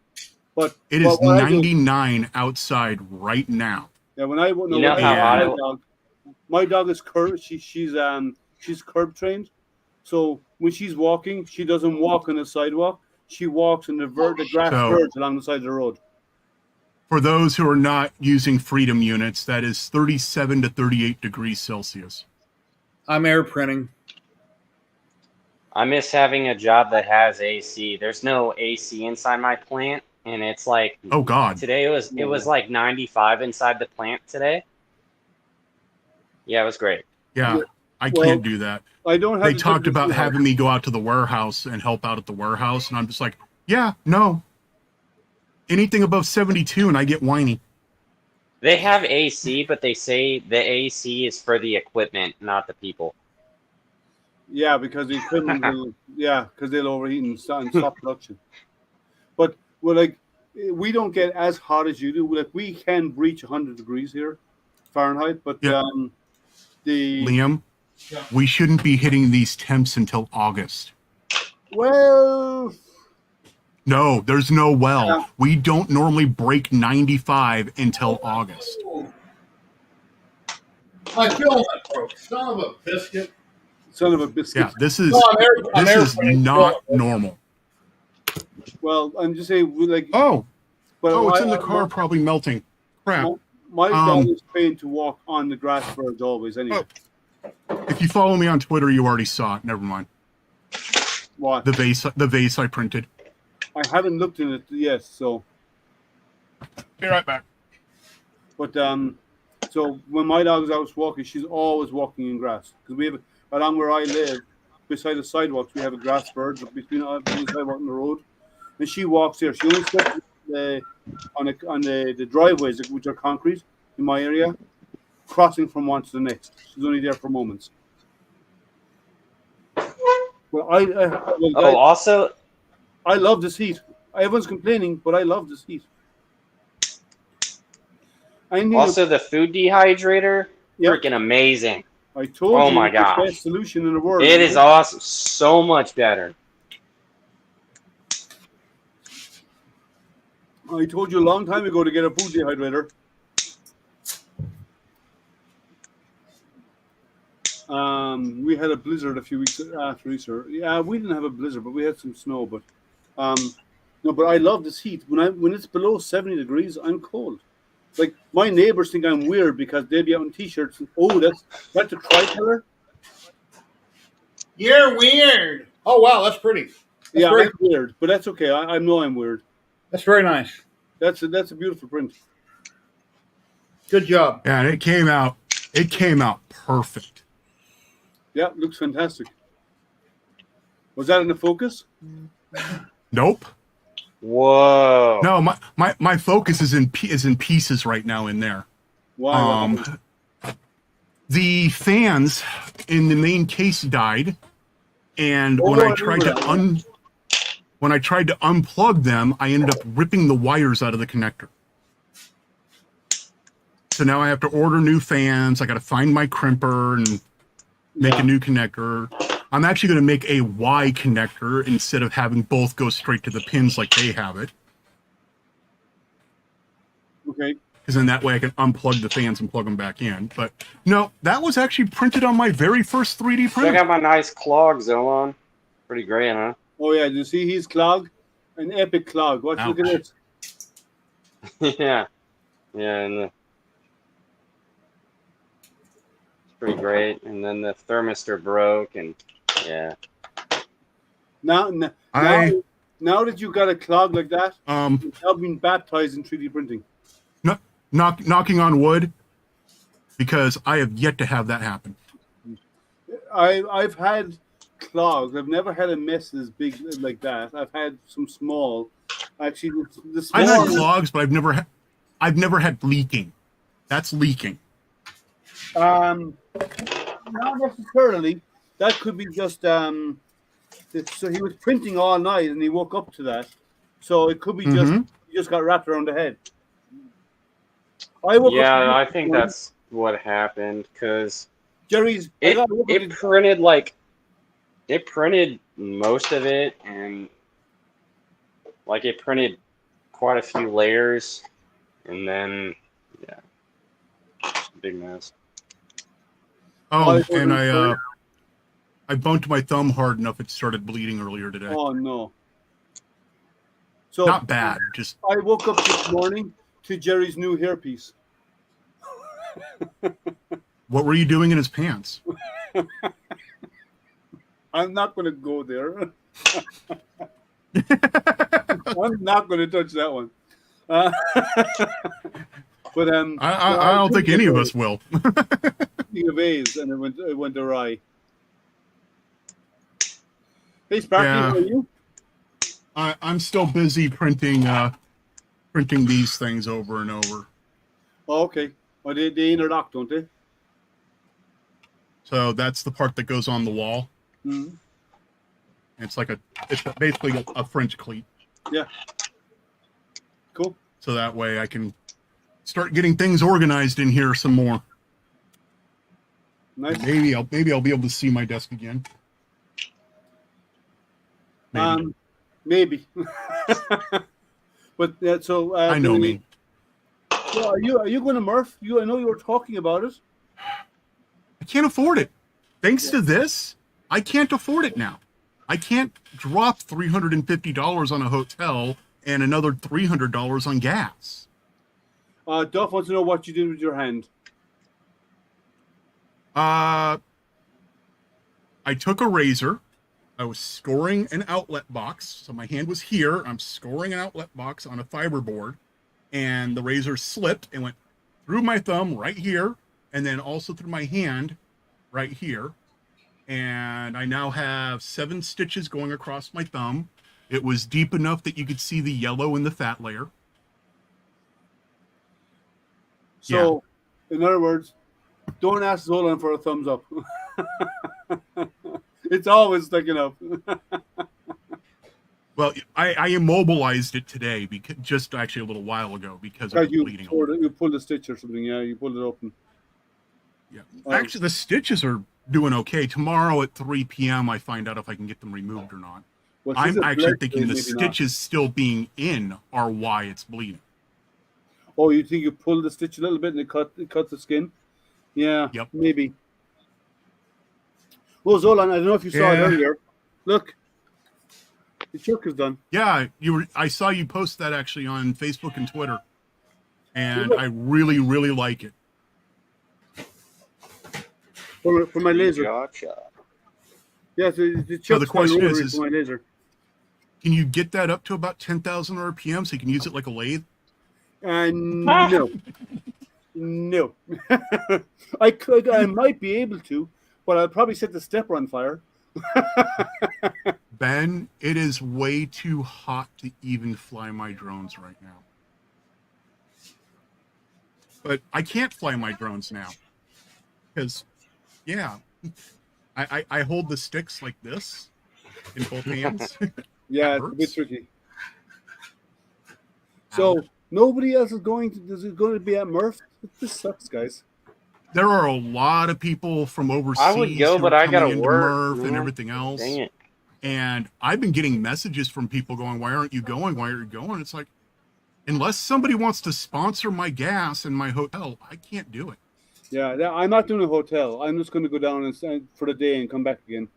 But it is 99 outside right now. Yeah, when I my dog is curb. She's curb trained, so when she's walking, she doesn't walk on the sidewalk. She walks in the grass verge along the side of the road. For those who are not using Freedom units, that is 37 to 38 degrees Celsius. I'm air printing. I miss having a job that has AC. There's no AC inside my plant, and it's like, oh God, today it was like 95 inside the plant today. Yeah, it was great. Yeah, I can't do that. I don't. They talked about having me go out to the warehouse and help out at the warehouse, and I'm just like, yeah, no. Anything above 72, and I get whiny. They have AC, but they say the AC is for the equipment, not the people. Yeah, because the equipment because they'll overheat and stop production. But we don't get as hot as you do. Like we can breach 100 degrees here, Fahrenheit, but Liam, we shouldn't be hitting these temps until August. Well. No, there's no well. Yeah. We don't normally break 95 until August. My filament broke. Son of a biscuit. Yeah, this is not normal. Well, I'm just saying, it's in the car, probably melting. Crap. My dog is trained to walk on the grass verge always. Anyway. If you follow me on Twitter, you already saw it. Never mind. What? The vase I printed. I haven't looked in it yet, so. Be right back. But so when my dog is out walking, she's always walking in grass because we have along where I live, beside the sidewalks, we have a grass verge between the sidewalk and the road, and she walks there. She only steps on the driveways which are concrete in my area, crossing from one to the next. She's only there for moments. Also. I love this heat. Everyone's complaining, but I love this heat. I need Also, the food dehydrator, Yep. freaking amazing. I told Oh you my it's the gosh. best solution in the world. It is awesome. So much better. I told you a long time ago to get a food dehydrator. We had a blizzard a few weeks after Easter. Yeah, we didn't have a blizzard, but we had some snow. But no, but I love this heat. When it's below 70 degrees, I'm cold. Like my neighbors think I'm weird because they'd be out in t-shirts. And, oh, that's a tri-color. You're weird. Oh wow, that's pretty. Yeah, very- I'm weird, but that's okay. I know I'm weird. That's very nice. That's a beautiful print. Good job. Yeah, and it came out perfect. Yeah, looks fantastic. Was that in the focus? Nope. Whoa. No, my focus is in pieces right now in there. Why? The fans in the main case died, and when I tried to unplug them, I ended up ripping the wires out of the connector. So now I have to order new fans. I got to find my crimper and make a new connector. I'm actually going to make a Y connector instead of having both go straight to the pins like they have it. Okay. Because then that way I can unplug the fans and plug them back in. But no, that was actually printed on my very first 3D printer. Check out my nice clog, Zolon. Pretty great, huh? Oh yeah, do you see his clog? An epic clog. Look at this. Yeah. Yeah, and it's pretty great. And then the thermistor broke, and yeah. Now that you got a clog like that, you've now been baptized in 3D printing. Knocking on wood, because I have yet to have that happen. I've had clogs. I've never had a mess as big like that. I've had some small. Actually, the small. I've had clogs, but I've never had leaking. That's leaking. Not necessarily. That could be just so he was printing all night and he woke up to that. So it could be he just got wrapped around the head. I think that's what happened, because Jerry's it printed most of it, and like it printed quite a few layers, and then big mess. Oh, and I bumped my thumb hard enough it started bleeding earlier today. Oh no. So not bad, just I woke up this morning to Jerry's new hairpiece. What were you doing in his pants? I'm not going to go there. I'm not going to touch that one. But I don't think any of us will. Speaking of A's, and it went awry. Hey, Sparky, how are you? I'm still busy printing these things over and over. Oh, okay. Oh, they interlock, don't they? So that's the part that goes on the wall. Mm-hmm. It's basically a French cleat. Yeah. Cool. So that way I can start getting things organized in here some more. Nice. Maybe I'll be able to see my desk again. Maybe. But so I know me. So are you going to Murph? I know you were talking about it. I can't afford it. Thanks to this, I can't afford it now. I can't drop $350 on a hotel and another $300 on gas. Duff wants to know what you did with your hand. I took a razor. I was scoring an outlet box. So my hand was here. I'm scoring an outlet box on a fiberboard. And the razor slipped and went through my thumb right here. And then also through my hand right here. And I now have 7 stitches going across my thumb. It was deep enough that you could see the yellow in the fat layer. So, in other words, don't ask Zolan for a thumbs up. It's always sticking up. Well, I immobilized it today because just actually a little while ago because of the bleeding. You pulled the stitch or something. Yeah, you pulled it open. Yeah, actually, the stitches are doing okay. Tomorrow at 3 p.m., I find out if I can get them removed or not. Well, I'm actually thinking the maybe stitches still being in are why it's bleeding. Oh, you think you pulled the stitch a little bit and it cut the skin? Yeah, Yep. maybe. Well, Zolan, I don't know if you saw it earlier. Look, the choke is done. Yeah, I saw you post that actually on Facebook and Twitter, and I really, really like it. For my laser. Gotcha. Yeah, the So the question is, for my laser. Can you get that up to about 10,000 RPM so you can use it like a lathe? No. No. I might be able to, but I'll probably set the stepper on fire. Ben, it is way too hot to even fly my drones right now. But I can't fly my drones now. Because, yeah, I hold the sticks like this in both hands. Yeah, it's a bit tricky. So nobody else is going to be at MRRF? This sucks, guys. There are a lot of people from overseas. I would go, but I gotta work. MRRF and everything else. Dang it. And I've been getting messages from people going, "Why aren't you going? Why aren't you going?" It's like, unless somebody wants to sponsor my gas and my hotel, I can't do it. Yeah, I'm not doing a hotel. I'm just going to go down and for the day and come back again.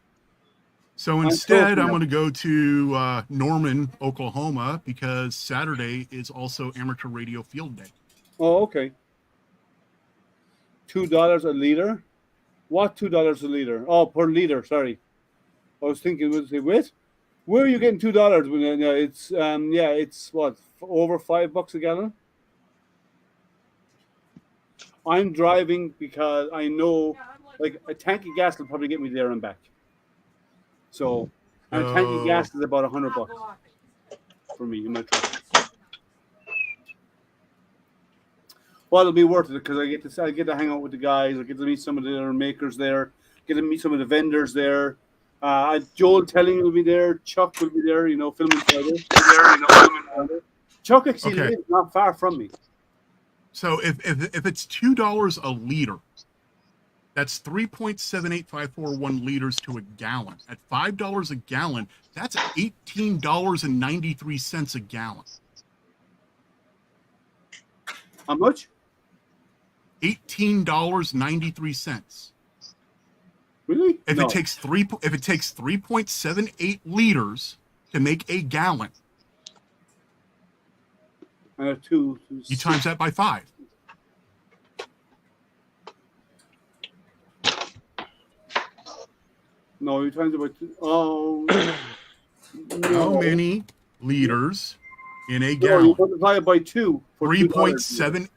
So instead, I'm going to go to Norman, Oklahoma, because Saturday is also Amateur Radio Field Day. Oh, okay. $2 a liter? What $2 a liter? Oh, per liter. Sorry, I was thinking. Wait, where are you getting $2? When it's it's what, over $5 a gallon. I'm driving because I know, like, a tank of gas will probably get me there and back. So, and a tank of gas is about $100 for me in my truck. Well, it'll be worth it because I get to hang out with the guys. I get to meet some of the other makers there. Get to meet some of the vendors there. Joel Telling will be there. Chuck will be there. Filming Friday. Chuck actually lives not far from me. So if it's $2 a liter, that's 3.78541 liters to a gallon. At $5 a gallon, that's $18.93 a gallon. How much? $18.93. Really? If it takes 3.78 liters to make a gallon, you times that by 5. No, you times it by 2. Oh, no. How many liters in a No, gallon? you multiply it by 2. 3.7.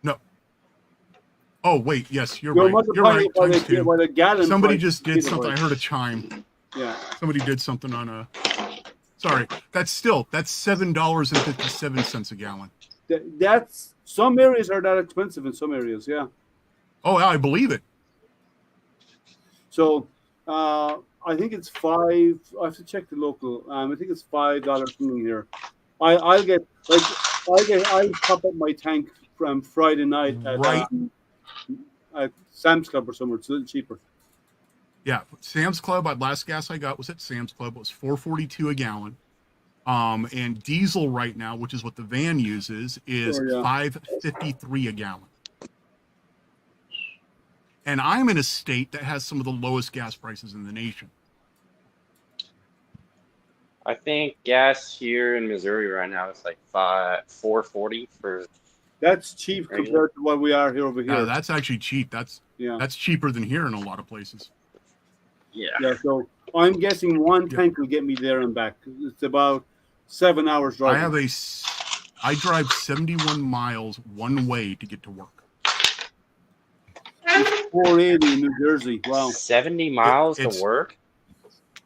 No. Oh wait, yes, you're right. You're right. Times 2. By the gallon. Somebody just did something. I heard a chime. Yeah. Somebody did something on a. Sorry, that's $7.57 a gallon. That's some areas are that expensive in some areas. Yeah. Oh, I believe it. So, I think it's $5. I have to check the local. I think it's $5 something here. I'll top up my tank from Friday night at Sam's Club or somewhere. It's a little cheaper. Yeah, Sam's Club. Last gas I got was at Sam's Club. It was $4.42 a gallon. And diesel right now, which is what the van uses, is $5.53 a gallon. And I'm in a state that has some of the lowest gas prices in the nation. I think gas here in Missouri right now is like $4.40 for. That's cheap compared to what we are here over here. That's actually cheap. That's cheaper than here in a lot of places. Yeah. Yeah. So I'm guessing one tank will get me there and back. It's about 7 hours driving. I drive 71 miles one way to get to work. It's 480 in New Jersey. Wow. 70 miles to work?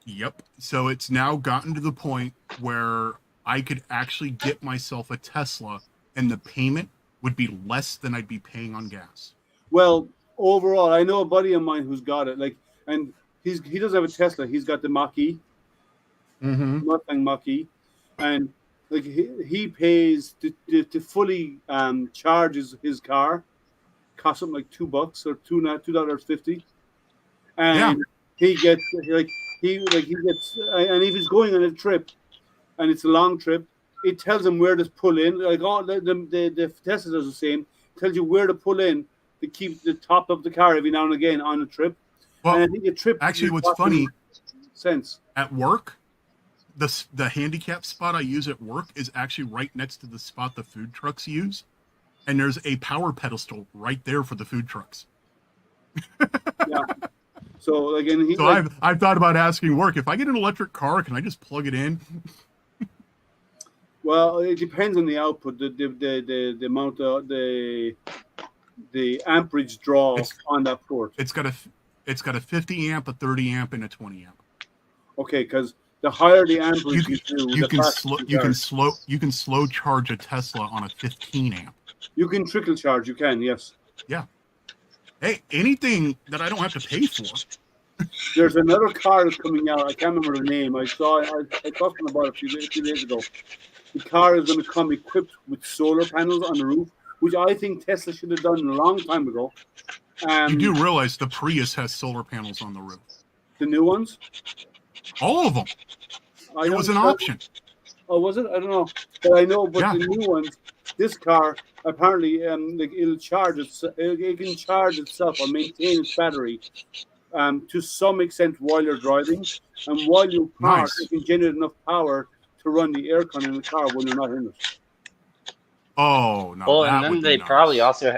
Yep. So it's now gotten to the point where I could actually get myself a Tesla and the payment would be less than I'd be paying on gas. Well, overall, I know a buddy of mine who's got it. And he doesn't have a Tesla. He's got the Mach-E. Mustang Mach-E, and like he pays to fully charges his car, costs him like $2 or $2.50, and he gets he gets, and if he's going on a trip and it's a long trip, it tells him where to pull in. Like all the Tesla does the same, tells you where to pull in to keep the top of the car every now and again on a trip. Well, and I think a trip actually, what's funny, sense at work, the handicap spot I use at work is actually right next to the spot the food trucks use, and there's a power pedestal right there for the food trucks. Yeah. So again, I've thought about asking work, if I get an electric car, can I just plug it in? Well, it depends on the output, the amount of the amperage draw on that port. It's got a 50 amp, a 30 amp, and a 20 amp. Okay, because the higher the amperage you can slow charge a Tesla on a 15 amp. You can trickle charge. You can, yes. Yeah. Hey, anything that I don't have to pay for. There's another car that's coming out. I can't remember the name. I talked about it a few days ago. The car is going to come equipped with solar panels on the roof, which I think Tesla should have done a long time ago. You do realize the Prius has solar panels on the roof. The new ones? All of them. It was an option. Oh, was it? I don't know. But I know, the new ones, this car, apparently, it'll charge it can charge itself or maintain its battery to some extent while you're driving. And while you park, it can generate enough power to run the aircon in the car when you're not in it. Oh, no. Well, and then they probably also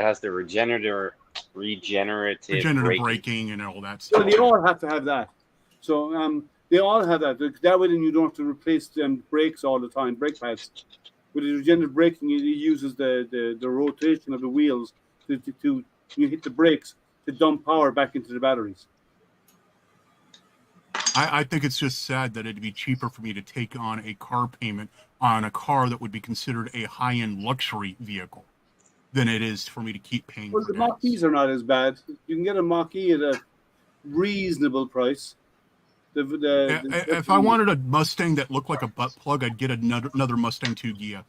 has the regenerative braking and all that stuff. So they all have to have that. So they all have that. That way, then you don't have to replace brakes all the time, brake pads. With the regenerative braking, it uses the rotation of the wheels to you hit the brakes to dump power back into the batteries. I think it's just sad that it'd be cheaper for me to take on a car payment on a car that would be considered a high-end luxury vehicle than it is for me to keep paying. Well, the Mach-E's are not as bad. You can get a Mach-E at a reasonable price. If I wanted a Mustang that looked like a butt plug, I'd get another Mustang 2 Ghia.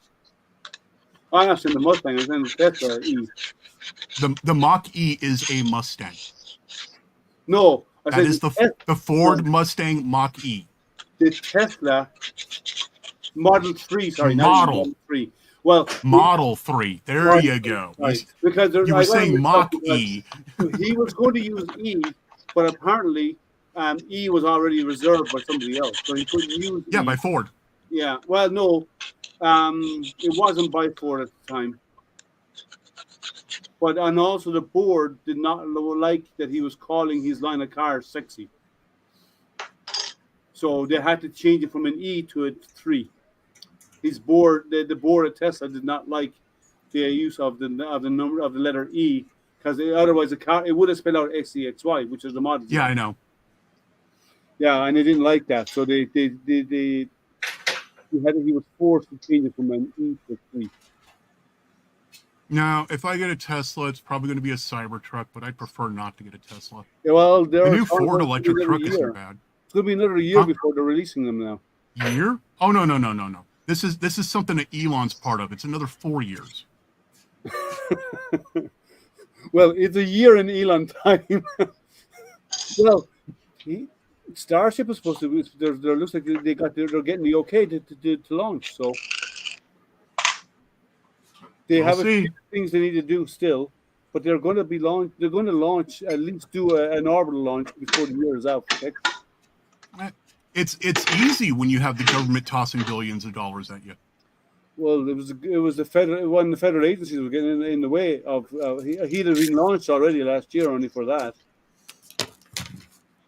I'm not saying the Mustang, I'm saying the Tesla E. The Mach-E is a Mustang. No. That is the Ford Mustang Mach-E. The Tesla Model 3, sorry. Model 3. Well, Model 3. There you go. Right. Because you were saying Mach-E. He was going to use E, but apparently E was already reserved by somebody else. So he couldn't use E. By Ford. Yeah. Well, no. It wasn't by Ford at the time. And also the board did not like that he was calling his line of cars sexy. So they had to change it from an E to a 3. His board, the board at Tesla did not like the use of the number of the letter E, because otherwise it would have spelled out XEXY, which is the model. Yeah, I know. Yeah, and they didn't like that, so he was forced to change it from an E to a 3. Now, if I get a Tesla, it's probably going to be a Cybertruck, but I'd prefer not to get a Tesla. Yeah, well, the new Ford electric truck isn't bad. It's going to be another year before they're releasing them now. Year? Oh, no. This is something that Elon's part of. It's another 4 years. Well, it's a year in Elon time. Well, Starship is supposed to be. There looks like they're getting the okay to launch. So they have a few things they need to do still, but they're going to be launch. They're going to launch, at least do an orbital launch before the year is out. It's easy when you have the government tossing billions of dollars at you. Well, it was the federal agencies were getting in the way of. He'd have been launched already last year, only for that.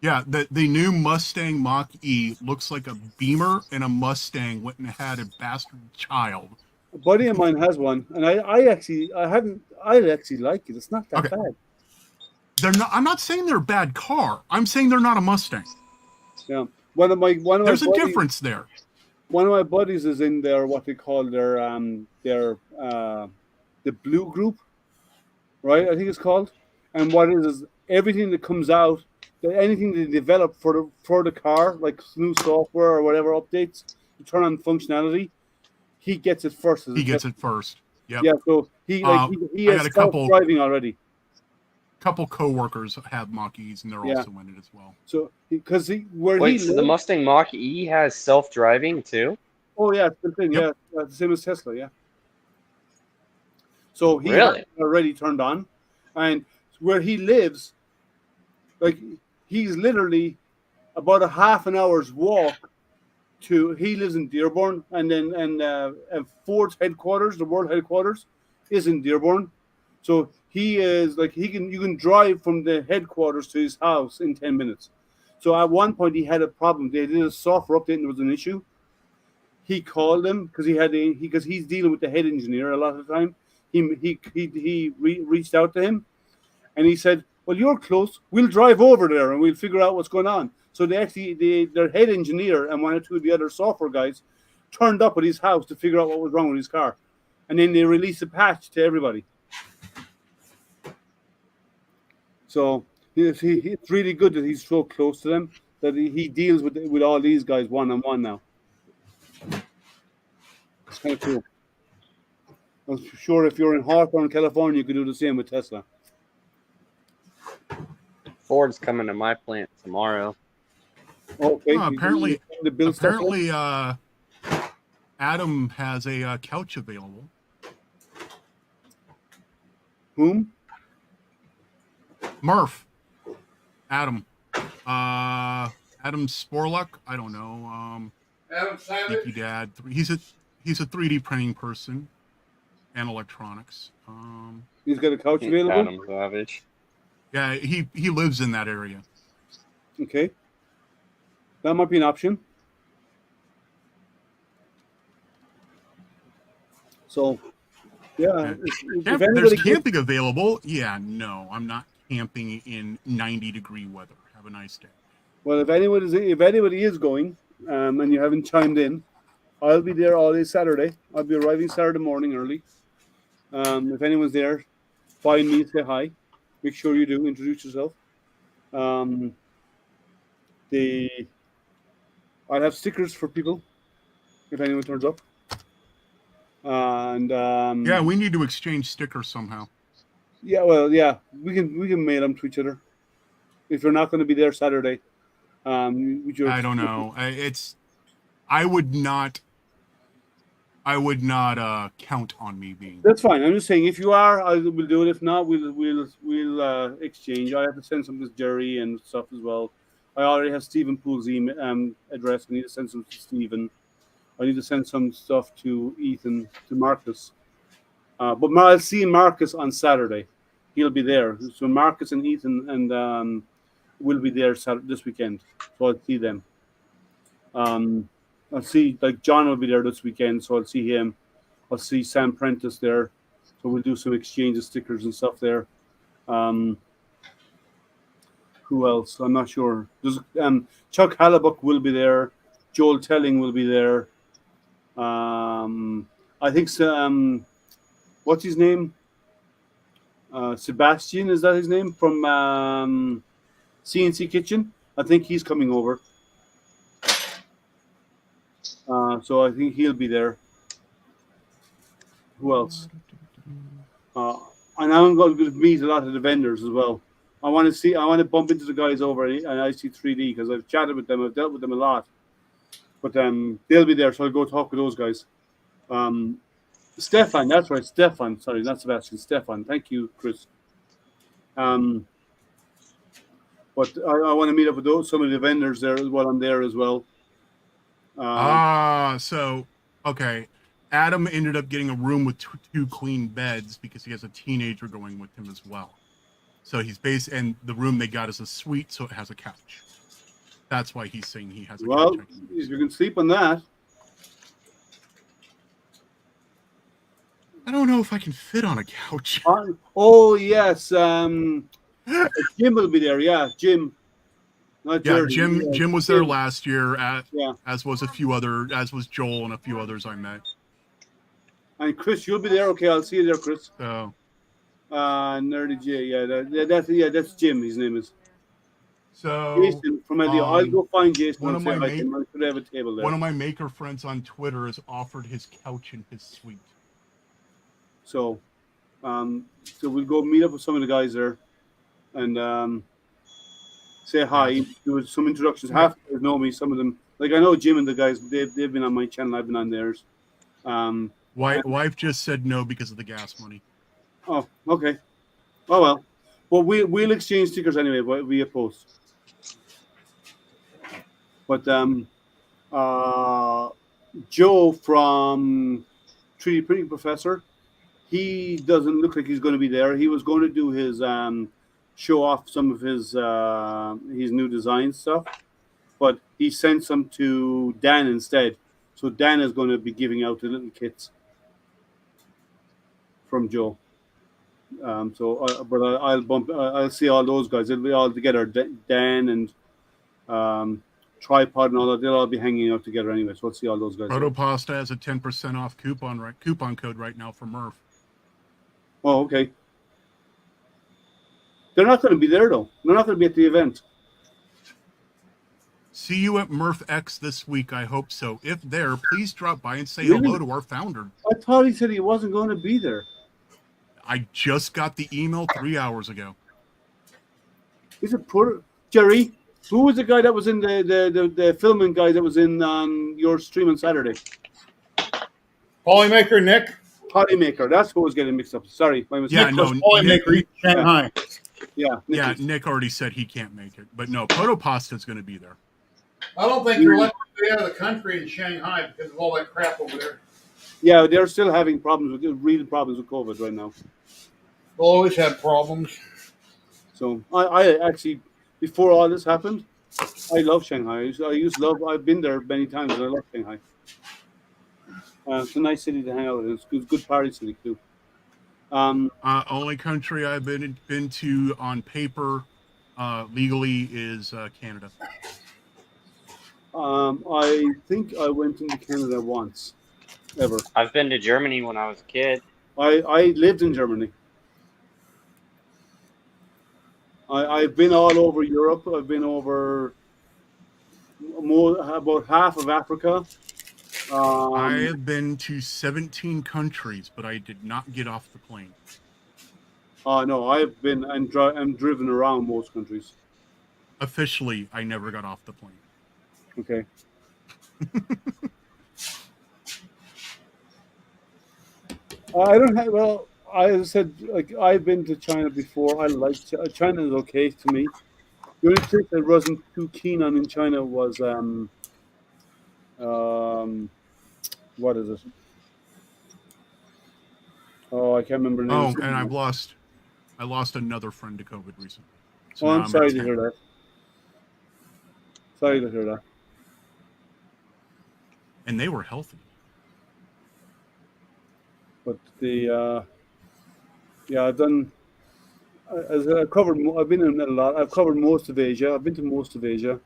Yeah, the new Mustang Mach-E looks like a Beamer and a Mustang went and had a bastard child. A buddy of mine has one, and I actually like it. It's not that bad. They're not. I'm not saying they're a bad car. I'm saying they're not a Mustang. Yeah, there's a difference there. One of my buddies is in their what they call their the Blue Group, right? I think it's called. And what it is everything that comes out anything they develop for the car, like new software or whatever updates, to turn on functionality, he gets it first. He gets it first. Yep. Yeah, so he I has got a couple self-driving already. coworkers have Mach-E's, and they're Yeah. also in it as well. So because where Wait, he so lives, the Mustang Mach-E has self-driving too? oh yeah, it's the thing, Yep. yeah, the same as Tesla, yeah. So he Really? has it already turned on, and where he lives, like he's literally about a half an hour's walk to. He lives in Dearborn, and then and Ford's headquarters, the world headquarters, is in Dearborn. So he is like you can drive from the headquarters to his house in 10 minutes. So at one point he had a problem. They did a software update and there was an issue. He called him because because he's dealing with the head engineer a lot of the time. Reached out to him and he said, "Well, you're close. We'll drive over there and we'll figure out what's going on." So their head engineer and one or two of the other software guys turned up at his house to figure out what was wrong with his car, and then they released a patch to everybody. So it's really good that he's so close to them that he deals with all these guys one on one now. It's kind of cool. I'm sure if you're in Hawthorne, California, you could do the same with Tesla. Ford's coming to my plant tomorrow. Okay. Apparently, the build stuff. Adam has a couch available. Whom? Murph. Adam. Adam Sporluck. I don't know. Adam Savage. Geeky Dad. He's a 3D printing person and electronics. He's got a couch available. Adam Savage. Yeah, he lives in that area. Okay. That might be an option. So, yeah. There's camping available. Yeah, no, I'm not camping in 90-degree weather. Have a nice day. Well, if anybody is going, and you haven't chimed in, I'll be there all day Saturday. I'll be arriving Saturday morning early. If anyone's there, find me, say hi. Make sure you do. Introduce yourself. I'll have stickers for people if anyone turns up. And yeah, we need to exchange stickers somehow. Yeah, well, yeah, we can mail them to each other. If you're not going to be there Saturday, I don't know. I would not count on me being. That's fine. I'm just saying, if you are, we'll do it. If not, we'll exchange. I have to send some to Jerry and stuff as well. I already have Stephen Poole's email address. I need to send some to Stephen. I need to send some stuff to Ethan, to Marcus. But I'll see Marcus on Saturday. He'll be there. So Marcus and Ethan and will be there this weekend. So I'll see them. I'll see, like, John will be there this weekend, so I'll see him. I'll see Sam Prentice there. So we'll do some exchange of stickers and stuff there. Who else? I'm not sure. There's Chuck Hallebuck will be there. Joel Telling will be there. I think what's his name? Sebastian, is that his name? From CNC Kitchen. I think he's coming over. So I think he'll be there. Who else? And I'm going to meet a lot of the vendors as well. I want to bump into the guys over at IC3D because I've chatted with them. I've dealt with them a lot. But they'll be there, so I'll go talk with those guys. Stefan, that's right, Stefan. Sorry, not Sebastian. Stefan. Thank you, Chris. But I want to meet up with some of the vendors there while I'm there as well. So okay. Adam ended up getting a room with two queen beds because he has a teenager going with him as well. So he's and the room they got is a suite, so it has a couch. That's why he's saying he has a couch. Well, if you can sleep on that. I don't know if I can fit on a couch. Oh, yes. Jim will be there. Yeah, Jim. Not Jared. Jim was there last year, as was as was Joel and a few others I met. And Chris, you'll be there. Okay, I'll see you there, Chris. So, Nerdy J. Yeah, that's Jim. His name is. So Jason from Elio. I'll go find Jason one and of say my hi to him. I should have a table there. one of my maker friends on Twitter has offered his couch in his suite. So, so we'll go meet up with some of the guys there, and say hi. Do some introductions. Half of them know me. Some of them, like I know Jim and the guys. They've been on my channel. I've been on theirs. Wife just said no because of the gas money. Oh, okay. Oh well. Well, we'll exchange stickers anyway via post. But Joe from 3D Printing Professor, he doesn't look like he's going to be there. He was going to do his show off some of his new design stuff, but he sent some to Dan instead. So Dan is going to be giving out the little kits from Joe. But I'll see all those guys. They'll be all together. Dan and Tripod and all that. They'll all be hanging out together anyway. So I'll see all those guys. Protopasta has a 10% off coupon code right now for MRRF. Oh, okay. They're not going to be there though. They're not going to be at the event. See you at MRRF X this week. I hope so. If there, please drop by and say Really? hello to our founder. I thought he said he wasn't going to be there. I just got the email 3 hours ago. Is it poor Jerry? Who was the guy that was in the filming guy that was in your stream on Saturday? Polymaker Nick. Polymaker. That's who was getting mixed up. Sorry, my mistake. Yeah, no, Polymaker Shanghai. Yeah, yeah. Nick already said he can't make it, but no, Protopasta is going to be there. I don't think you're letting me out of the country in Shanghai because of all that crap over there. Yeah, they're still having real problems with COVID right now. They'll always have problems. So I actually, before all this happened, I love Shanghai. I've been there many times and I love Shanghai. It's a nice city to hang out in. It's a good party city too. Only country I've been to on paper, legally, is Canada. I think I went into Canada once, ever. I've been to Germany when I was a kid. I lived in Germany. I've been all over Europe. I've been over about half of Africa. I have been to 17 countries, but I did not get off the plane. No, I've been and driven around most countries. Officially, I never got off the plane. Okay. I don't have. Well, I said like I've been to China before. I like China is okay to me. The only place I wasn't too keen on in China was what is it? Oh, I can't remember. Oh, and I lost another friend to COVID recently. So oh, now I'm sorry at to 10. hear that. Sorry to hear that. And they were healthy. But I've done. I've covered. I've been in a lot. I've covered most of Asia. I've been to most of Asia.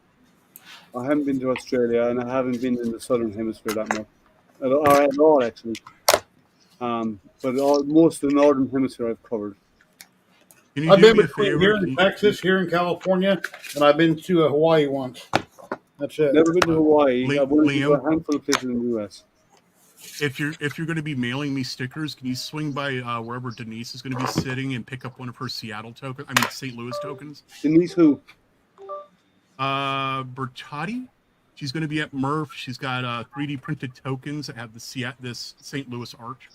I haven't been to Australia, and I haven't been in the southern hemisphere that much, at all actually. But most of the northern hemisphere I've covered. Can you I've do been me a between favor? here in Texas, here in California, and I've been to Hawaii once. That's it. Never been to Hawaii. I've only been to Liam? a handful of places in the U.S. If you're going to be mailing me stickers, can you swing by wherever Denise is going to be sitting and pick up one of her Seattle tokens? I mean, St. Louis tokens. Denise who? Bertotti. She's going to be at MRRF. She's got 3D printed tokens that have this St. Louis arch.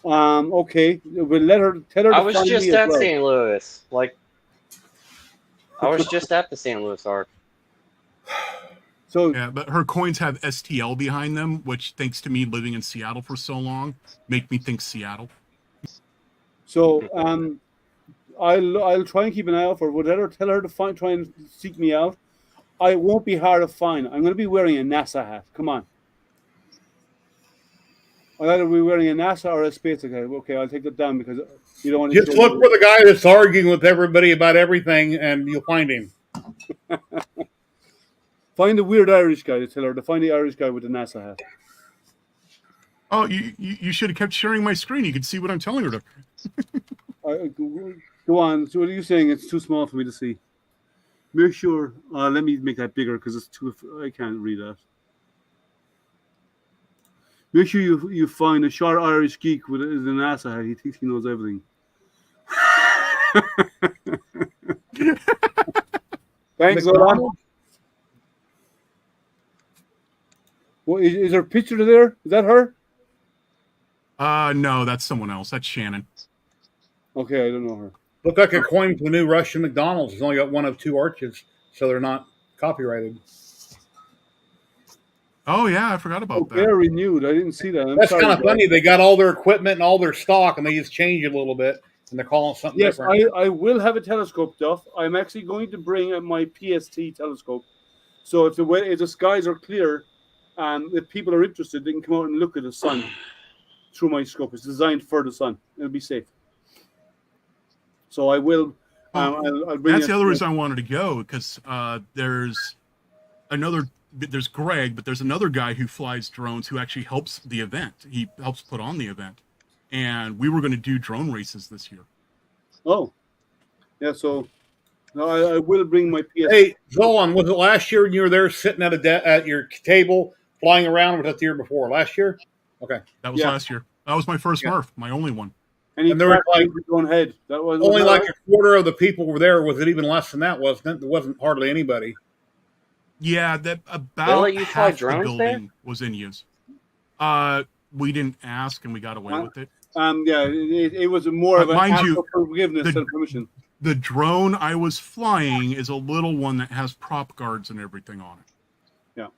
Okay. We'll tell her. I to was find just me as at well. St. Louis. I was just at the St. Louis Arc. So yeah, but her coins have STL behind them, which, thanks to me living in Seattle for so long, make me think Seattle. So I'll try and keep an eye out for whatever. Tell her to try and seek me out. I won't be hard to find. I'm going to be wearing a NASA hat. Come on. I'll either be wearing a NASA or a space hat. Okay, I'll take that down because you don't want to. Just look for the guy that's arguing with everybody about everything, and you'll find him. Find the weird Irish guy to tell her to find the Irish guy with the NASA hat. Oh, you should have kept sharing my screen. You could see what I'm telling her to. Go on. So what are you saying? It's too small for me to see. Make sure. Let me make that bigger because it's too. I can't read that. Make sure you find a short Irish geek with an NASA hat. He thinks he knows everything. Thanks, Zolan. Well, is there a picture there? Is that her? No, that's someone else. That's Shannon. Okay, I don't know her. Look like a coin for the new Russian McDonald's. It's only got one of two arches, so they're not copyrighted. Oh yeah, I forgot about that. They're renewed. I didn't see that. That's kind of funny. They got all their equipment and all their stock, and they just change it a little bit, and they're calling it something different. Yes, I will have a telescope, Duff. I'm actually going to bring my PST telescope. So if the skies are clear, if people are interested, they can come out and look at the sun through my scope. It's designed for the sun. It'll be safe. So I will. I'll bring That's the other reason I wanted to go, because there's Greg, but there's another guy who flies drones who actually helps the event. He helps put on the event, and we were going to do drone races this year. Oh, yeah. So I will bring my PS. Hey, Zolan, was it last year when you were there sitting at your table flying around? Or was that the year before? Last year? Okay, that was last year. That was my first MRRF, my only one. And there was like his own head. That was only like a quarter of the people were there. Was it even less than that? Wasn't it? There wasn't hardly anybody. Yeah, that about you fly half the building there? was in use. We didn't ask, and we got away with it. Yeah, it was more of an act of forgiveness than permission. The drone I was flying is a little one that has prop guards and everything on it. Yeah,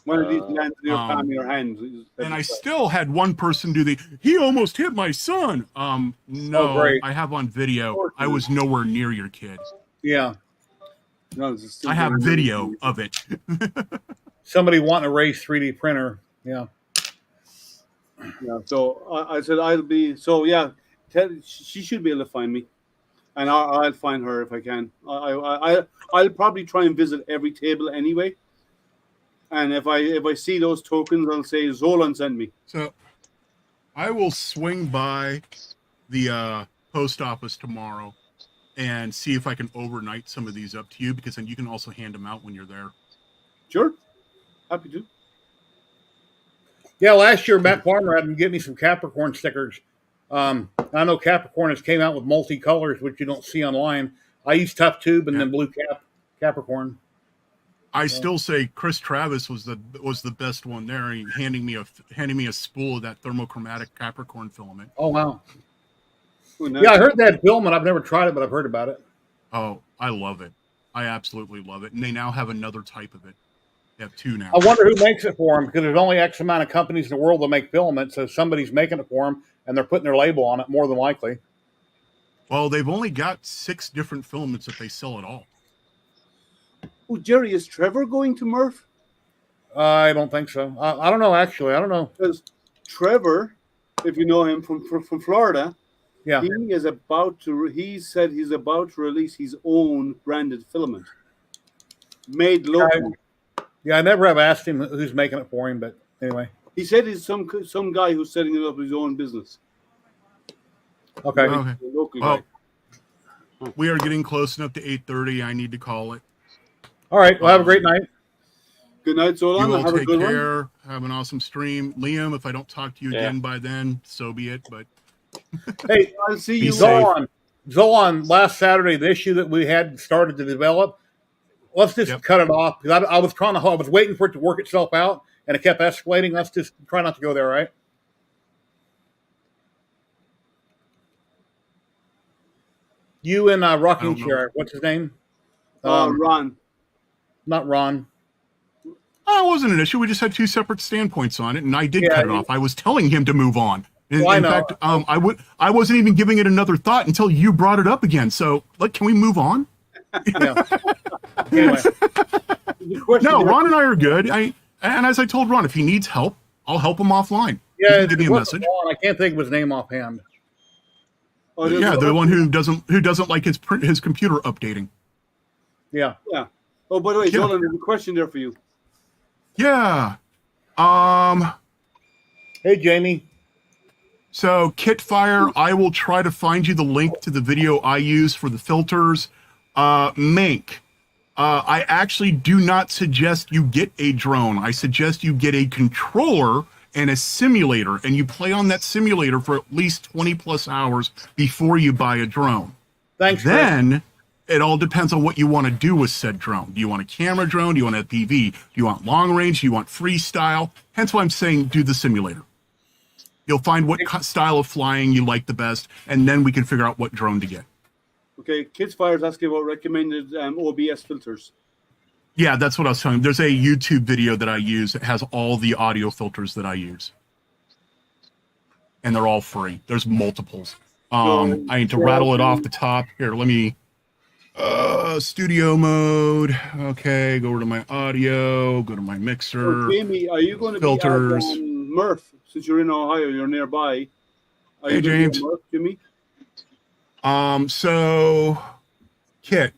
one of these lands in your palm of your hand. And I still had one person do he almost hit my son. No, I have on video. I was nowhere near your kid. Yeah. No, I have video of it. Somebody wanting to raise 3D printer. Yeah. Yeah. So I said I'll be. So yeah, she should be able to find me, and I'll find her if I can. I'll probably try and visit every table anyway. And if I see those tokens, I'll say Zolan sent me. So I will swing by the post office tomorrow and see if I can overnight some of these up to you, because then you can also hand them out when you're there. Sure. Happy to. Yeah, last year Matt Farmer had him get me some Capricorn stickers. I know Capricorn has came out with multicolors, which you don't see online. I use Tough Tube and then Blue Capricorn. I still say Chris Travis was the best one there, handing me a spool of that thermochromatic Capricorn filament. Oh wow. Yeah, I heard that filament. I've never tried it, but I've heard about it. Oh, I love it. I absolutely love it. And they now have another type of it. They have two now. I wonder who makes it for them, because there's only X amount of companies in the world that make filament, so somebody's making it for them, and they're putting their label on it, more than likely. Well, they've only got 6 different filaments that they sell at all. Oh, Jerry, is Trevor going to MRRF? I don't think so. I don't know, actually. I don't know. Because Trevor, if you know him from Florida, yeah, he said he's about to release his own branded filament. Made local. Yeah, I never have asked him who's making it for him, but anyway. He said he's some guy who's setting it up his own business. Okay. Local guy. We are getting close enough to 8:30. I need to call it. All right. Well, have a great night. Good night, Zolan. You all have take a good care. one. Have an awesome stream. Liam, if I don't talk to you again by then, so be it. But hey, I'll see you. Zolan, last Saturday, the issue that we had started to develop, let's just cut it off. Because I was waiting for it to work itself out, and it kept escalating. Let's just try not to go there, right? You and Rocking Chair, what's his name? Ron. Not Ron. Oh, it wasn't an issue. We just had 2 separate standpoints on it, and I did cut it off. I was telling him to move on. In fact, I wasn't even giving it another thought until you brought it up again. So, can we move on? Yeah. Anyway. No, Ron and I are good. And as I told Ron, if he needs help, I'll help him offline. Yeah, give me a message. Ron. I can't think of his name offhand. Oh, yeah, the one who doesn't like his computer updating. Yeah. Yeah. Oh, by the way, Zolan, there's a question there for you. Yeah. Hey, Jamie. So, Kitfire, I will try to find you the link to the video I use for the filters. Mink, I actually do not suggest you get a drone. I suggest you get a controller and a simulator, and you play on that simulator for at least 20 plus hours before you buy a drone. Thanks, Chris. Then it all depends on what you want to do with said drone. Do you want a camera drone? Do you want a PV? Do you want long range? Do you want freestyle? Hence why I'm saying do the simulator. You'll find what style of flying you like the best, and then we can figure out what drone to get. Okay, Kids Fire's asking about recommended OBS filters. Yeah, that's what I was telling you. There's a YouTube video that I use that has all the audio filters that I use. And they're all free. There's multiples. I need to rattle it off the top. Here, let me... studio mode. Okay, go over to my audio. Go to my mixer. Jamie, are you going to filters. be at MRRF? Since you're in Ohio, you're nearby. Are Hey, you going to James. be at MRRF, Jimmy? So, kit.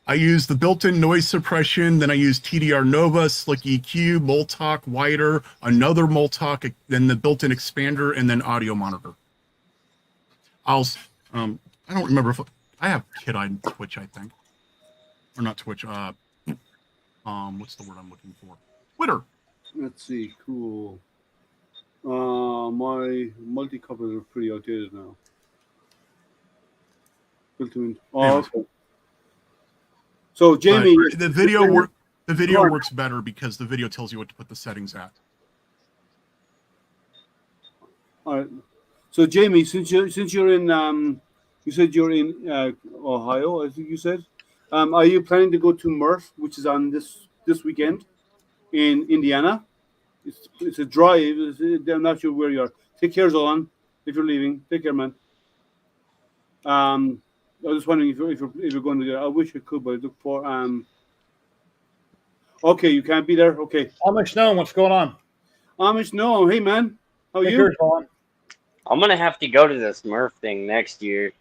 I use the built-in noise suppression, then I use TDR Nova, Slick EQ, Multalk, Wider, another Multalk, then the built-in expander, and then audio monitor. I don't remember if I have kit on Twitch, I think. Or not Twitch, what's the word I'm looking for? Twitter. Let's see, cool. My multi-couplers are pretty outdated now. Built-in. Oh, okay. So, Jamie, the video works better because the video tells you what to put the settings at. All right. So, Jamie, since you're in, you said you're in Ohio, I think you said. Are you planning to go to MRRF, which is on this weekend in Indiana? It's a drive. I'm not sure where you are. Take care, Zolan, if you're leaving. Take care, man. I was just wondering if you're going to go. I wish I could, but I look for Okay, you can't be there. Okay. Amish Gnome, what's going on? Amish Gnome, hey man, how are Take you? care, Sean. I'm gonna have to go to this Murph thing next year.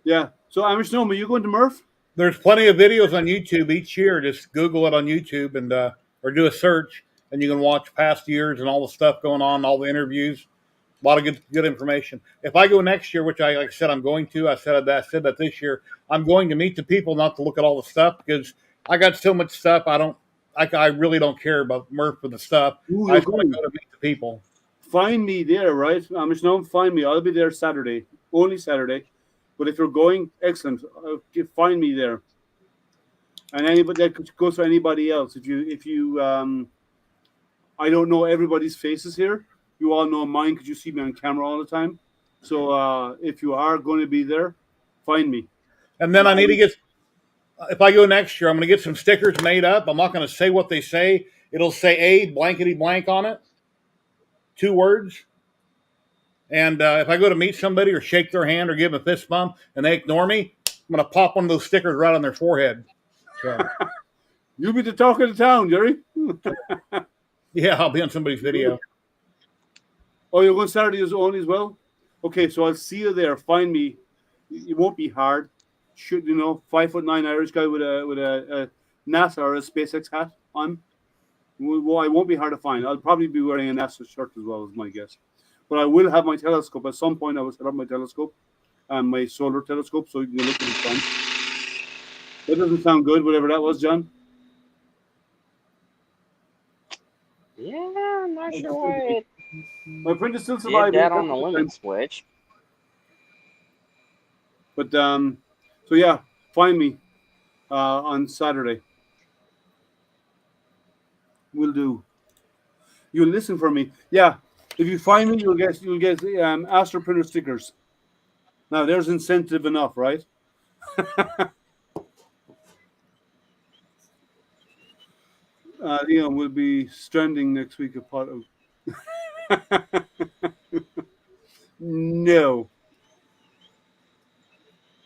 Yeah. So Amish Gnome, are you going to MRRF? There's plenty of videos on YouTube each year. Just Google it on YouTube and or do a search, and you can watch past years and all the stuff going on, all the interviews. A lot of good information. If I go next year, which I said I'm going to, I said that this year, I'm going to meet the people, not to look at all the stuff, because I got so much stuff. I really don't care about MRRF for the stuff. Ooh, I just want to go to meet the people. Find me there, right? Amish Gnome, find me. I'll be there Saturday, only Saturday. But if you're going, excellent. Find me there. And anybody that goes for anybody else. If you I don't know everybody's faces here. You all know mine because you see me on camera all the time. So if you are going to be there, find me. And then I need to get, if I go next year, I'm going to get some stickers made up. I'm not going to say what they say. It'll say A blankety blank on it. 2 words. And if I go to meet somebody or shake their hand or give them a fist bump and they ignore me, I'm going to pop one of those stickers right on their forehead. So, You'll be the talk of the town, Jerry. yeah, I'll be on somebody's video. Oh, you're going Saturday only as well? Okay, so I'll see you there. Find me. It won't be hard. 5'9" Irish guy with a NASA or a SpaceX hat on. Well, I won't be hard to find. I'll probably be wearing a NASA shirt as well, is my guess. But I will have my telescope. At some point, I will set up my telescope, my solar telescope, so you can look at the sun. That doesn't sound good, whatever that was, John. Yeah, I'm not sure why My print is still it surviving. did that on the limit switch. But so yeah, find me on Saturday. Will do. You'll listen for me. Yeah, if you find me, you'll get Astro Printer stickers. Now there's incentive enough, right? Leon will be stranding next week. No.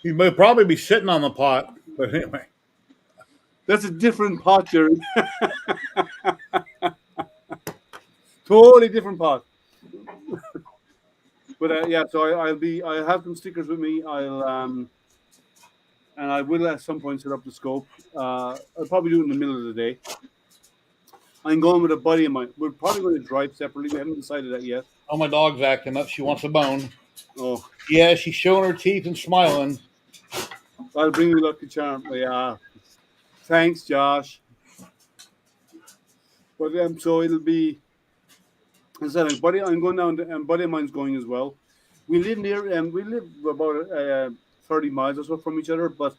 You may probably be sitting on the pot, but anyway. That's a different pot, Jerry. Totally different pot. But yeah, so I have some stickers with me. And I will at some point set up the scope. I'll probably do it in the middle of the day. I'm going with a buddy of mine. We're probably going to drive separately. We haven't decided that yet. Oh, my dog's acting up. She wants a bone. Oh. Yeah, she's showing her teeth and smiling. I'll bring you Lucky Charm. Yeah. Thanks, Josh. But so it'll be. I said, buddy, I'm going down, and buddy of mine's going as well. We live near, we live about 30 miles or so from each other, but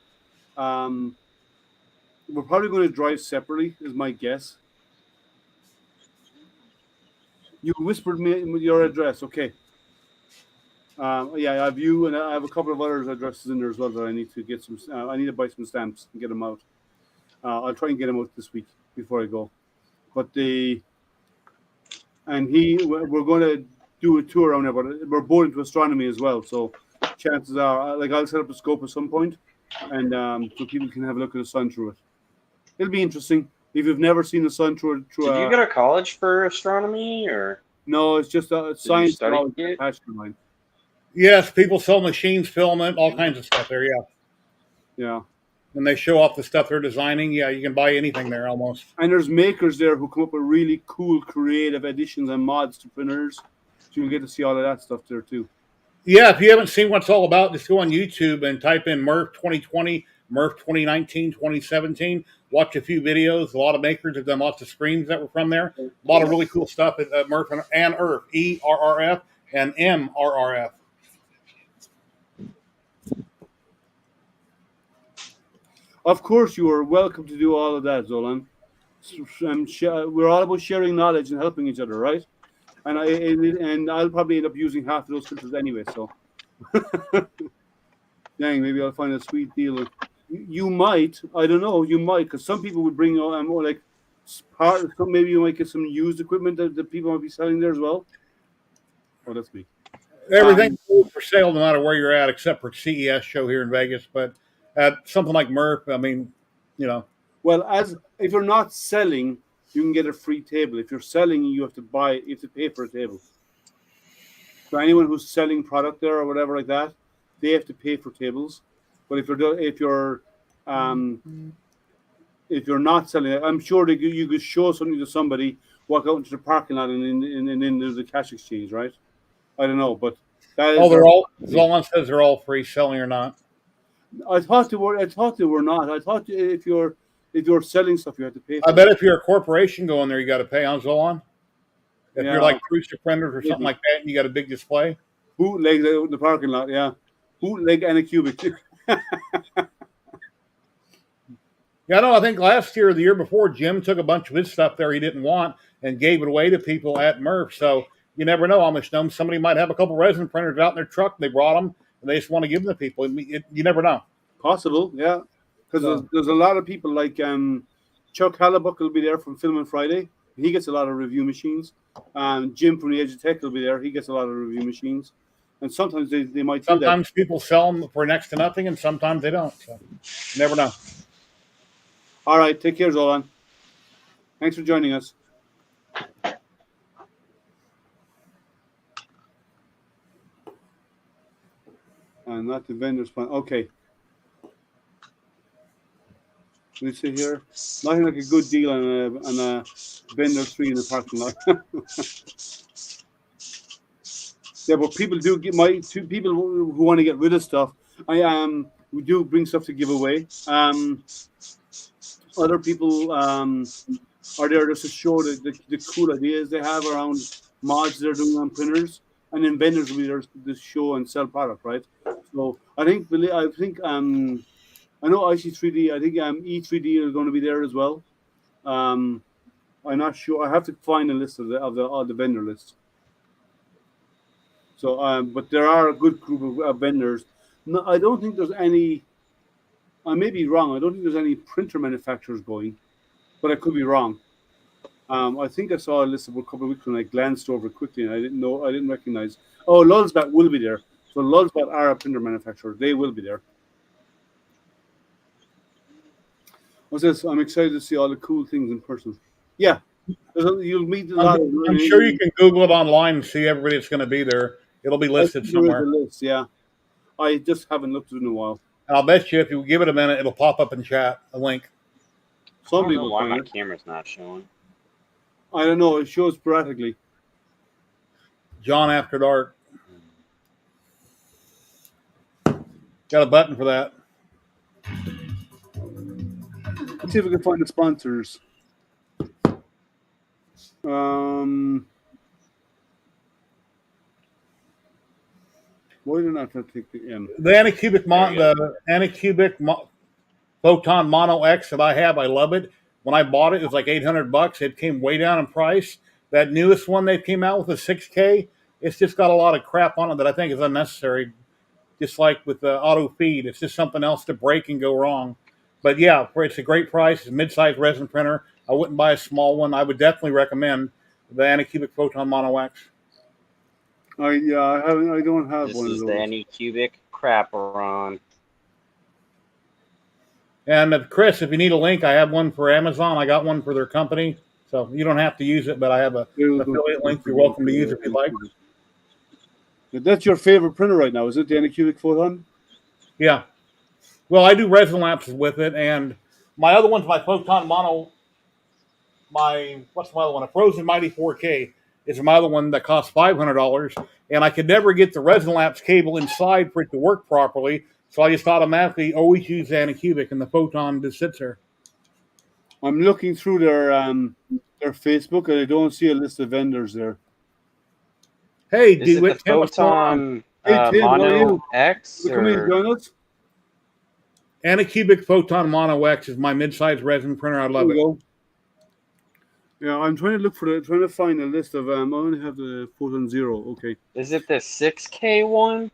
we're probably going to drive separately, is my guess. You whispered me your address, okay? Yeah, I have you, and I have a couple of other addresses in there as well that I need to get some. I need to buy some stamps and get them out. I'll try and get them out this week before I go. But we're going to do a tour around there, but we're both into astronomy as well. So chances are, like, I'll set up a scope at some point, and so people can have a look at the sun through it. It'll be interesting. If you've never seen the sun through Did you go to college for astronomy, or no, it's just science study knowledge it? attached to mine. Yes, people sell machines, filament, all kinds of stuff there. Yeah, Yeah. and they show off the stuff they're designing. Yeah, you can buy anything there almost. And there's makers there who come up with really cool, creative additions and mods to printers. So you'll get to see all of that stuff there too. Yeah, if you haven't seen what it's all about, just go on YouTube and type in MRRF 2020, MRRF 2019, 2017. Watch a few videos. A lot of makers have done lots of screens that were from there. A lot of really cool stuff at MRRF and ERF, ERRF and MRRF. Of course, you are welcome to do all of that, Zolan. We're all about sharing knowledge and helping each other, right? And I'll probably end up using half of those filters anyway. So, dang, maybe I'll find a sweet deal. You might, I don't know, you might, because some people would bring more like maybe you might get some used equipment that people might be selling there as well. Oh, that's me. Everything's for sale no matter where you're at, except for CES show here in Vegas. But at something like MRRF, I mean, you know. Well, if you're not selling, you can get a free table. If you're selling, you have to pay for a table. So anyone who's selling product there or whatever like that, they have to pay for tables. But if you're not selling, I'm sure that you could show something to somebody, walk out into the parking lot, and then there's a cash exchange, right? I don't know, but that is. They're all. Zolan says they're all free, selling or not. I thought they were not. I thought if you're selling stuff, you have to pay for I bet if you're a corporation going there, you got to pay on Zolan. If Yeah. you're like Cruiser Printers or something like that, and you got a big display. Bootleg out in the parking lot, yeah. Bootleg and a cubic. Yeah, no, I think last year or the year before, Jim took a bunch of his stuff there he didn't want and gave it away to people at MRRF. So you never know, Amish Gnome. Somebody might have a couple resin printers out in their truck. They brought them, and they just want to give them to people. You never know. Possible, yeah. Because there's a lot of people like Chuck Hallebuck will be there from Film and Friday. He gets a lot of review machines. Jim from the Edge of Tech will be there. He gets a lot of review machines. And sometimes they might do that. Sometimes people sell them for next to nothing, and sometimes they don't. So you never know. All right, take care, Zolan. Thanks for joining us. And not the vendor's fund. Okay. Let me see here. Nothing like a good deal on a vendor tree in the parking lot. Yeah, but people do get people who want to get rid of stuff. We do bring stuff to give away. Other people are there just to show the cool ideas they have around mods they're doing on printers, and then vendors will be there to show and sell product, right? So I think I know IC3D. I think E3D are going to be there as well. I'm not sure. I have to find a list of the vendor list. So, but there are a good group of vendors. No, I don't think there's any. I may be wrong. I don't think there's any printer manufacturers going, but I could be wrong. I think I saw a list of a couple of weeks when I glanced over it quickly, and I didn't recognize. Oh, Lulzbat will be there. So Lulzbat are a printer manufacturer. They will be there. What's this? I'm excited to see all the cool things in person. Yeah, you'll meet a lot. I'm sure you can Google it online and see everybody that's going to be there. It'll be listed somewhere. List, yeah. I just haven't looked at it in a while. And I'll bet you if you give it a minute, it'll pop up in chat, a link. I don't know why my camera's not showing. I don't know. It shows sporadically. John After Dark. Got a button for that. Let's see if we can find the sponsors. Why did not take the M? The Anycubic Photon Mono X that I have, I love it. When I bought it, it was like $800. It came way down in price. That newest one they came out with, the 6K, it's just got a lot of crap on it that I think is unnecessary. Just like with the auto feed, it's just something else to break and go wrong. But yeah, it's a great price. It's a mid-sized resin printer. I wouldn't buy a small one. I would definitely recommend the Anycubic Photon Mono X. I don't have This one of is those. the Anycubic Crap-a-ron. And Chris, if you need a link, I have one for Amazon. I got one for their company. So you don't have to use it, but I have an affiliate link. You're welcome to use it if you'd like. That's your favorite printer right now, is it? The Anycubic Photon? Yeah. Well, I do resin lamps with it, and my other one's my Photon Mono. What's my other one? A Frozen Mighty 4K is my other one that costs $500, and I could never get the resin lamps cable inside for it to work properly, so I just automatically always use the Anycubic, and the Photon just sits there. I'm looking through their Facebook, and I don't see a list of vendors there. Hey, Is it the Photon Mono X? Come in, join us. Anycubic Photon Mono X is my mid-sized resin printer. I love it. Go. Yeah, I'm trying to find a list of. I only have the Photon Zero. Okay. Is it the 6K one?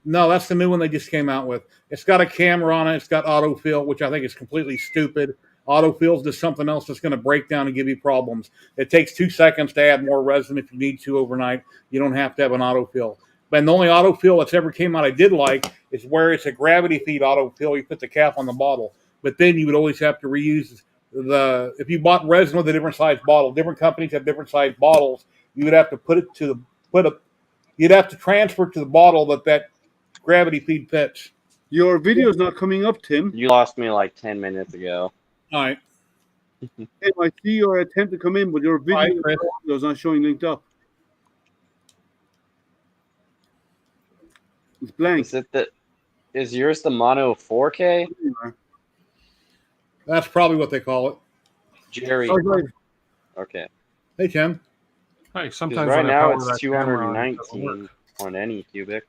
No, that's the new one they just came out with. It's got a camera on it. It's got autofill, which I think is completely stupid. Autofill is just something else that's going to break down and give you problems. It takes 2 seconds to add more resin if you need to overnight. You don't have to have an autofill. And the only autofill that's ever came out I did like is where it's a gravity feed autofill. You put the cap on the bottle, but then you would always have to reuse if you bought resin with a different size bottle. Different companies have different size bottles. You would have to you'd have to transfer to the bottle that gravity feed fits. Your video's not coming up, Tim. You lost me like 10 minutes ago. All right. Tim, I see your attempt to come in, but your video is not showing linked up. It's blank. Is yours the Mono 4K? That's probably what they call it. Jerry. Okay. Okay. Hey, Tim. Hey, sometimes right when I now power it's that camera on, it doesn't 219 work. on Anycubic.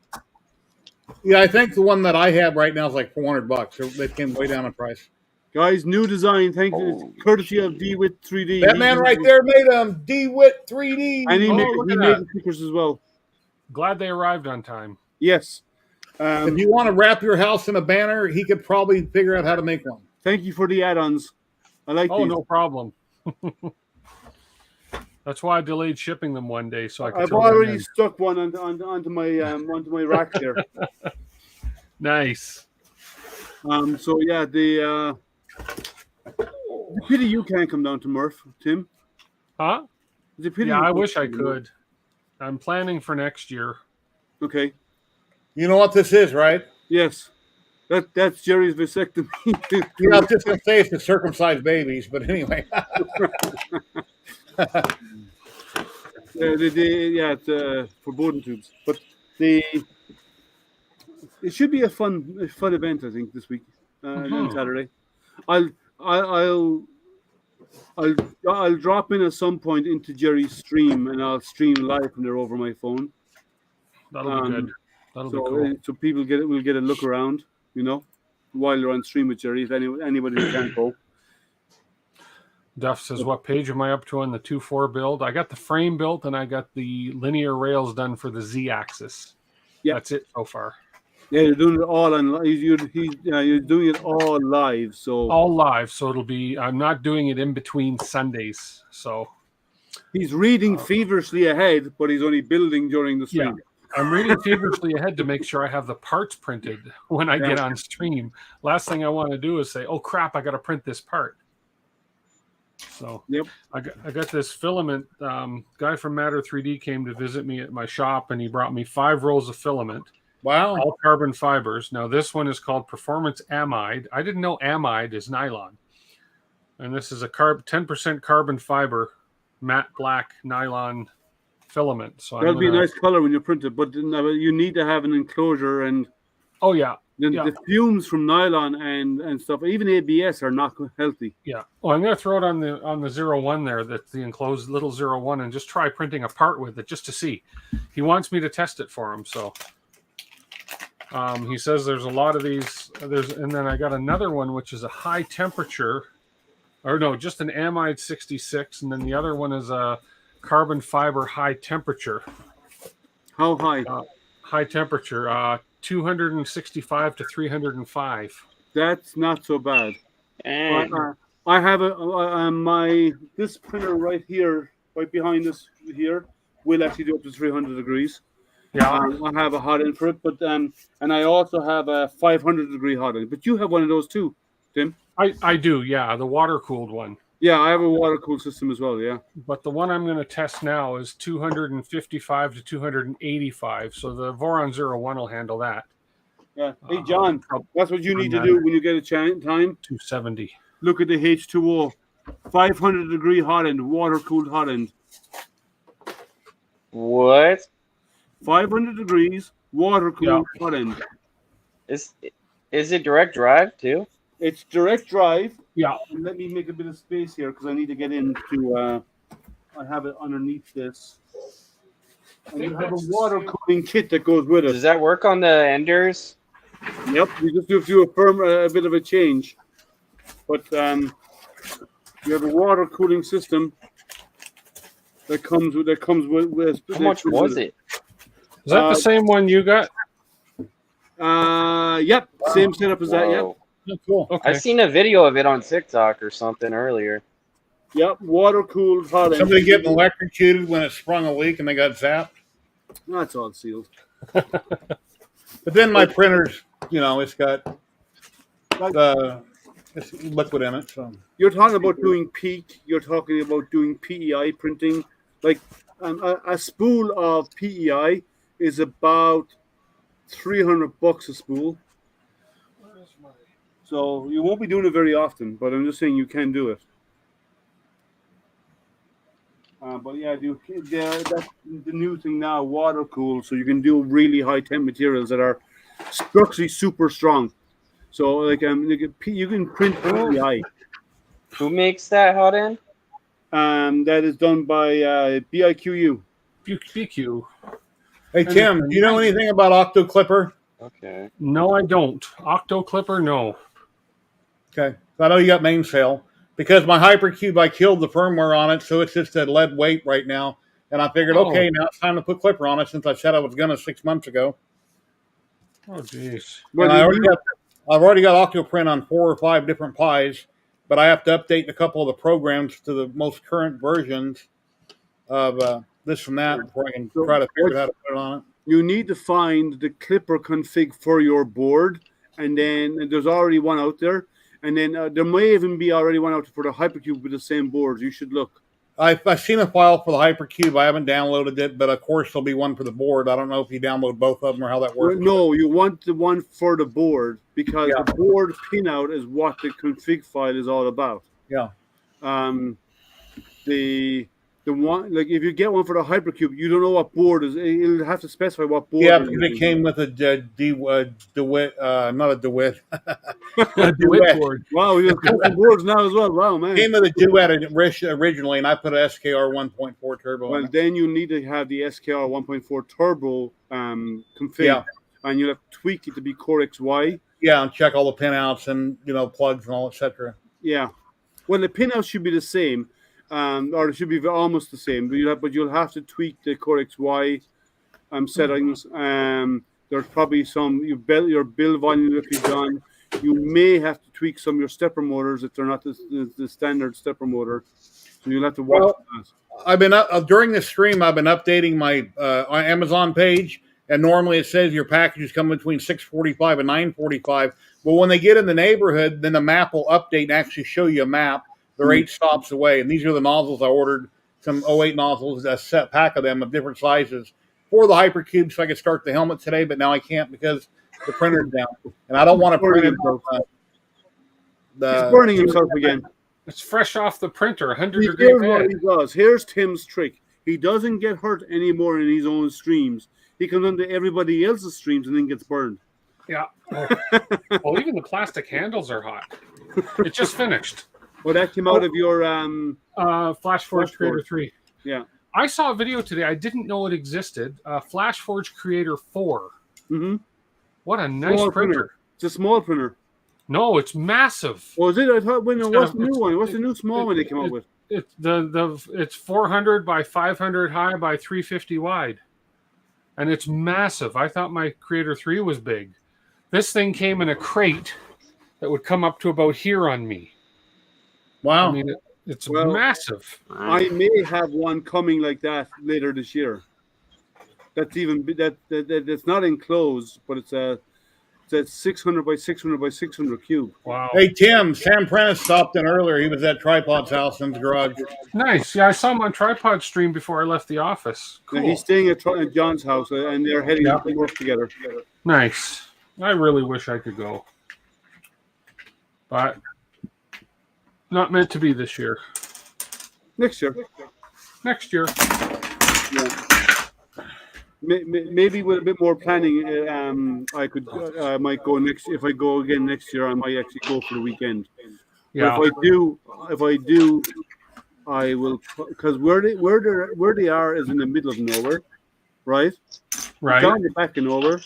Yeah, I think the one that I have right now is like $400. So they came way down in price. Guys, new design. Thank you. Courtesy of DeWitt 3D. That man right there made DeWitt 3D. And he made that. the stickers as well. Glad they arrived on time. Yes. If you want to wrap your house in a banner, he could probably figure out how to make one. Thank you for the add-ons. I like these. Oh, no problem. That's why I delayed shipping them one day, so I could. I've already stuck one onto my rack there. Nice. So yeah, the pity you can't come down to Murph, Tim. Huh? Yeah, I wish I could. I'm planning for next year. Okay. You know what this is, right? Yes. That's Jerry's vasectomy. Yeah, I was just going to say it's to circumcise babies, but anyway. It's for Bowden tubes. But it should be a fun event, I think, this week on Saturday. I'll drop in at some point into Jerry's stream, and I'll stream live from there over my phone. That'll be good. That'll be cool. So people will get a look around, while you're on stream with Jerry. If anybody who can't go. Duff says, what page am I up to on the 2.4 build? I got the frame built, and I got the linear rails done for the Z-axis. Yeah. That's it so far. Yeah, you're doing it all on. You're doing it all live. So all live. So it'll be. I'm not doing it in between Sundays. So he's reading feverishly ahead, but he's only building during the stream. Yeah. I'm reading feverishly ahead to make sure I have the parts printed when I get on stream. Last thing I want to do is say, "Oh crap, I got to print this part." So yep, I got this filament. Guy from Matter 3D came to visit me at my shop, and he brought me 5 rolls of filament. Wow! All carbon fibers. Now this one is called Performance Amide. I didn't know amide is nylon, and this is a 10% carbon fiber, matte black nylon filament. So that'll be a nice color when you print it, but you need to have an enclosure and. Oh yeah, The fumes from nylon and stuff, even ABS, are not healthy. Yeah. Well, I'm going to throw it on the 01 there. That's the enclosed little 01, and just try printing a part with it just to see. He wants me to test it for him, so. He says there's a lot of these. And then I got another one which is a high temperature, or no, just an amide 66, and then the other one is a carbon fiber high temperature. How high? High temperature, 265 to 305. That's not so bad. I have this printer right here, right behind us here, will actually do up to 300 degrees. Yeah, I have a hot end for it, but and I also have a 500-degree hot end. But you have one of those too, Tim? I do, yeah, the water cooled one. Yeah, I have a water cooled system as well. Yeah, but the one I'm going to test now is 255 to 285. So the Voron 01 will handle that. Yeah. Hey, John, that's what you need to do when you get a time. 270. Look at the H2O, 500-degree hot end, water cooled hot end. What? 500 degrees, water cooled hot end. Is it direct drive too? It's direct drive. Yeah. And let me make a bit of space here because I need to get into. I have it underneath this. And you have a water cooling kit that goes with it. Does that work on the Enders? Yep. You just have to affirm a bit of a change, but you have a water cooling system that comes with. How much was it? Is that the same one you got? Yep, same setup as that. Yep. Oh, cool. Okay. I seen a video of it on TikTok or something earlier. Yep, water cooled hot end. Somebody getting electrocuted when it sprung a leak and they got zapped. That's all sealed. But then my printer's, it's got it's liquid in it. So you're talking about doing peak. You're talking about doing PEI printing. Like a spool of PEI is about $300 a spool. So you won't be doing it very often, but I'm just saying you can do it. But yeah, that's the new thing now, water cooled, so you can do really high temp materials that are structurally super strong. So like you can print PEI. Who makes that hot end? That is done by BIQU. BQ. Hey Tim, do you know anything about Octo Clipper? Okay. No, I don't. Octo Clipper, no. Okay. So I know you got mainsail. Because my Hypercube, I killed the firmware on it, so it's just a lead weight right now. And I figured, okay, now it's time to put Clipper on it since I said I was going to 6 months ago. Oh, jeez. And I've already got Octoprint on 4 or 5 different Pis, but I have to update a couple of the programs to the most current versions of this and that before I can try to figure out how to put it on it. You need to find the Clipper config for your board, and then there's already one out there. And then there may even be already one out for the Hypercube with the same boards. You should look. I've seen a file for the Hypercube. I haven't downloaded it, but of course there'll be one for the board. I don't know if you download both of them or how that works. No, you want the one for the board because the board pinout is what the config file is all about. Yeah. The one, like if you get one for the Hypercube, you don't know what board is. You'll have to specify what board. Yeah, because it came with a DeWitt, not a DeWitt. A DeWitt board. Wow, you have boards now as well. Wow, man. It came with a DeWitt originally, and I put an SKR 1.4 turbo. Well, then you need to have the SKR 1.4 turbo config, and you'll have to tweak it to be Core XY. Yeah, and check all the pinouts and plugs and all, etc. Yeah, well, the pinouts should be the same. Or it should be almost the same, but you'll have to tweak the Core XY settings. There's probably your build volume if you've done. You may have to tweak some of your stepper motors if they're not the standard stepper motor. So you'll have to watch that. I've been during this stream. I've been updating my Amazon page, and normally it says your packages come between 645 and 945. But when they get in the neighborhood, then the map will update and actually show you a map. They're 8 stops away, and these are the nozzles I ordered. Some 08 nozzles, a set pack of them of different sizes for the Hypercube, so I could start the helmet today. But now I can't because the printer's down, and I don't want to print it. He's burning himself again. It's fresh off the printer, 100 Here's degree what bed. he does. Here's Tim's trick. He doesn't get hurt anymore in his own streams. He comes onto everybody else's streams and then gets burned. Yeah. Oh. Well, even the plastic handles are hot. It just finished. Well, that came out of your FlashForge Creator Flashforge. 3. Yeah. I saw a video today. I didn't know it existed. FlashForge Creator 4. Mm-hmm. What a nice Small printer. It's a small printer. No, it's massive. Oh, is it? I thought. What's the new it's- one? What's the new small one they came out with? It's 400 by 500 high by 350 wide, and it's massive. I thought my Creator 3 was big. This thing came in a crate that would come up to about here on me. Wow. I mean, it's Well, massive. I may have one coming like that later this year. That's even that's not enclosed, but it's a 600 by 600 by 600 cube. Wow. Hey, Tim, Sam Prentice stopped in earlier. He was at Tripod's house in his garage. Nice. Yeah, I saw him on Tripod stream before I left the office. Cool. And he's staying at John's house, and they're heading to work together. Nice. I really wish I could go, but not meant to be this year. Next year. Next year. Yeah. Maybe with a bit more planning, I might go next. If I go again next year, I might actually go for the weekend. Yeah. But if I do, I will, because where they are is in the middle of nowhere, right? Right. Down the back of nowhere.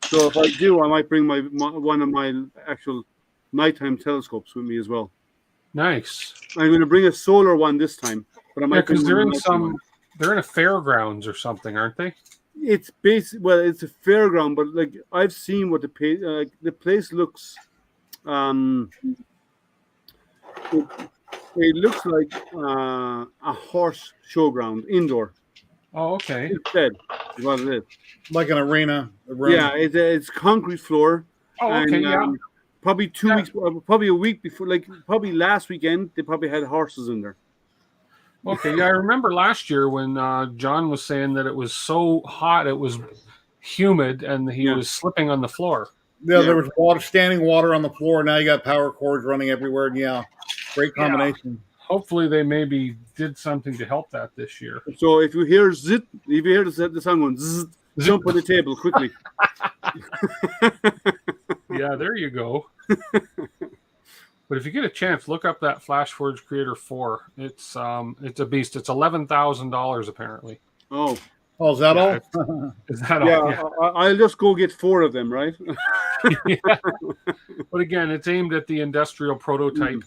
So if I do, I might bring one of my actual nighttime telescopes with me as well. Nice. I'm going to bring a solar one this time, but I might because bring they're in nighttime one. they're in a fairgrounds or something, aren't they? It's it's a fairground, but like I've seen what the place looks. It looks like a horse showground indoor. Oh, okay. Instead, is what it is. Like an arena. A room. Yeah, it's concrete floor. Oh, okay. Yeah. Probably 2 weeks, probably a week before, like probably last weekend, they probably had horses in there. Okay. Yeah, I remember last year when John was saying that it was so hot, it was humid, and he was slipping on the floor. Yeah, there was standing water on the floor. Now you got power cords running everywhere. And yeah, great combination. Hopefully, they maybe did something to help that this year. So if you hear zit, if you hear the sound going zzz, jump on the table quickly. Yeah, there you go. But if you get a chance, look up that FlashForge Creator 4. It's a beast. It's $11,000 apparently. Oh, is that all? Is that yeah, all? Yeah. I'll just go get 4 of them, right? Yeah. But again, it's aimed at the industrial prototype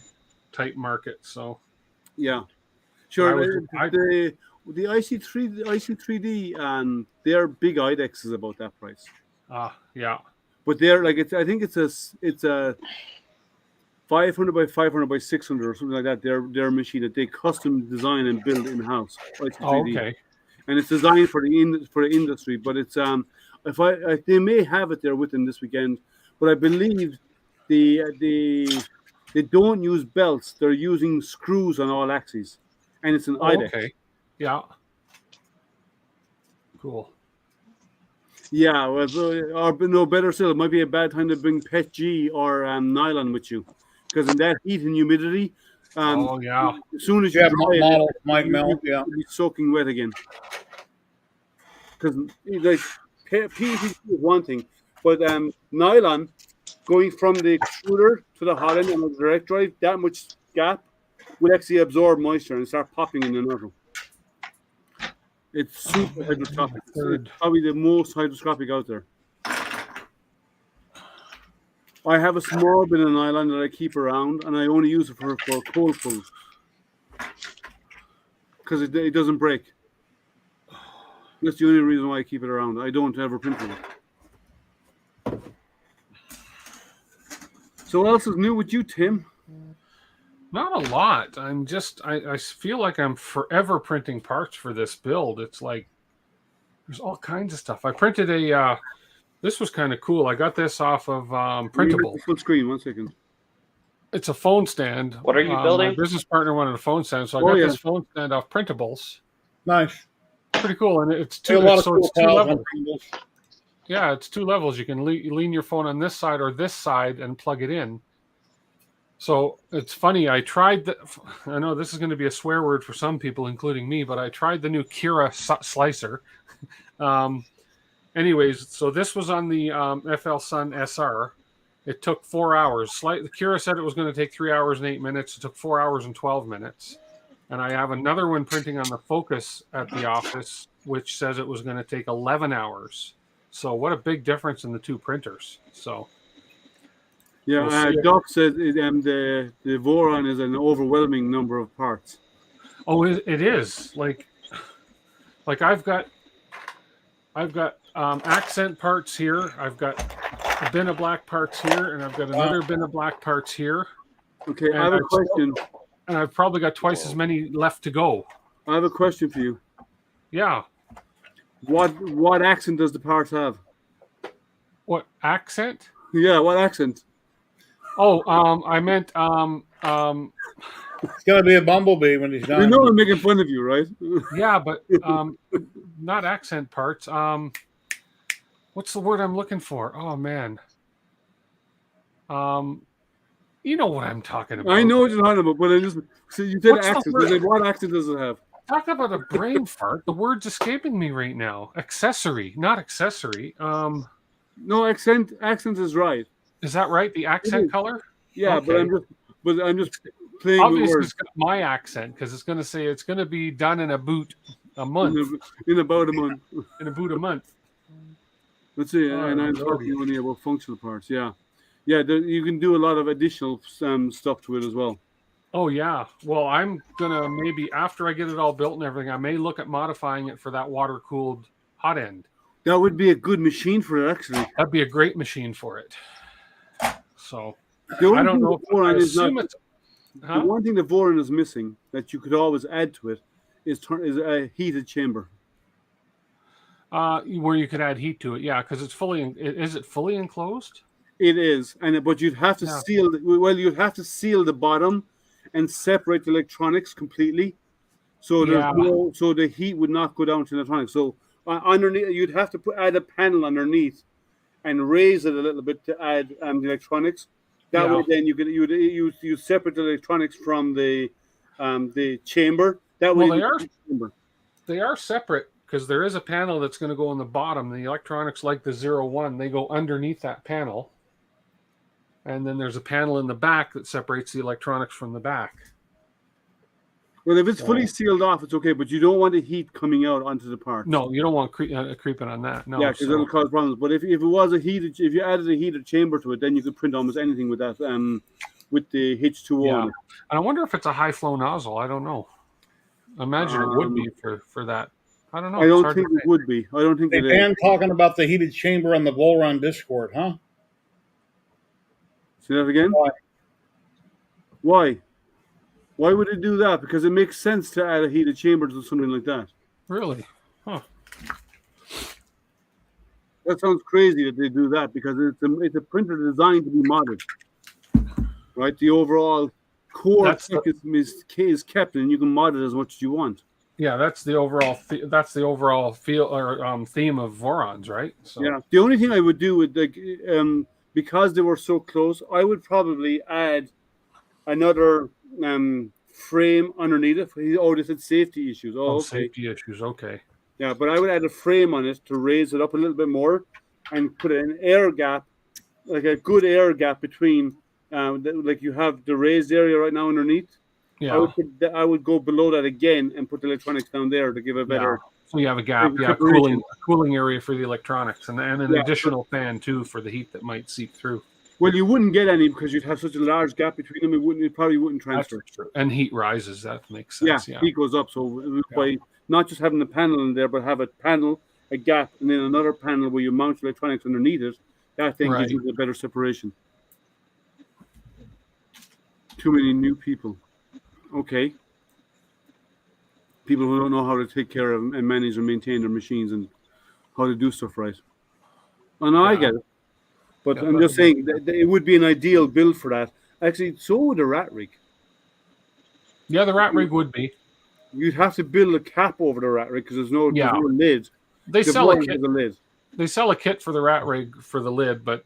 type market. So yeah, sure. I The IC3D, their big IDEX is about that price. Yeah. But they're like I think it's a 500 by 500 by 600 or something like that. Their machine that they custom design and build in house. Oh, okay. And it's designed for the industry. But it's they may have it there with them this weekend. But I believe they don't use belts. They're using screws on all axes, and it's an IDEX. Okay. Yeah. Cool. Yeah, well, or no, better still, it might be a bad time to bring PET G or nylon with you, because in that heat and humidity, Oh yeah. as soon as you Yeah, dry models it, might melt. Yeah. you'll be soaking wet again. Because like PET is one thing, but nylon going from the extruder to the hot end on the direct drive, that much gap will actually absorb moisture and start popping in the nozzle. It's super hydroscopic. It's probably the most hydroscopic out there. I have a small bit of nylon that I keep around, and I only use it for cold pulls because it doesn't break. That's the only reason why I keep it around. I don't ever print with it. So what else is new with you, Tim? Not a lot. I'm just I feel like I'm forever printing parts for this build. It's like there's all kinds of stuff. I printed a this was kind of cool. I got this off of Printable. Full screen, 1 second. It's a phone stand. What are you building? My business partner wanted a phone stand, so I got this phone stand off Printables. Nice. Pretty cool, and it's A lot of cool two files on levels. Pringles. Yeah, it's 2 levels. You can lean your phone on this side or this side and plug it in. So it's funny. I tried I know this is going to be a swear word for some people, including me, but I tried the new Kira slicer, anyways, so this was on the FL Sun SR. It took 4 hours. Kira said it was going to take 3 hours and 8 minutes. It took 4 hours and 12 minutes. And I have another one printing on the Focus at the office, which says it was going to take 11 hours. So what a big difference in the two printers. So Yeah, we'll Doc said the Voron is an overwhelming number of parts. Oh, it is like I've got accent parts here. I've got a bin of black parts here, and I've got another bin of black parts here. Okay, I have a question. And I've probably got twice as many left to go. I have a question for you. Yeah. What accent does the part have? What accent? Yeah, what accent? Oh, I meant It's gonna be a bumblebee when he's done. We know I'm making fun of you, right? Yeah, but not accent parts. What's the word I'm looking for? Oh man. You know what I'm talking about. I know what you're talking about, but I just so you did What's the accent. word? What accent does it have? Talk about a brain fart. The word's escaping me right now. Accessory, not accessory. No, accent is right. Is that right? The accent color? Yeah, Okay. but I'm just playing with Obviously, words. it's got my accent because it's going to say it's going to be done in a month. In about a month. In about a month. Let's see, Oh, and I'm Lordy. talking only about functional parts. Yeah, you can do a lot of additional stuff to it as well. Oh yeah. Well, I'm gonna maybe after I get it all built and everything, I may look at modifying it for that water cooled hot end. That would be a good machine for it, actually. That'd be a great machine for it. So The only I don't thing know. the Voron I is not- assume it's. The Huh? one thing the Voron is missing that you could always add to it is a heated chamber. Where you could add heat to it, yeah, because it's fully. Is it fully enclosed? It is, but you'd have to Yeah. seal. You'd have to seal the bottom and separate the electronics completely, so Yeah. so the heat would not go down to the electronics. So underneath, you'd have to add a panel underneath and raise it a little bit to add the electronics. That way, then you separate the electronics from the chamber. That way, Well, they are separate because there is a panel that's going to go on the bottom. The electronics, like the 01, they go underneath that panel. And then there's a panel in the back that separates the electronics from the back. Well, if it's fully sealed off, it's okay, but you don't want the heat coming out onto the part. No, you don't want creeping on that. No, Yeah, because it'll cause problems. But if it was if you added a heated chamber to it, then you could print almost anything with that, with the H2O. Yeah. on it. And I wonder if it's a high flow nozzle. I don't know. I imagine it would be for that. I don't know. I It's don't hard to think it say. would be. I don't think Hey, it is. Dan talking about the heated chamber on the Volron Discord, huh? Say that again. Why? Why would it do that? Because it makes sense to add a heated chamber to something like that. Really? Huh. That sounds crazy that they do that because it's a printer designed to be modded, right? The overall core That's tech is kept, and you can mod it as much as you want. Yeah, that's the overall. That's the overall feel or theme of Vorons, right? So, Yeah. The only thing I would do with because they were so close, I would probably add another frame underneath it. Oh, this is safety issues. Oh, okay. Safety issues. Okay. Yeah, but I would add a frame on it to raise it up a little bit more and put an air gap, like a good air gap between, like you have the raised area right now underneath. Yeah. I would go below that again and put the electronics down there to give a better. So you have a gap. Yeah, separation. cooling area for the electronics, and an Yeah. additional fan too for the heat that might seep through. Well, you wouldn't get any because you'd have such a large gap between them. It probably wouldn't transfer. That's true. And heat rises. That makes Yeah, sense. Yeah. heat goes up. So by not just having the panel in there, but have a panel, a gap, and then another panel where you mount electronics underneath it, that thing gives you a better separation. Too many new people. Okay. People who don't know how to take care of and manage and maintain their machines and how to do stuff right. Oh, no, I get it. But I'm just saying that it would be an ideal build for that. Actually, so would a rat rig. Yeah, the rat rig would be. You'd have to build a cap over the rat rig because there's no lid. They The sell a Voron kit. has a lid. They sell a kit for the rat rig for the lid, but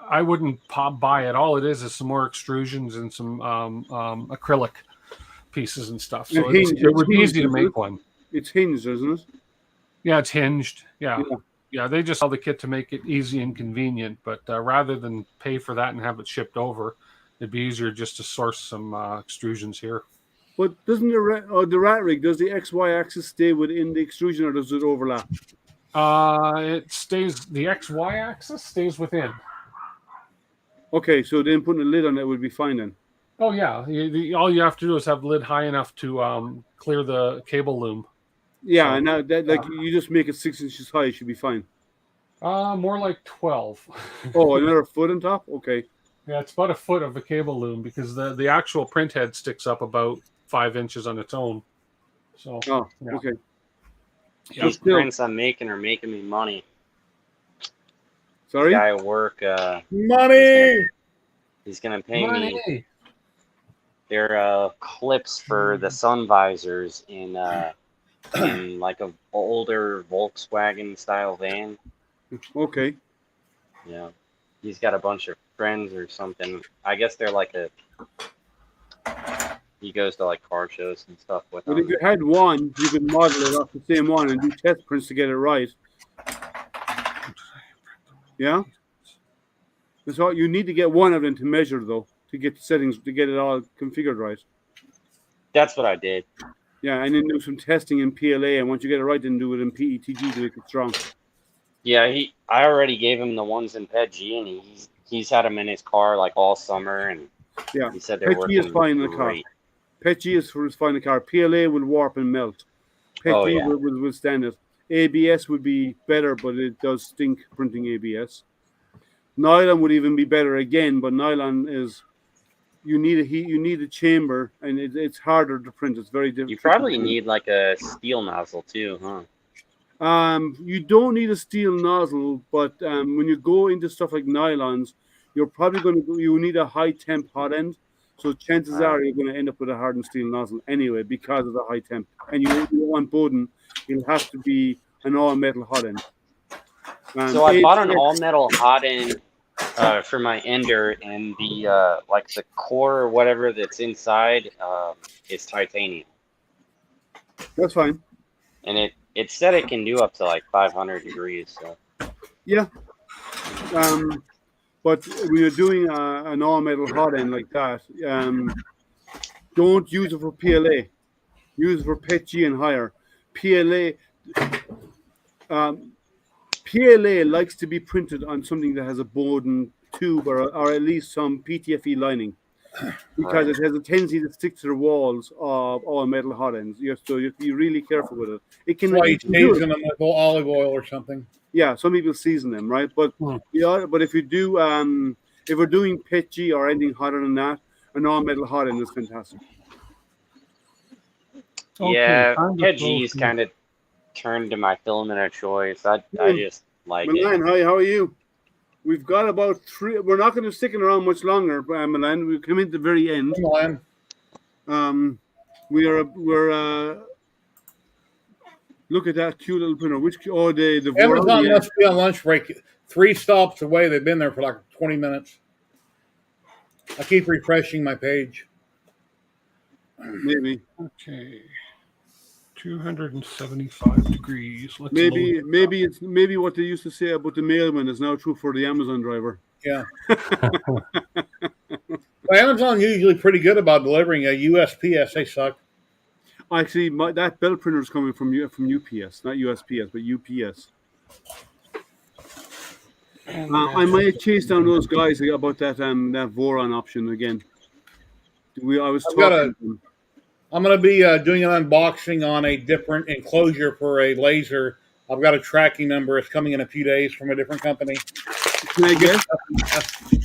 I wouldn't buy it. All it is some more extrusions and some acrylic pieces and stuff. So it would be easy to make one. It's hinged, isn't it? Yeah, it's hinged. Yeah. Yeah, they just sell the kit to make it easy and convenient. But rather than pay for that and have it shipped over, it'd be easier just to source some extrusions here. But doesn't the rat rig, does the XY axis stay within the extrusion or does it overlap? It stays, the XY axis stays within. Okay, so then putting a lid on it would be fine then. Oh yeah, all you have to do is have the lid high enough to clear the cable loom. Yeah, So, and now that like you just make it 6 inches high, it should be fine. More like 12. Oh, another foot on top? Okay. Yeah, it's about a foot of a cable loom because the actual print head sticks up about 5 inches on its own. So Oh, yeah. okay. These prints I'm making are making me money. Sorry? The guy at work. Money! He's gonna pay me. Money! They're clips for the sun visors in like a older Volkswagen style van. Okay. Yeah, he's got a bunch of friends or something. I guess they're like he goes to like car shows and stuff with But them. if you had one, you could model it off the same one and do test prints to get it right. Yeah? That's all. You need to get one of them to measure, though, to get the settings, to get it all configured right. That's what I did. Yeah, and then do some testing in PLA, and once you get it right, then do it in PETG to make it strong. Yeah, I already gave him the ones in PETG, and he's had them in his car like all summer, and Yeah, he said they're PETG working is fine in the car. great. PETG is fine in the car. PLA will warp and melt. PETG Oh, yeah. will withstand it. ABS would be better, but it does stink printing ABS. Nylon would even be better again, but nylon is you need a chamber, and it's harder to print. It's very difficult. You probably need like a steel nozzle too, huh? You don't need a steel nozzle, but when you go into stuff like nylons, you're probably you need a high temp hot end. So chances are you're going to end up with a hardened steel nozzle anyway because of the high temp. And you don't want Bowden, it'll have to be an all metal hot end. So I bought an all metal hot end for my ender, and the like the core or whatever that's inside is titanium. That's fine. And it said it can do up to like 500 degrees. So. Yeah. But when you're doing an all metal hot end like that, don't use it for PLA. Use it for PETG and higher. PLA likes to be printed on something that has a Bowden tube or at least some PTFE lining, because it has a tendency to stick to the walls of all metal hot ends. So you have to be really careful with it. It can. That's why you season them with olive oil or something. Yeah, some people season them, right? But but if you do, if we're doing PETG or anything hotter than that, an all metal hot end is fantastic. Yeah, PETG's kind of turned to my filament of choice. I just like Milan, it. hi, how are you? We've got about 3. We're not going to stick around much longer, Milan. We've come in at the very end. Milan. We're look at that cute little printer. The Amazon must be on lunch break. 3 stops away. They've been there for like 20 minutes. I keep refreshing my page. Maybe. Okay. 275 degrees. Let's maybe what they used to say about the mailman is now true for the Amazon driver. Yeah. Well, Amazon usually pretty good about delivering a USPS. They suck. Actually, that belt printer is coming from UPS, not USPS, but UPS. I might chase down those guys about that Voron option again. I'm going to be doing an unboxing on a different enclosure for a laser. I've got a tracking number. It's coming in a few days from a different company. Can I guess?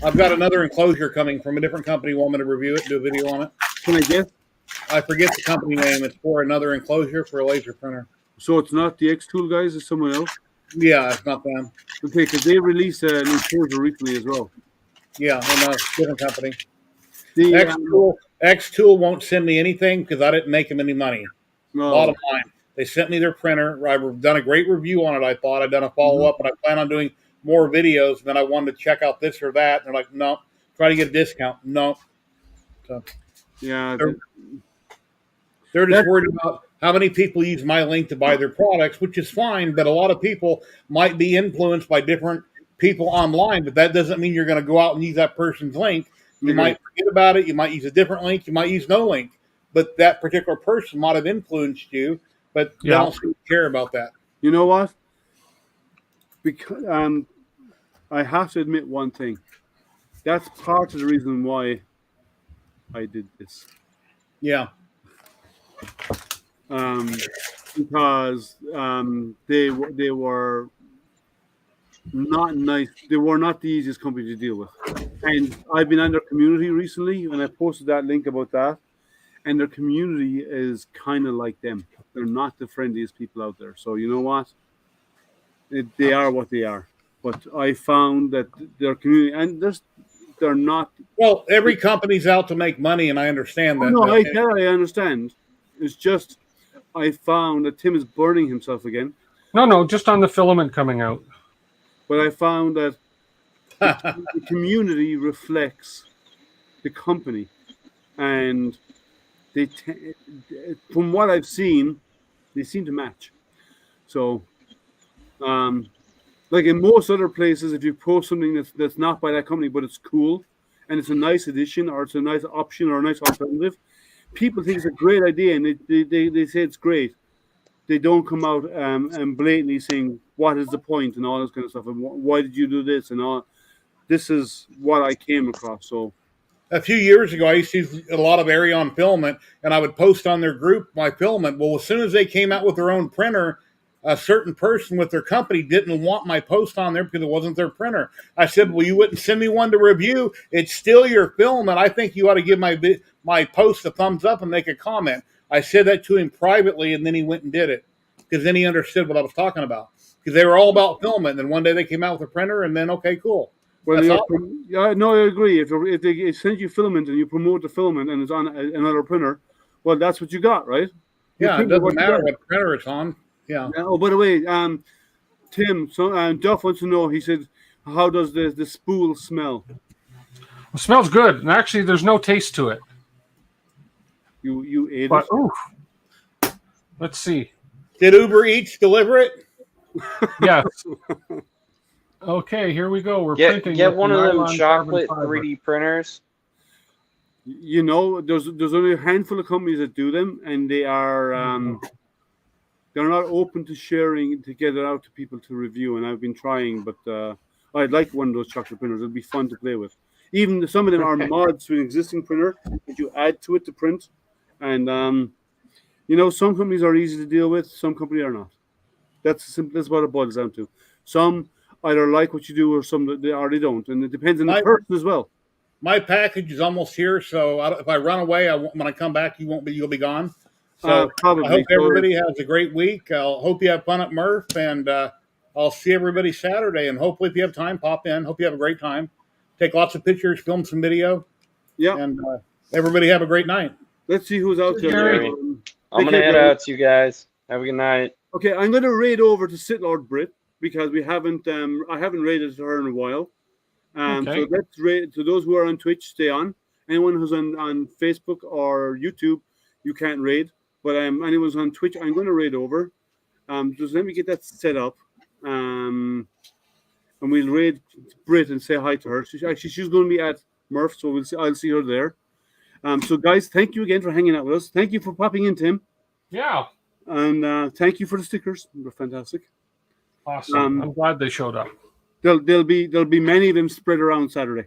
I've got another enclosure coming from a different company. Want me to review it, do a video on it? Can I guess? I forget the company name. It's for another enclosure for a laser printer. So it's not the X-Tool guys, it's someone else? Yeah, it's not them. Okay, because they released an enclosure recently as well. Yeah, and a different company. X-Tool won't send me anything because I didn't make them any money. No. Bottom line, they sent me their printer. I've done a great review on it. I thought I'd done a follow-up, and I plan on doing more videos. And then I wanted to check out this or that. And they're like, no, try to get a discount. No. So, yeah. they're just worried about how many people use my link to buy their products, which is fine, but a lot of people might be influenced by different people online, but that doesn't mean you're going to go out and use that person's link. You might forget about it. You might use a different link. You might use no link, but that particular person might have influenced you, but they don't seem to care about that. You know what? Because I have to admit one thing. That's part of the reason why I did this. Yeah. Because they were not nice. They were not the easiest company to deal with. And I've been on their community recently, and I posted that link about that. And their community is kind of like them. They're not the friendliest people out there. So you know what? They are what they are. But I found that their community, and they're not. Well, every company's out to make money, and I understand that. No, I understand. It's just I found that Tim is burning himself again. No, just on the filament coming out. But I found that the community reflects the company, and from what I've seen, they seem to match. So, like in most other places, if you post something that's not by that company, but it's cool and it's a nice addition or it's a nice option or a nice alternative, people think it's a great idea and they say it's great. They don't come out and blatantly saying what is the point and all this kind of stuff and why did you do this and all. This is what I came across. So a few years ago, I used to use a lot of Arion filament, and I would post on their group my filament. Well, as soon as they came out with their own printer, a certain person with their company didn't want my post on there because it wasn't their printer. I said, well, you wouldn't send me one to review. It's still your filament. I think you ought to give my post a thumbs up and make a comment. I said that to him privately, and then he went and did it because then he understood what I was talking about because they were all about filament. And then one day they came out with a printer, and then, okay, cool. Well, yeah, no, I agree. If they send you filament and you promote the filament and it's on another printer, well, that's what you got, right? Yeah, it doesn't matter what printer it's on. Yeah. Oh, by the way, Tim, Duff wants to know. He said, "How does the spool smell?" It smells good, and actually, there's no taste to it. You ate but, it. Oof. Let's see. Did Uber Eats deliver it? Yes. Okay, here we go. We're printing. Get one of them chocolate 3D printers. You know, there's only a handful of companies that do them, and they are they're not open to sharing to get it out to people to review. And I've been trying, but I'd like one of those chocolate printers. It'd be fun to play with. Even some of them are mods to an existing printer that you add to it to print. And you know, some companies are easy to deal with, some companies are not. That's what it boils down to. Some either like what you do or some they don't, and it depends on the person as well. My package is almost here, so if I run away, when I come back, you'll be gone. So probably. I hope everybody has a great week. I hope you have fun at MRRF, and I'll see everybody Saturday. And hopefully, if you have time, pop in. Hope you have a great time. Take lots of pictures, film some video. Yeah. And everybody have a great night. Let's see who's out there. I'm going to head out to you guys. Have a good night. Okay, I'm going to raid over to Sitlord Brit because we haven't. I haven't raided her in a while. So let's raid. So those who are on Twitch, stay on. Anyone who's on Facebook or YouTube, you can't raid. But anyone's on Twitch, I'm going to raid over. Just let me get that set up. And we'll raid Brit and say hi to her. She's going to be at MRRF, so I'll see her there. So guys, thank you again for hanging out with us. Thank you for popping in, Tim. Yeah. And thank you for the stickers. They're fantastic. Awesome. I'm glad they showed up. There'll be many of them spread around Saturday.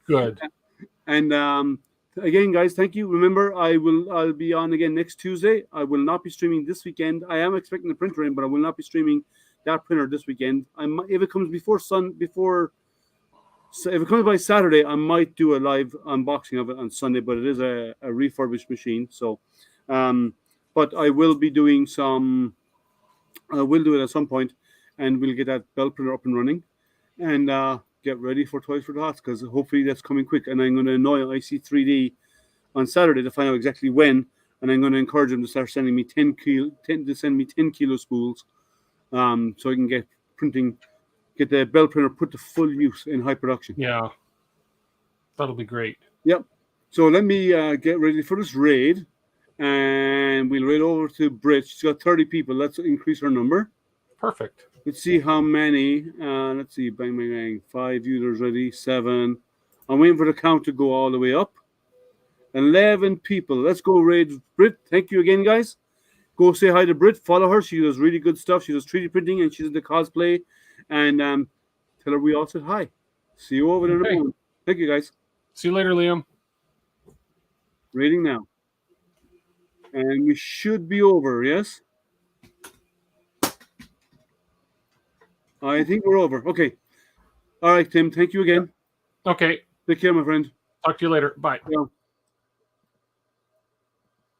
Good. And again, guys, thank you. Remember, I'll be on again next Tuesday. I will not be streaming this weekend. I am expecting the printer in, but I will not be streaming that printer this weekend. If it comes if it comes by Saturday, I might do a live unboxing of it on Sunday. But it is a refurbished machine, so. But I will be doing some. I will do it at some point, and we'll get that bell printer up and running, and get ready for Toys for Tots because hopefully that's coming quick. And I'm going to annoy IC3D on Saturday to find out exactly when, and I'm going to encourage them to start sending me 10 kilo spools, so I can get the bell printer put to full use in high production. Yeah, that'll be great. Yep. So let me get ready for this raid. And we'll raid over to Brit. She's got 30 people. Let's increase her number. Perfect. Let's see how many. Let's see. Bang, bang, bang. 5 users ready. 7. I'm waiting for the count to go all the way up. 11 people. Let's go raid Brit. Thank you again, guys. Go say hi to Brit. Follow her. She does really good stuff. She does 3D printing and she's into cosplay. And tell her we all said hi. See you over there in a moment. Thank you, guys. See you later, Liam. Raiding now. And we should be over, yes? I think we're over. Okay. All right, Tim. Thank you again. Okay. Take care, my friend. Talk to you later. Bye. Yeah.